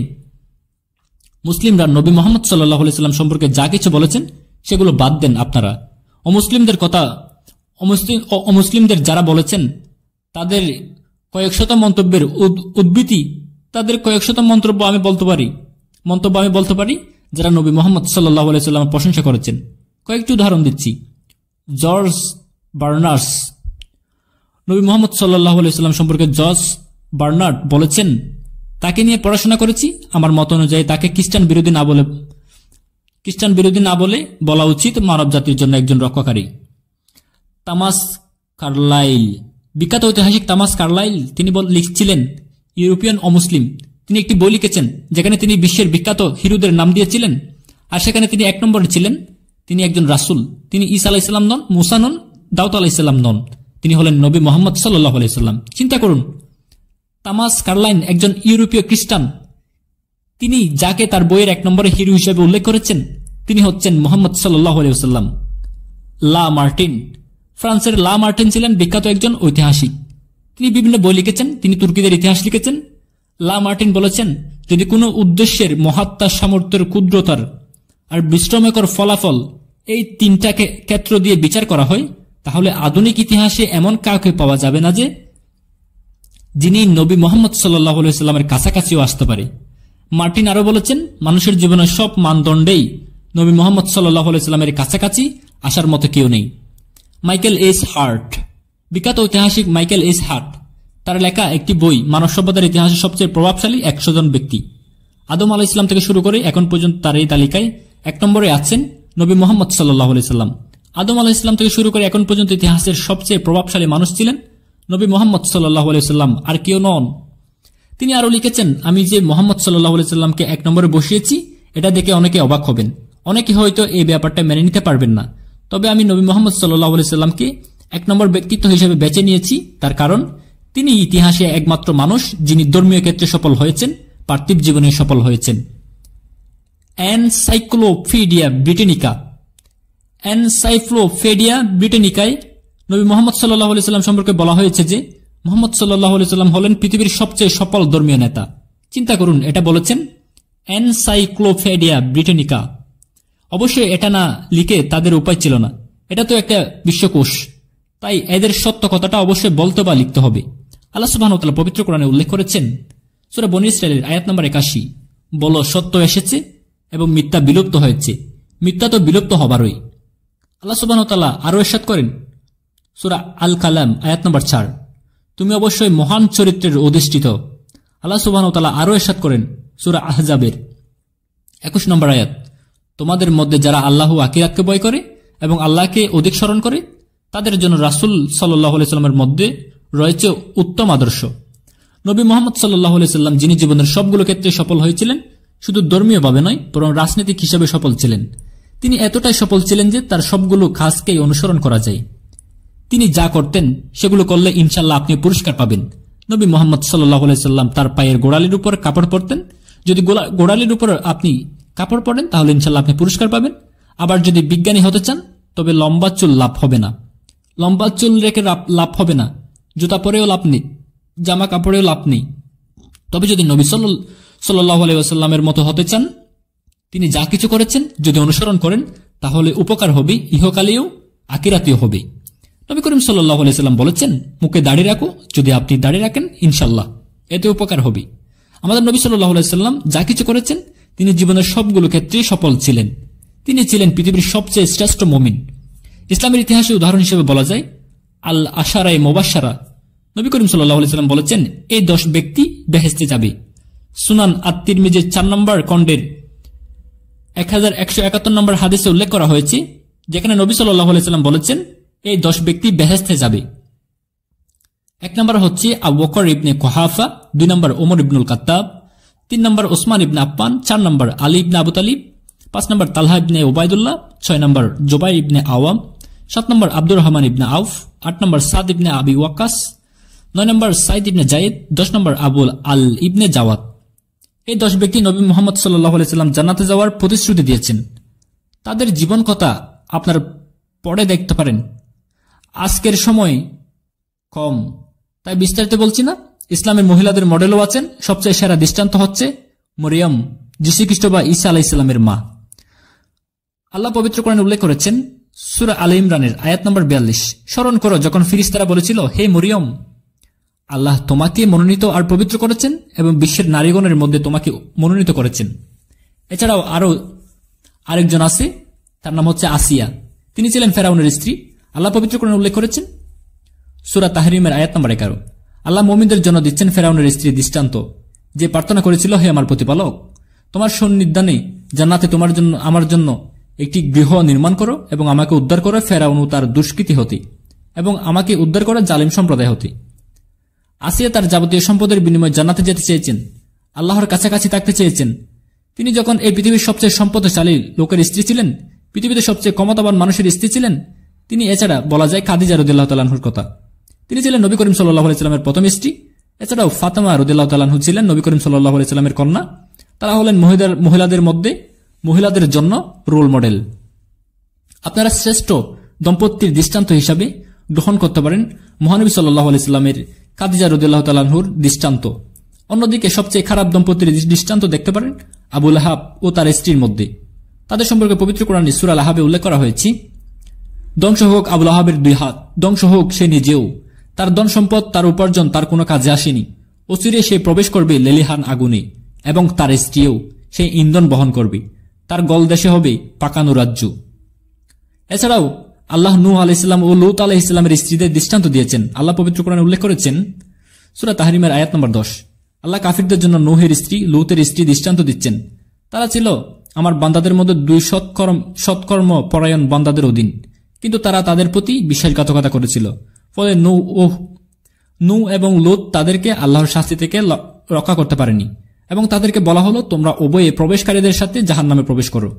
মুসলিমরা নবী মুহাম্মদ সাল্লাল্লাহু আলাইহি ওয়াসাল্লাম সম্পর্কে যা কিছু বলেছেন সেগুলো বাদ দেন আপনারা। অমুসলিমদের যারা বলেছেন তাদের কয়েক শত মন্তব্যের উদ্ধৃতি, তাদের কয়েক শত মন্তব্য আমি বলতে পারি যারা নবী মুহাম্মদ সাল্লাল্লাহু আলাইহি সাল্লামের প্রশংসা করেছেন। কয়েকটি উদাহরণ দিচ্ছি। জর্জ বার্নার্স, নবী মুহাম্মদ সাল্লাল্লাহু আলাইহি সাল্লাম সম্পর্কে জর্জ বার্নার্ড বলেছেন, তাকে নিয়ে পড়াশোনা করেছি, আমার মত অনুযায়ী তাকে খ্রিস্টান বিরোধী না বলে বলা উচিত মানব জাতির জন্য একজন রক্ষাকারী। টমাস কার্লাইল, বিখ্যাত ঐতিহাসিক টমাস কার্লাইল, তিনি লিখছিলেন ইউরোপিয়ান অমুসলিম। তিনি একটি বই লিখেছেন যেখানে তিনি বিশ্বের বিখ্যাত হিরোদের নাম দিয়েছিলেন, আর সেখানে তিনি 1 নম্বরে ছিলেন। তিনি একজন রাসূল, তিনি ঈসা আলাইহিস সালাম নন, মুসা নন, দাউদ আলাইহিস সালাম নন, তিনি হলেন নবী মুহাম্মদ সাল্লাল্লাহু আলাইহি সাল্লাম। চিন্তা করুন, টমাস কার্লাইল একজন ইউরোপীয় খ্রিস্টান, তিনি যাকে তার বইয়ের 1 নম্বরে হিরো হিসেবে উল্লেখ করেছেন তিনি হচ্ছেন মুহাম্মদ সাল্লাল্লাহু আলাইহি ওয়াসাল্লাম। লা মার্টিন, ফ্রান্সের লা মার্টিন ছিলেন বিখ্যাত একজন ঐতিহাসিক, তিনি বিভিন্ন বই লিখেছেন, তিনি তুর্কিদের ইতিহাস লিখেছেন। লা মার্টিন বলেছেন, যদি কোনো উদ্দেশ্যের মহাত্মা, সামর্থ্যের, ক্ষুদ্রতার আর বিস্ময়কর ফলাফল এই 3টা ক্ষেত্র দিয়ে বিচার করা হয়, তাহলে আধুনিক ইতিহাসে এমন কাউকে পাওয়া যাবে না যে যিনি নবী মুহাম্মদ সাল্লাল্লাহু আলাইহি সাল্লামের কাছাকাছিও আসতে পারে। মার্টিন আরো বলেছেন, মানুষের জীবনের সব মানদণ্ডেই নবী মুহাম্মদ সাল্লাল্লাহু আলাইহি সাল্লামের কাছাকাছি আসার মতো কেউ নেই। মাইকেল এইচ হার্ট, বিখ্যাত ঐতিহাসিক মাইকেল এইচ হার্ট, তার লেখা একটি বই মানব সভ্যতার ইতিহাসে সবচেয়ে প্রভাবশালী 100 জন ব্যক্তি। আদম আলাইহিস সালাম থেকে শুরু করে এখন পর্যন্ত তার এই তালিকায় 1 নম্বরে আছেন নবী মুহাম্মদ সাল্লাল্লাহু আলাইহি সাল্লাম। আদম আলাইহিস সালাম থেকে শুরু করে এখন পর্যন্ত ইতিহাসের সবচেয়ে প্রভাবশালী মানুষ ছিলেন নবী মুহাম্মদ সাল্লাল্লাহু আলাইহি সাল্লাম, আর কেউ নন। তিনি আরো লিখেছেন, আমি যে মুহাম্মদ সাল্লাল্লাহু আলাইহি সাল্লামকে 1 নম্বরে বসিয়েছি এটা দেখে অনেকে অবাক হবেন, অনেকে হয়তো এই ব্যাপারটা মেনে নিতে পারবেন না, তবে আমি নবী মুহাম্মদ সাল্লাল্লাহু আলাইহি সাল্লামকে 1 নম্বর ব্যক্তিত্ব হিসেবে বেছে নিয়েছি, তার কারণ তিনি ইতিহাসে একমাত্র মানুষ যিনি ধর্মীয় ক্ষেত্রে সফল হয়েছেন, পার্থিব জীবনে সফল হয়েছেন। এনসাইক্লোপিডিয়া ব্রিটানিকায় নবী মুহাম্মদ সাল্লাল্লাহু আলাইহি সাল্লাম সম্পর্কে বলা হয়েছে যে মুহাম্মদ সাল্লাল্লাহু আলাইহি সাল্লাম হলেন পৃথিবীর সবচেয়ে সফল ধর্মীয় নেতা। চিন্তা করুন, এটা বলেছেন এনসাইক্লোপিডিয়া ব্রিটানিকা। অবশ্যই এটা না লিখে তাদের উপায় ছিল না, এটা তো একটা বিশ্বকোষ, তাই এদের সত্য কথাটা অবশ্যই বলতে বা লিখতে হবে। আল্লাহ সুবহানাহু ওয়া তাআলা পবিত্র কোরআনে উল্লেখ করেছেন, সূরা বনী ইসরাঈলের আয়াত নম্বর 81, বলো সত্য এসেছে এবং মিথ্যা বিলুপ্ত হয়েছে, মিথ্যা তো বিলুপ্ত হবারই। আল্লাহ সুবহানাহু ওয়া তাআলা আরো ইরশাদ করেন সূরা আল কালাম আয়াত নম্বর 4, তুমি অবশ্যই মহান চরিত্রের অধিষ্ঠিত। আল্লাহ সুবহানাহু ওয়া তাআলা আরো ইরশাদ করেন সূরা আহজাবের 21 নম্বর আয়াত, তোমাদের মধ্যে যারা আল্লাহ ও আখিরাতকে ভয় করে এবং আল্লাহকে অধিক স্মরণ করে তাদের জন্য রাসূল সাল্লাল্লাহু আলাইহি সাল্লামের মধ্যে রয়েছে উত্তম আদর্শ। নবী মুহাম্মদ সাল্লাল্লাহু আলাইহি সাল্লাম যিনি জীবনের সবগুলো ক্ষেত্রে সফল হয়েছিলেন, শুধু ধর্মীয়ভাবে নয় বরং রাজনৈতিক হিসেবে সফল ছিলেন। তিনি এতটাই সফল ছিলেন যে তার সবগুলো কাজকেই অনুসরণ করা যায়। তিনি যা করতেন সেগুলো করলে ইনশাআল্লাহ আপনি পুরস্কার পাবেন। নবী মুহাম্মদ সাল্লাল্লাহু আলাইহি সাল্লাম তার পায়ের গোড়ালির উপর কাপড় পরতেন, যদি গোড়ালির উপর আপনি কাপড় পরেন তাহলে ইনশাআল্লাহ আপনি পুরস্কার পাবেন। আবার যদি বিজ্ঞানী হতে চান তবে লম্বা চুল লাভ হবে না, লম্বা চুল রেখে লাভ হবে না, জুতা পরেও লাভ নেই, জামা কাপড়েও লাভ নেই। তবে যদি নবী সাল্লাল্লাহু আলাইহি ওয়াসাল্লামের মতো হতে চান, তিনি যা কিছু করেছেন যদি অনুসরণ করেন তাহলে উপকার হবে, ইহকালেও আখিরাতেও হবে। নবী করিম সাল্লাল্লাহু আলাইহি সাল্লাম বলেছেন, মুখে দাড়ি রাখো, যদি আপনি দাড়ি রাখেন ইনশাআল্লাহ এতে উপকার হবে। আমাদের নবী সাল্লাল্লাহু আলাইহি সাল্লাম যা কিছু করেছেন তিনি জীবনের সবগুলো ক্ষেত্রেই সফল ছিলেন। তিনি ছিলেন পৃথিবীর সবচেয়ে শ্রেষ্ঠ মুমিন। ইসলামের ইতিহাসে উদাহরণ হিসেবে বলা যায় আল আশারায়ে মুবাশশারা। নবী করিম সাল্লাল্লাহু আলাইহি সাল্লাম বলেছেন, এই 10 ব্যক্তি বেহেশতে যাবে। সুনান আত-তিরমিজির 4 নম্বর খণ্ডের 1171 নম্বর হাদিসে উল্লেখ করা হয়েছে, যেখানে নবী সাল্লাল্লাহু আলাইহি সাল্লাম বলেছেন এই 10 ব্যক্তি বেহেশতে যাবে। 1 নম্বর হচ্ছে আবু বকর ইবনে কুহাফা, 2 নম্বর ওমর ইবনুল খাত্তাব, 3 নম্বর ওসমান ইবনে আফফান, 4 নম্বর আলী ইবনে আবু তালিব, 5 নম্বর তালহা ইবনে উবাইদুল্লাহ, 6 নম্বর জুবাইর ইবনে আওয়াম, 7 নম্বর আব্দুর রহমান ইবনে আউফ, 8 নম্বর সাদ ইবনে আবি ওয়াক্কাস, 9 নম্বর সাইদ ইবনে জায়েদ, 10 নম্বর আবুল আল ইবনে জাওয়াদ। এই 10 ব্যক্তি নবী মুহাম্মদ সাল্লাল্লাহু আলাইহি সাল্লাম জান্নাতে যাওয়ার প্রতিশ্রুতি দিয়েছেন। তাদের জীবন কথা আপনারা পড়ে দেখতে পারেন। আজকের সময় কম, তাই বিস্তারিত বলছি না। ইসলামের মহিলাদের মডেলও আছেন। সবচেয়ে সেরা দৃষ্টান্ত হচ্ছে মরিয়ম, যীশু খ্রিস্ট বা ঈসা আলাইহিস সালামের মা। আল্লাহ পবিত্র কোরআনে উল্লেখ করেছেন সূরা আলে ইমরানের আয়াত নম্বর 42, স্মরণ করো যখন ফেরেশতারা বলেছিল, হে মরিয়ম আল্লাহ তোমাকে মনোনীত আর পবিত্র করেছেন এবং বিশ্বের নারীগণের মধ্যে তোমাকে মনোনীত করেছেন। এছাড়াও আরো আরেকজন আছে, তার নাম হচ্ছে আসিয়া। তিনি ছিলেন ফেরাউনের স্ত্রী। আল্লাহ পবিত্র কোরআনে উল্লেখ করেছেন সূরা তাহরিমের আয়াত নম্বর 11। আল্লাহ মুমিনদের জন্য দিচ্ছেন ফেরাউনের স্ত্রী দৃষ্টান্ত, যে প্রার্থনা করেছিল, হে আমার প্রতিপালক, তোমার সন্নিধানে জান্নাতে তোমার জন্য আমার জন্য একটি গৃহ নির্মাণ করো এবং আমাকে উদ্ধার করো ফেরাউন ও তার দুষ্কৃতি হতে, এবং আমাকে উদ্ধার করো জালিম সম্প্রদায় হতে। আসিয়া তার যাবতীয় সম্পদের বিনিময়ে জান্নাতে যেতে চেয়েছেন, আল্লাহর কাছাকাছি থাকতে চেয়েছেন। তিনি যখন এই পৃথিবীর সবচেয়ে সম্পদশালী লোকের স্ত্রী ছিলেন, পৃথিবীতে সবচেয়ে ক্ষমতাবান মানুষের স্ত্রী ছিলেন তিনি। এছাড়া বলা যায় খাদিজা রাদিয়াল্লাহু তাআলা আনহার কথা, তিনি ছিলেন নবী করিম সাল্লাল্লাহু আলাইহি সাল্লামের প্রথম স্ত্রী। এছাড়াও ফাতেমা রাদিয়াল্লাহু তাআলা আনহা ছিলেন নবী করিম সাল্লাল্লাহু আলাইহি সাল্লামের কন্যা। তারা হলেন মহিলাদের জন্য রোল মডেল। আপনারা শ্রেষ্ঠ দম্পতির দৃষ্টান্ত হিসাবে গ্রহণ করতে পারেন মহানবী সাল্লাল্লাহু আলাইহি সাল্লামের খাদিজা রাদিয়াল্লাহু তাআলা আনহার দৃষ্টান্ত। অন্যদিকে সবচেয়ে খারাপ দম্পতির দৃষ্টান্ত দেখতে পারেন আবু লাহাব ও তার স্ত্রীর মধ্যে। তাদের সম্পর্কে পবিত্র কোরআনে সূরা লাহাবে উল্লেখ করা হয়েছে, ধ্বংস হোক আবু লাহাবের 2 হাত, ধ্বংস হোক সে নিজেও, তার ধন সম্পদ তার উপার্জন তার কোনো কাজে আসেনি। অচিরে সে প্রবেশ করবে লেলিহান আগুনে, এবং তার স্ত্রীও সে ইন্ধন বহন করবে, তার গলদেশে হবে পাকানো রাজ্য। এছাড়াও আল্লাহ নূহ আলাইহিস সালাম ও লূত আলাইহিস সালামের স্ত্রীদের দৃষ্টান্ত দিয়েছেন। আল্লাহ পবিত্র কোরআনে উল্লেখ করেছেন সূরা তাহরিমের আয়াত নম্বর 10। আল্লাহ কাফিরদের জন্য নূহের স্ত্রী লূতের স্ত্রী দৃষ্টান্ত দিচ্ছেন। তারা ছিল আমার বান্দাদের মধ্যে 2 সৎকর্ম পরায়ণ বান্দাদের অধীন, কিন্তু তারা তাদের প্রতি বিশ্বাসঘাতকতা করেছিল। ফলে নূহ এবং লূত তাদেরকে আল্লাহর শাস্তি থেকে রক্ষা করতে পারেনি, এবং তাদেরকে বলা হলো তোমরা উভয়ে প্রবেশকারীদের সাথে জাহান্নামে প্রবেশ করো।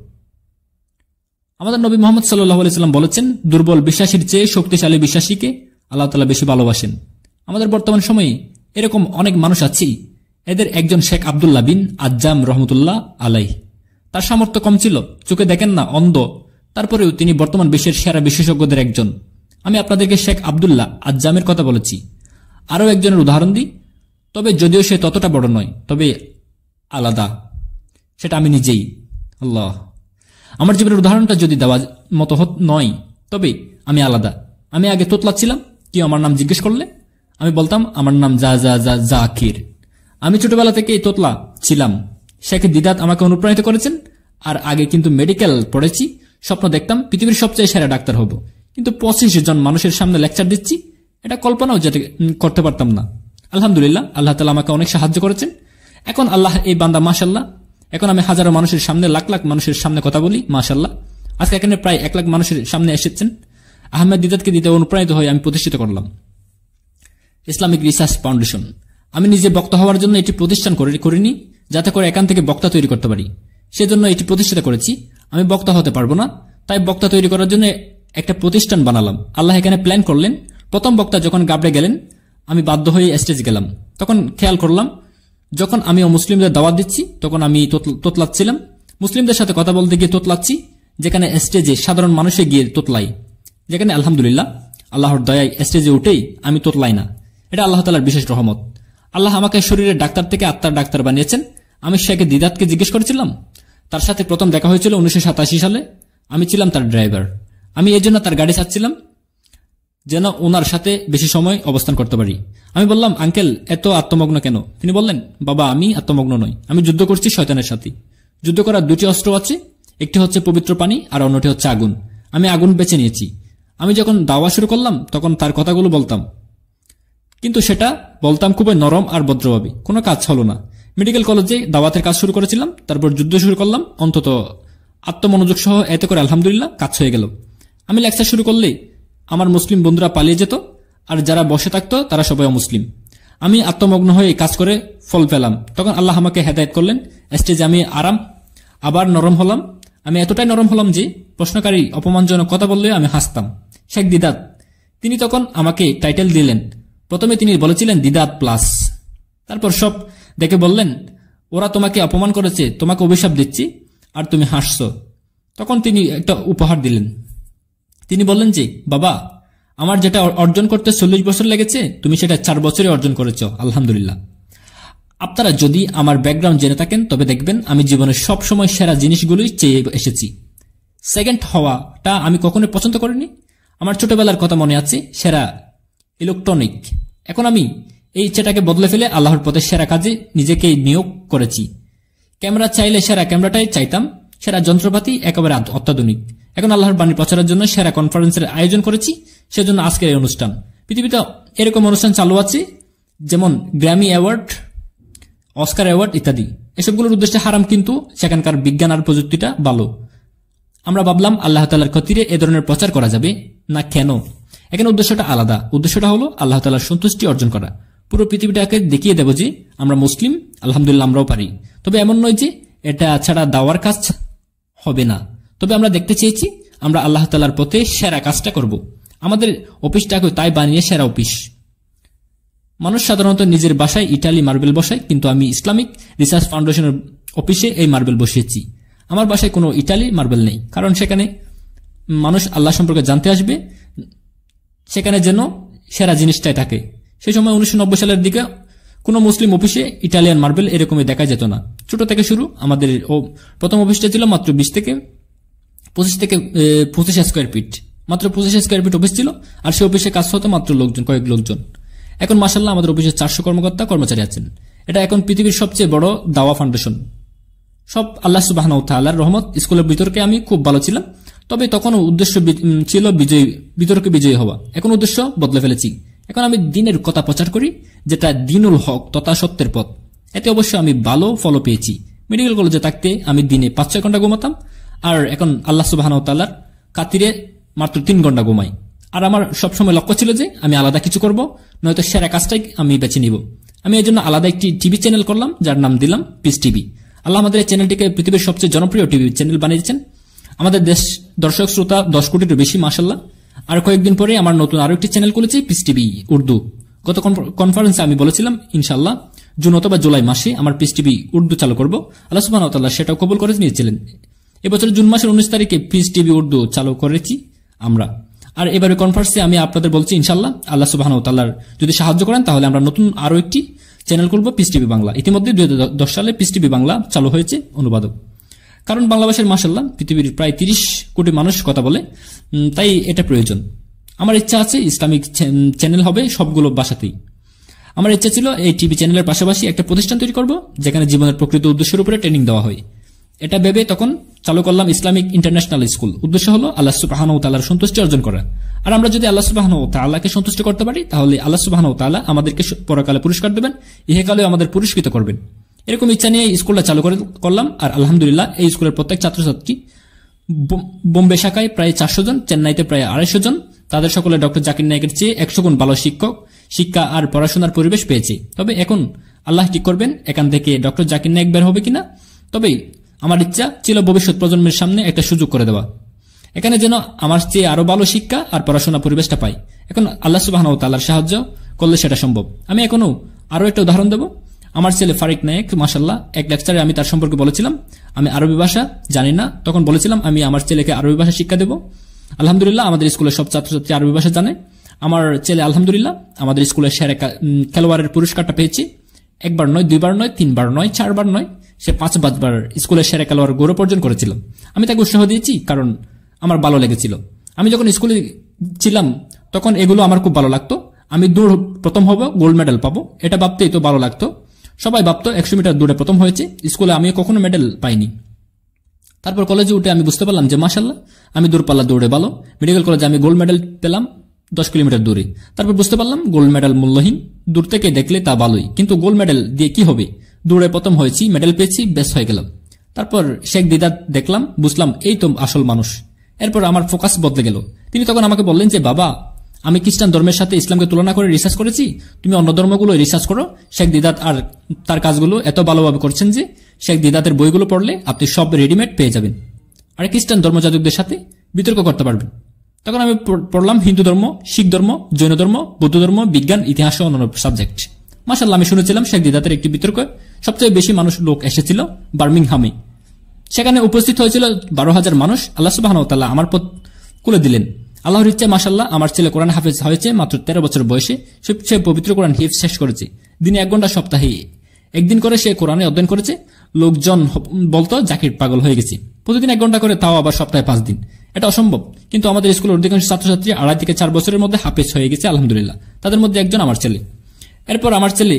আমাদের নবী মুহাম্মদ সাল্লাল্লাহু আলাইহি সাল্লাম বলেছেন, দুর্বল বিশ্বাসীর চেয়ে শক্তিশালী বিশ্বাসীকে আল্লাহ তাআলা বেশি ভালোবাসেন। আমাদের বর্তমান সময়ে এরকম অনেক মানুষ আছে। এদের একজন শেখ আব্দুল্লাহ বিন আজ্জাম রহমতুল্লাহ আলাইহি। তার সামর্থ্য কম ছিল, চোখে দেখেন না, অন্ধ, তারপরেও তিনি বর্তমান বিশ্বের সেরা বিশেষজ্ঞদের একজন। আমি আপনাদেরকে শেখ আব্দুল্লাহ আজ্জামের কথা বলেছি। আরও একজনের উদাহরণ দিই, তবে যদিও সে ততটা বড় নয়, তবে আলাদা, সেটা আমি নিজেই। আল্লাহ, আমার জীবনের উদাহরণটা যদি দেওয়া মতো নয়, তবে আমি আলাদা। আমি আগে তোতলাচ্ছিলাম, কেউ আমার নাম জিজ্ঞেস করলে আমি বলতাম আমার নাম জাকির। আমি ছোটবেলা থেকে তোতলা ছিলাম। শেখ দিদাত আমাকে অনুপ্রাণিত করেছেন। আর আগে কিন্তু মেডিকেল পড়েছি, স্বপ্ন দেখতাম পৃথিবীর সবচেয়ে সেরা ডাক্তার হব, কিন্তু 25 জন মানুষের সামনে লেকচার দিচ্ছি, এটা কল্পনাও যেতে করতে পারতাম না। আলহামদুলিল্লাহ, আল্লাহ তাআলা আমাকে অনেক সাহায্য করেছেন। এখন আল্লাহ এই বান্দা, মাশাআল্লাহ, এখন আমি হাজারো মানুষের সামনে, লাখ লাখ মানুষের সামনে কথা বলি, মাশাআল্লাহ। আজকে এখানে প্রায় 1 লাখ মানুষের সামনে এসেছেন। আহমেদ দিদাতকে দিতে অনুপ্রাণিত হয়ে আমি প্রতিষ্ঠিত করলাম ইসলামিক রিসার্চ ফাউন্ডেশন। আমি নিজে বক্তা হওয়ার জন্য এটি প্রতিষ্ঠান করিনি, যাতে করে এখান থেকে বক্তা তৈরি করতে পারি, সেজন্য এটি প্রতিষ্ঠিত করেছি। আমি বক্তা হতে পারবো না, তাই বক্তা তৈরি করার জন্য একটা প্রতিষ্ঠান বানালাম। আল্লাহ এখানে প্ল্যান করলেন। প্রথম বক্তা যখন গাবড়ে গেলেন, আমি বাধ্য হয়ে স্টেজ গেলাম। তখন খেয়াল করলাম, যখন আমি মুসলিমদের দাওয়াত দিচ্ছি, তখন আমি তোতলাচ্ছিলাম। মুসলিমদের সাথে কথা বলতে গিয়ে তোতলাচ্ছি, যেখানে স্টেজে সাধারণ মানুষে গিয়ে তোতলাই, যেখানে আলহামদুলিল্লাহ আল্লাহর দয়ায় স্টেজে উঠেই আমি তোতলাই না। এটা আল্লাহ তাআলার বিশেষ রহমত। আল্লাহ আমাকে শরীরের ডাক্তার থেকে আত্মার ডাক্তার বানিয়েছেন। আমি শেখ দিদাতকে জিজ্ঞেস করেছিলাম, তার সাথে প্রথম দেখা হয়েছিল 1987 সালে। আমি ছিলাম তার ড্রাইভার। আমি এই জন্য তার গাড়ি চাচ্ছিলাম, যেন ওনার সাথে বেশি সময় অবস্থান করতে পারি। আমি বললাম, আঙ্কেল এত আত্মমগ্ন কেন? তিনি বললেন, বাবা আমি আত্মমগ্ন নই, আমি যুদ্ধ করছি শয়তানের সাথে। যুদ্ধ করার 2টি অস্ত্র আছে, একটি হচ্ছে পবিত্র পানি আর অন্যটি হচ্ছে আগুন। আমি আগুন বেছে নিয়েছি। আমি যখন দাওয়া শুরু করলাম, তখন তার কথাগুলো বলতাম, কিন্তু সেটা বলতাম খুবই নরম আর ভদ্রভাবে। কোনো কাজ হলো না। মেডিকেল কলেজে দাওয়াতের কাজ শুরু করেছিলাম, তারপর যুদ্ধ শুরু করলাম, অন্তত আত্মমনোযোগ সহ, এতে করে আলহামদুলিল্লাহ কাজ হয়ে গেল। আমি লেকচার শুরু করলে আমার মুসলিম বন্ধুরা পালিয়ে যেত, আর যারা বসে থাকতো তারা সবাই অমুসলিম। আমি আত্মমগ্ন হয়ে কাজ করে ফল পেলাম। তখন আল্লাহ আমাকে হেদায়েত করলেন। স্টেজে আমি আবার নরম হলাম। আমি এতটাই নরম হলাম যে প্রশ্নকারী অপমানজনক কথা বললে আমি হাসতাম। শেখ দিদাত, তিনি তখন আমাকে টাইটেল দিলেন। প্রথমে তিনি বলেছিলেন দিদাত প্লাস, তারপর সব দেখে বললেন, ওরা তোমাকে অপমান করেছে, তোমাকে অভিশাপ দিচ্ছি, আর তুমি হাসছ। তখন তিনি একটা উপহার দিলেন। তিনি বললেন যে, বাবা আমার যেটা অর্জন করতে 40 বছর লেগেছে, তুমি সেটা 4 বছরে অর্জন করেছ, আলহামদুলিল্লাহ। আপনারা যদি আমার ব্যাকগ্রাউন্ড জেনে থাকেন, তবে দেখবেন আমি জীবনের সব সময় সেরা জিনিসগুলোই চেয়ে এসেছি। সেকেন্ড হওয়াটা আমি কখনোই পছন্দ করিনি। আমার ছোটবেলার কথা মনে আছে, সেরা ইলেকট্রনিক। এখন আমি এই ইচ্ছাটাকে বদলে ফেলে আল্লাহর পথে সেরা কাজে নিজেকে নিয়োগ করেছি। ক্যামেরা চাইলে সেরা ক্যামেরাটাই চাইতাম, সেরা যন্ত্রপাতি একেবারে অত্যাধুনিক। এখন আল্লাহর বাণী প্রচারের জন্য সেরা কনফারেন্সের আয়োজন করেছি, সেজন্য আজকের এই অনুষ্ঠান। পৃথিবীতে এরকম অনুষ্ঠান চালু আছে, যেমন গ্র্যামি অ্যাওয়ার্ড, অস্কার অ্যাওয়ার্ড ইত্যাদি। এসবগুলোর উদ্দেশ্যে হারাম, কিন্তু সেখানকার বিজ্ঞান আর প্রযুক্তিটা ভালো। আমরা ভাবলাম আল্লাহ তাআলার খাতিরে এ ধরনের প্রচার করা যাবে না কেন? এখানে উদ্দেশ্যটা আলাদা। উদ্দেশ্যটা হলো আল্লাহ তাআলার সন্তুষ্টি অর্জন করা। পুরো পৃথিবীটাকে দেখিয়ে দেব যে আমরা মুসলিম, আলহামদুলিল্লাহ আমরাও পারি। তবে এমন নয় যে এটা ছাড়া দাওয়ার কাজ হবে না। তবে আমরা দেখতে চেয়েছি আমরা আল্লাহ তাআলার পথে সেরা কাজটা করব। আমাদের অফিসটাকে তাই বানিয়ে সেরা অফিস। মানুষ সাধারণত নিজের বাসায় ইটালি মার্বেল বসায়, কিন্তু আমি ইসলামিক রিসার্চ ফাউন্ডেশনের অফিসে এই মার্বেল বসিয়েছি। আমার বাসায় কোনো ইটালি মার্বেল নেই, কারণ সেখানে মানুষ আল্লাহ সম্পর্কে জানতে আসবে, সেখানে যেন সেরা জিনিসটাই থাকে। সেই সময় 1990 সালের দিকে কোনো মুসলিম অফিসে ইটালিয়ান মার্বেল এরকমই দেখা যেত না। ছোট থেকে শুরু। আমাদের প্রথম অফিসটা ছিল মাত্র 20 থেকে 25 স্কোয়ার ফিট, মাত্র 25 স্কোয়ার ফিট অফিস ছিল। আর সেই অফিসে কাজ হতো মাত্র কয়েক লোকজন। এখন মাশাআল্লাহ আমাদের অফিসে 400 কর্মচারী আছেন। এটা এখন পৃথিবীর সবচেয়ে বড় দাওয়া ফাউন্ডেশন। সব আল্লাহ সুবহানাহু ওয়া তাআলার রহমত। স্কুলের বিতর্কে আমি খুব ভালো ছিলাম, তবে তখন উদ্দেশ্য ছিল বিতর্কে বিজয়ী হওয়া। এখন উদ্দেশ্য বদলে ফেলেছি। এখন আমি দিনের কথা প্রচার করি, যেটা দিনুল হক তথা সত্যের পথ। এতে অবশ্য আমি ভালো ফলো পেয়েছি। মেডিকেল কলেজে থাকতে আমি দিনে 5-6 ঘন্টা ঘুমাতাম, আর এখন আল্লাহ সুবহানাহু ওয়া তাআলার খাতিরে মাত্র 3 ঘন্টা ঘুমাই। আর আমার সবসময় লক্ষ্য ছিল যে আমি আলাদা কিছু করব, নয়তো সেরা কাজটাই আমি বেছে নিব। আমি এই জন্য আলাদা একটি টিভি চ্যানেল করলাম, যার নাম দিলাম পিস টিভি। আল্লাহ আমাদের এই চ্যানেলটিকে পৃথিবীর সবচেয়ে জনপ্রিয় টিভি চ্যানেল বানিয়েছেন। আমাদের দর্শক শ্রোতা 10 কোটিরও বেশি, মাশাআল্লাহ। আর কয়েকদিন পরে আমার নতুন আরো একটি চ্যানেল খুলেছি, পিস টিভি উর্দু। গত কনফারেন্সে আমি বলেছিলাম ইনশাআল্লাহ জুন অথবা জুলাই মাসে আমার পিস টিভি উর্দু চালু করব। আল্লাহ সুবহানাহু ওয়া তাআলা সেটাও কবুল করে নিয়েছিলেন। এবছর জুন মাসের 19 তারিখে পিস টিভি উর্দু চালু করেছি আমরা। আর এবারে কনফারেন্সে আমি আপনাদের বলছি ইনশাআল্লাহ আল্লাহ সুবহানাহু ওয়া তাআলার যদি সাহায্য করেন, তাহলে আমরা নতুন আরো একটি চ্যানেল করব, পিস টিভি বাংলা। ইতিমধ্যে 2010 সালে পিস টিভি বাংলা চালু হয়েছে অনুবাদক। কারণ বাংলা ভাষার মাশাআল্লাহ পৃথিবীর প্রায় 30 কোটি মানুষ কথা বলে, তাই এটা প্রয়োজন। আমার ইচ্ছা আছে ইসলামিক চ্যানেল হবে সবগুলো ভাষাতেই। আমার ইচ্ছা ছিল এই টিভি চ্যানেলের পাশাপাশি একটা প্রতিষ্ঠান তৈরি করব, যেখানে জীবনের প্রকৃত উদ্দেশ্যের উপরে ট্রেনিং দেওয়া হয়। এটা ভেবে তখন চালু করলাম ইসলামিক ইন্টারন্যাশনাল স্কুল। উদ্দেশ্য হলো আল্লাহ সুবহানাহু ওয়া তাআলার সন্তুষ্টি অর্জন করা। আর আমরা যদি আল্লাহ সুবহানাহু ওয়া তাআলাকে সন্তুষ্ট করতে পারি, তাহলে আল্লাহ সুবহানাহু ওয়া তাআলা আমাদেরকে পরকালে পুরস্কার দেবেন, ইহকালেও আমাদের পুরস্কৃত করবেন। এরকম ইচ্ছা নিয়ে স্কুলটা চালু করলাম। আর আলহামদুলিল্লাহ এই স্কুলের প্রত্যেক ছাত্রছাত্রী, বোম্বে শাখায় প্রায় 400 জন, চেন্নাইতে প্রায় 250 জন, তাদের সকলে ডক্টর জাকির নায়েকের চেয়ে 100 গুণ ভালো শিক্ষা আর পড়াশোনার পরিবেশ পেয়েছে। তবে এখন আল্লাহ ঠিক করবেন এখান থেকে ডক্টর জাকির নায়েক বের হবে কিনা। তবে আমার ইচ্ছা ছিল ভবিষ্যৎ প্রজন্মের সামনে একটা সুযোগ করে দেওয়া, এখানে যেন আমার চেয়ে আরো ভালো শিক্ষা আর পড়াশোনা পরিবেশটা পাই। এখন আল্লাহ সুবহানাহু ওয়া তাআলার সাহায্য করলে সেটা সম্ভব। আমি এখনো আরো একটা উদাহরণ দেব। আমার ছেলে ফারিক নায়েক, মাশাআল্লাহ, এক লেকচারে আমি তার সম্পর্কে বলেছিলাম আমি আরবি ভাষা জানি না, তখন বলেছিলাম আমি আমার ছেলেকে আরবি ভাষা শিক্ষা দেব। আলহামদুলিল্লাহ আমাদের স্কুলের সব ছাত্রছাত্রী আরবি ভাষা জানে। আমার ছেলে আলহামদুলিল্লাহ আমাদের স্কুলের সেরা খেলোয়াড়ের পুরস্কারটা পেয়েছে। 1 বার নয়, 2 বার নয়, 3 বার নয়, 4 বার নয়, সে 5 বার স্কুলের সেরা খেলোয়াড় গৌরব অর্জন করেছিল। আমি তাকে উৎসাহ দিয়েছি, কারণ আমার ভালো লেগেছিল। আমি যখন স্কুলে ছিলাম তখন এগুলো আমার খুব ভালো লাগতো। আমি দৌড় প্রথম হব, গোল্ড মেডেল পাবো, এটা ভাবতেই তো ভালো লাগতো। সবাই ভাবতো 100 মিটার দৌড়ে প্রথম হয়েছে, স্কুলে আমি কখনো মেডেল পাইনি। তারপর কলেজে উঠে আমি বুঝতে পারলাম যে মাশাআল্লাহ আমি দূরপাল্লা দৌড়ে ভালো। মেডিকেল কলেজে আমি গোল্ড মেডেল পেলাম 10 কিলোমিটার দূরে। তারপর বুঝতে পারলাম গোল্ড মেডেল মূল্যহীন, দূর থেকে দেখলে তা ভালোই, কিন্তু গোল্ড মেডেল দিয়ে কি হবে, দৌড়ে প্রথম হয়েছি, মেডেল পেয়েছি, বেশ হয়ে গেলাম। তারপর শেখ দিদাত দেখলাম, বুঝলাম এই তো আসল মানুষ। এরপর আমার ফোকাস বদলে গেল। তিনি তখন আমাকে বললেন যে বাবা, আমি খ্রিস্টান ধর্মের সাথে ইসলামকে তুলনা করে রিসার্চ করেছি, তুমি অন্য ধর্মগুলো রিসার্চ করো। শেখ দিদাত আর তার কাজগুলো এত ভালোভাবে করছেন যে শেখ দিদাতের বইগুলো পড়লে আপনি সব রেডিমেড পেয়ে যাবেন, আর খ্রিস্টান ধর্মযাজকদের সাথে বিতর্ক করতে পারবেন। তখন আমি পড়লাম হিন্দু ধর্ম, শিখ ধর্ম, জৈন ধর্ম, বৌদ্ধ ধর্ম, বিজ্ঞান, ইতিহাস ও অন্যান্য সাবজেক্ট। মাশাআল্লাহ আমি শুনেছিলাম শেখ দিদাতের একটি বিতর্ক সবচেয়ে বেশি লোক এসেছিল বার্মিংহামে। সেখানে উপস্থিত হয়েছিল 12,000 মানুষ। আল্লাহ সুবহানাহু ওয়া তাআলা আমার পথ খুলে দিলেন। আল্লাহর ইচ্ছা মাশাআল্লাহ আমার ছেলে কোরআন হাফেজ হয়েছে মাত্র 13 বছর বয়সে। সে পবিত্র কোরআন হিফজ শেষ করেছে। দিনে 1 ঘন্টা সপ্তাহে একদিন করে সে কোরআনে অধ্যয়ন করেছে। লোকজন বলতো জাকির পাগল হয়ে গেছে। প্রতিদিন 1 ঘন্টা করে, তাও আবার সপ্তাহে 5 দিন। এটা অসম্ভব, কিন্তু আমাদের স্কুলের অধিকাংশ ছাত্রছাত্রী 2.5 থেকে 4 বছরের মধ্যে হাফেজ হয়ে গেছে আলহামদুলিল্লাহ। তাদের মধ্যে একজন আমার ছেলে। এরপর আমার ছেলে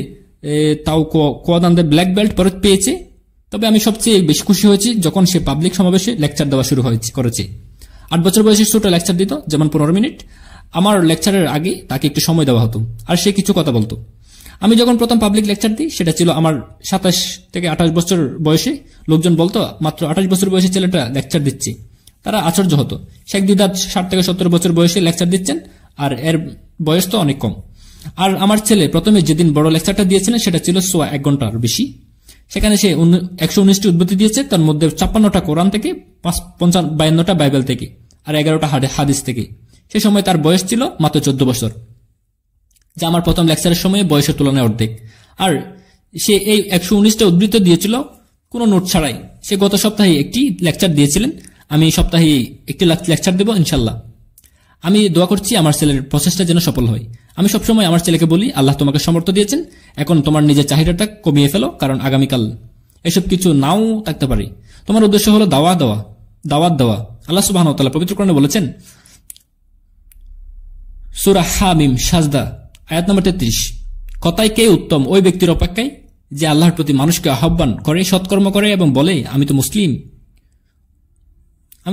তাও কোয়াদানদের ব্ল্যাক বেল্ট পরে পেয়েছে। তবে আমি সবচেয়ে বেশি খুশি হয়েছি যখন সে পাবলিক সমাবেশে লেকচার দেওয়া শুরু করেছে। 8 বছর বয়সে ছোট লেকচার দিত, যেমন 15 মিনিট। আমার লেকচারের আগে তাকে একটু সময় দেওয়া হতো আর সে কিছু কথা বলতো। আমি যখন প্রথম পাবলিক লেকচার দিই সেটা ছিল আমার 27 থেকে 28 বছর বয়সে। লোকজন বলতো মাত্র 28 বছর বয়সে ছেলেটা লেকচার দিচ্ছে, তারা আশ্চর্য হতো। শেখ দিদার 60 থেকে 70 বছর বয়সে লেকচার দিচ্ছেন, আর এর বয়স তো অনেক কম। আর আমার ছেলে প্রথমে যেদিন বড় লেকচারটা দিয়েছিলেন সেটা ছিল 1 ঘন্টার বেশি। সেখানে সে 119টি উদ্ধৃতি দিয়েছে, তার মধ্যে 56টা কোরআন থেকে, 52টা বাইবেল থেকে, আর 11টা হাদিস থেকে। সে সময় তার বয়স ছিল মাত্র 14 বছর, যা আমার প্রথম লেকচারের সময় বয়সের তুলনায় অর্ধেক। আর সে এই 119টা উদ্ধৃতি দিয়েছিল কোনো নোট ছাড়াই। সে গত সপ্তাহে একটি লেকচার দিয়েছিলেন। আমি এই সপ্তাহে একটি লেকচার দেব ইনশাল্লাহ। আমি দোয়া করছি আমার ছেলের প্রচেষ্টা যেন সফল হয়। আমি সবসময় আমার ছেলেকে বলি, আল্লাহ তোমাকে সামর্থ্য দিয়েছেন, এখন তোমার নিজের চাহিদাটা কমিয়ে ফেলো, কারণ আগামীকাল এসব কিছু নাও থাকতে পারে। তোমার উদ্দেশ্য হলো দাওয়াত দেওয়া। আল্লাহ সুবহানাহু ওয়া তাআলা পবিত্র কোরআনে বলেছেন, সূরা হামিম সাজদা আয়াত নম্বর 33, কথায় কে উত্তম ওই ব্যক্তির অপেক্ষায় যে আল্লাহর প্রতি মানুষকে আহ্বান করে, সৎকর্ম করে এবং বলে আমি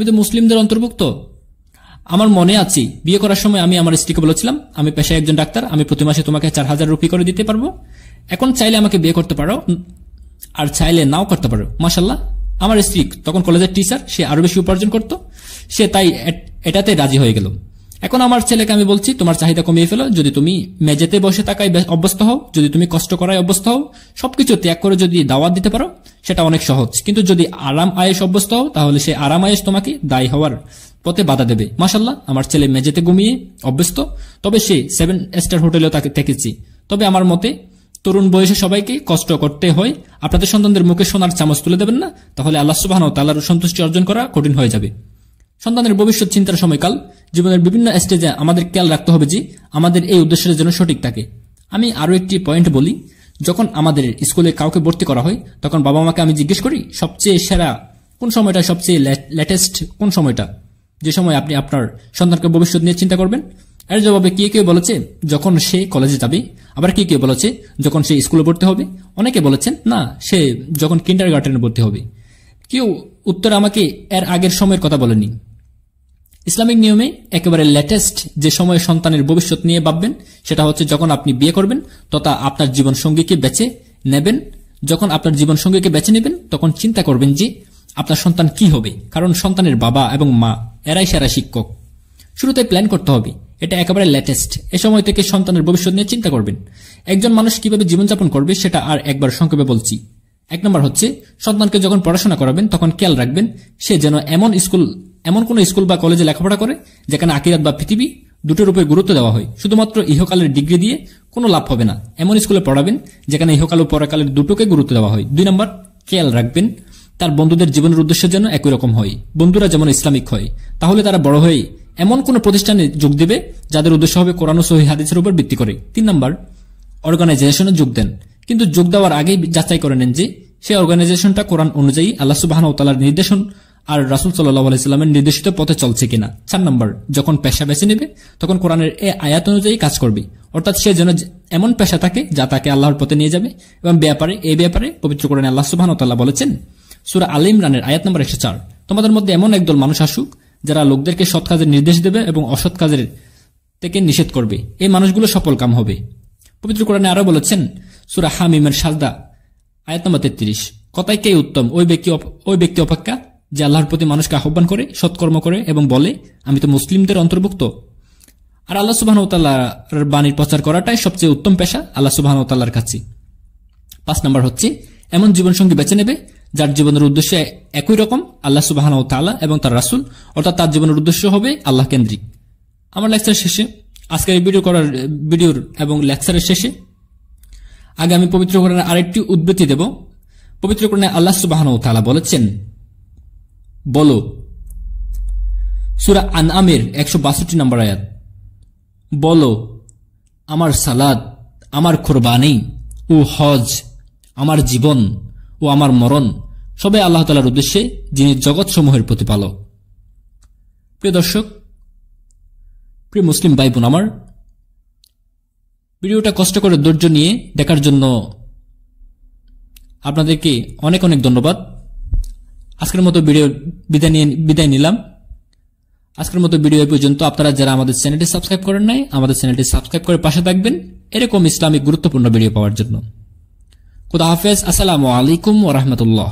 তো মুসলিমদের অন্তর্ভুক্ত। আমার মনে আছে বিয়ে করার সময় আমি আমার স্ত্রীকে বলেছিলাম, আমি পেশায় একজন ডাক্তার, আমি প্রতি মাসে তোমাকে 4000 রুপি করে দিতে পারবো। এখন চাইলে আমাকে বিয়ে করতে পারো আর চাইলে নাও করতে পারো। মাশাআল্লাহ, আমার স্ত্রী তখন কলেজের টিচার, সে আরো বেশি উপার্জন করত, সে তাই এটাতে রাজি হয়ে গেল। এখন আমার ছেলেকে আমি বলছি, তোমার চাহিদা কমিয়ে ফেলো। যদি তুমি মেঝেতে বসে থাকায় অভ্যস্ত হও, যদি তুমি কষ্ট করায় অভ্যস্ত হও, সবকিছু ত্যাগ করে যদি দাওয়াত দিতে পারো, সেটা অনেক সহজ। কিন্তু যদি আরাম আয়েশ অভ্যস্ত হও, তাহলে সেই আরাম আয়েশ তোমাকে দায়ী হওয়ার পথে বাধা দেবে। মাশাআল্লাহ, আমার ছেলে মেঝেতে ঘুমিয়ে অভ্যস্ত, তবে সে 7 স্টার হোটেলেও তাকে থেকেছি। তবে আমার মতে তরুণ বয়সে সবাইকে কষ্ট করতে হয়। আপনাদের সন্তানদের মুখে সোনার চামচ তুলে দেবেন না, তাহলে আল্লাহ সুবহানাহু ওয়া তাআলার সন্তুষ্টি অর্জন করা কঠিন হয়ে যাবে। সন্তানের ভবিষ্যৎ চিন্তার সময়কাল জীবনের বিভিন্ন স্টেজে আমাদের খেয়াল রাখতে হবে যে আমাদের এই উদ্দেশ্যের জন্য সঠিক থাকে। আমি আরো একটি পয়েন্ট বলি, যখন আমাদের স্কুলে কাউকে ভর্তি করা হয় তখন বাবা মাকে আমি জিজ্ঞেস করি সবচেয়ে সেরা কোন সময়টা, সবচেয়ে লেটেস্ট কোন সময়টা, যে সময় আপনি আপনার সন্তানকে ভবিষ্যৎ নিয়ে চিন্তা করবেন। এর জবাবে কেউ বলেছে যখন সে কলেজে যাবে, আবার কেউ বলেছে যখন সে স্কুলে ভর্তি হবে, অনেকে বলেছেন না সে যখন কিন্ডারগার্টেনে ভর্তি হবে। কেউ উত্তর আমাকে এর আগের সময়ের কথা বলেনি। ইসলামিক নিয়মে একেবারে লেটেস্ট যে সময় সন্তানের ভবিষ্যৎ নিয়ে ভাববেন সেটা হচ্ছে যখন আপনি বিয়ে করবেন তথা আপনার জীবন সঙ্গীকে বেছে নেবেন। যখন আপনার জীবন সঙ্গীকে বেছে নেবেন তখন চিন্তা করবেন যে আপনার সন্তান কি হবে, কারণ সন্তানের বাবা এবং মা এরাই সেরা শিক্ষক। শুরুতে প্ল্যান করতে হবে, এটা একেবারে লেটেস্ট। এ সময় থেকে সন্তানের ভবিষ্যৎ নিয়ে চিন্তা করবেন। একজন মানুষ কিভাবে জীবনযাপন করবে সেটা আর একবার সংক্ষেপে বলছি। 1 নম্বর হচ্ছে, সন্তানকে যখন পড়াশোনা করাবেন তখন খেয়াল রাখবেন সে যেন এমন কোন স্কুল বা কলেজে লেখাপড়া করে যেখানে আখিরাত বা পৃথিবী দুটোর উপর গুরুত্ব দেওয়া হয়। শুধুমাত্র ইহকালের ডিগ্রি দিয়ে কোনো লাভ হবে না, এমন স্কুলে পড়াবেন যেখানে ইহকাল ও পরকালের দুটোকে গুরুত্ব দেওয়া হয়। 2 নম্বর, খেয়াল রাখবেন তার বন্ধুদের জীবনের উদ্দেশ্য যেন একই রকম হয়, বন্ধুরা যেমন ইসলামিক হয়। তাহলে তারা বড় হয়ে এমন কোন প্রতিষ্ঠানে যোগ দেবে যাদের উদ্দেশ্য হবে কোরআন ও সহিহ হাদিসের উপর ভিত্তি করে। 3 নম্বর, অর্গানাইজেশনে যোগ দেন, কিন্তু যোগ দেওয়ার আগেই যাচাই করে নেন যে সেই অর্গানাইজেশনটা কোরআন অনুযায়ী আল্লাহ সুবহানাহু ওয়া তাআলার নির্দেশন আর রাসূল সাল্লাল্লাহু আলাইহি সাল্লামের নির্দেশিত পথে চলছে কিনা। 4 নম্বর, যখন পেশা বেছে নেবে তখন কোরআনের এই আয়াত অনুযায়ী কাজ করবে, অর্থাৎ সে যেন এমন পেশা থাকে যা তাকে আল্লাহর পথে নিয়ে যাবে। এবং এই ব্যাপারে পবিত্র কোরআনে আল্লাহ সুবহানাহু ওয়া তাআলা বলেছেন সূরা আলে ইমরানের আয়াত নম্বর 104, তোমাদের মধ্যে এমন একদল মানুষ আসুক যারা লোকদেরকে সৎ কাজের নির্দেশ দেবে এবং অসৎ কাজের থেকে নিষেধ করবে, এই মানুষগুলো সফল কাম হবে। পবিত্র কোরআনে আরো বলেছেন সূরা হামিমের সাজদা আয়াত নম্বর 33, কথায় কে উত্তম ওই ব্যক্তি অপেক্ষা যে আল্লাহর প্রতি মানুষকে আহ্বান করে, সৎকর্ম করে এবং বলে আমি তো মুসলিমদের অন্তর্ভুক্ত। আর আল্লাহ সুবহানাহু ওয়া তাআলার বাণীর প্রচার করাটাই সবচেয়ে উত্তম পেশা আল্লাহ সুবহানাহু ওয়া তাআলার কাছে। 5 নম্বর হচ্ছে, এমন জীবনসঙ্গী বেছে নেবে যার জীবনের উদ্দেশ্য একই রকম আল্লাহ সুবহানাহু ওয়া তাআলা এবং তার রাসূল, অর্থাৎ তার জীবনের উদ্দেশ্য হবে আল্লাহ কেন্দ্রিক। আমার লেকচার শেষে, আজকের এই ভিডিওর এবং লেকচারের শেষে আগে আমি পবিত্র কোরআনের আরেকটি উদ্ধৃতি দেব। পবিত্র কোরআনে আল্লাহ সুবহানাহু ওয়া তাআলা বলেছেন, বলো, সূরা আনআমের 162 নম্বর আয়াত, বলো আমার সালাত, আমার কুরবানি ও হজ, আমার জীবন ও আমার মরণ সবাই আল্লাহ তাআলার উদ্দেশ্যে, যিনি জগৎ সমূহের প্রতিপালক। প্রিয় দর্শক, প্রিয় মুসলিম ভাই বোন আমার, ভিডিওটা কষ্ট করে ধৈর্য নিয়ে দেখার জন্য আপনাদেরকে অনেক অনেক ধন্যবাদ। আজকের মতো ভিডিও বিদায় নিলাম। আজকের মতো ভিডিও পর্যন্ত। আপনারা যারা আমাদের চ্যানেলটি সাবস্ক্রাইব করেন নাই, আমাদের চ্যানেলটি সাবস্ক্রাইব করে পাশে থাকবেন এরকম ইসলামিক গুরুত্বপূর্ণ ভিডিও পাওয়ার জন্য। খুদা হাফেজ। আসসালামু আলাইকুম ওয়া রাহমাতুল্লাহ।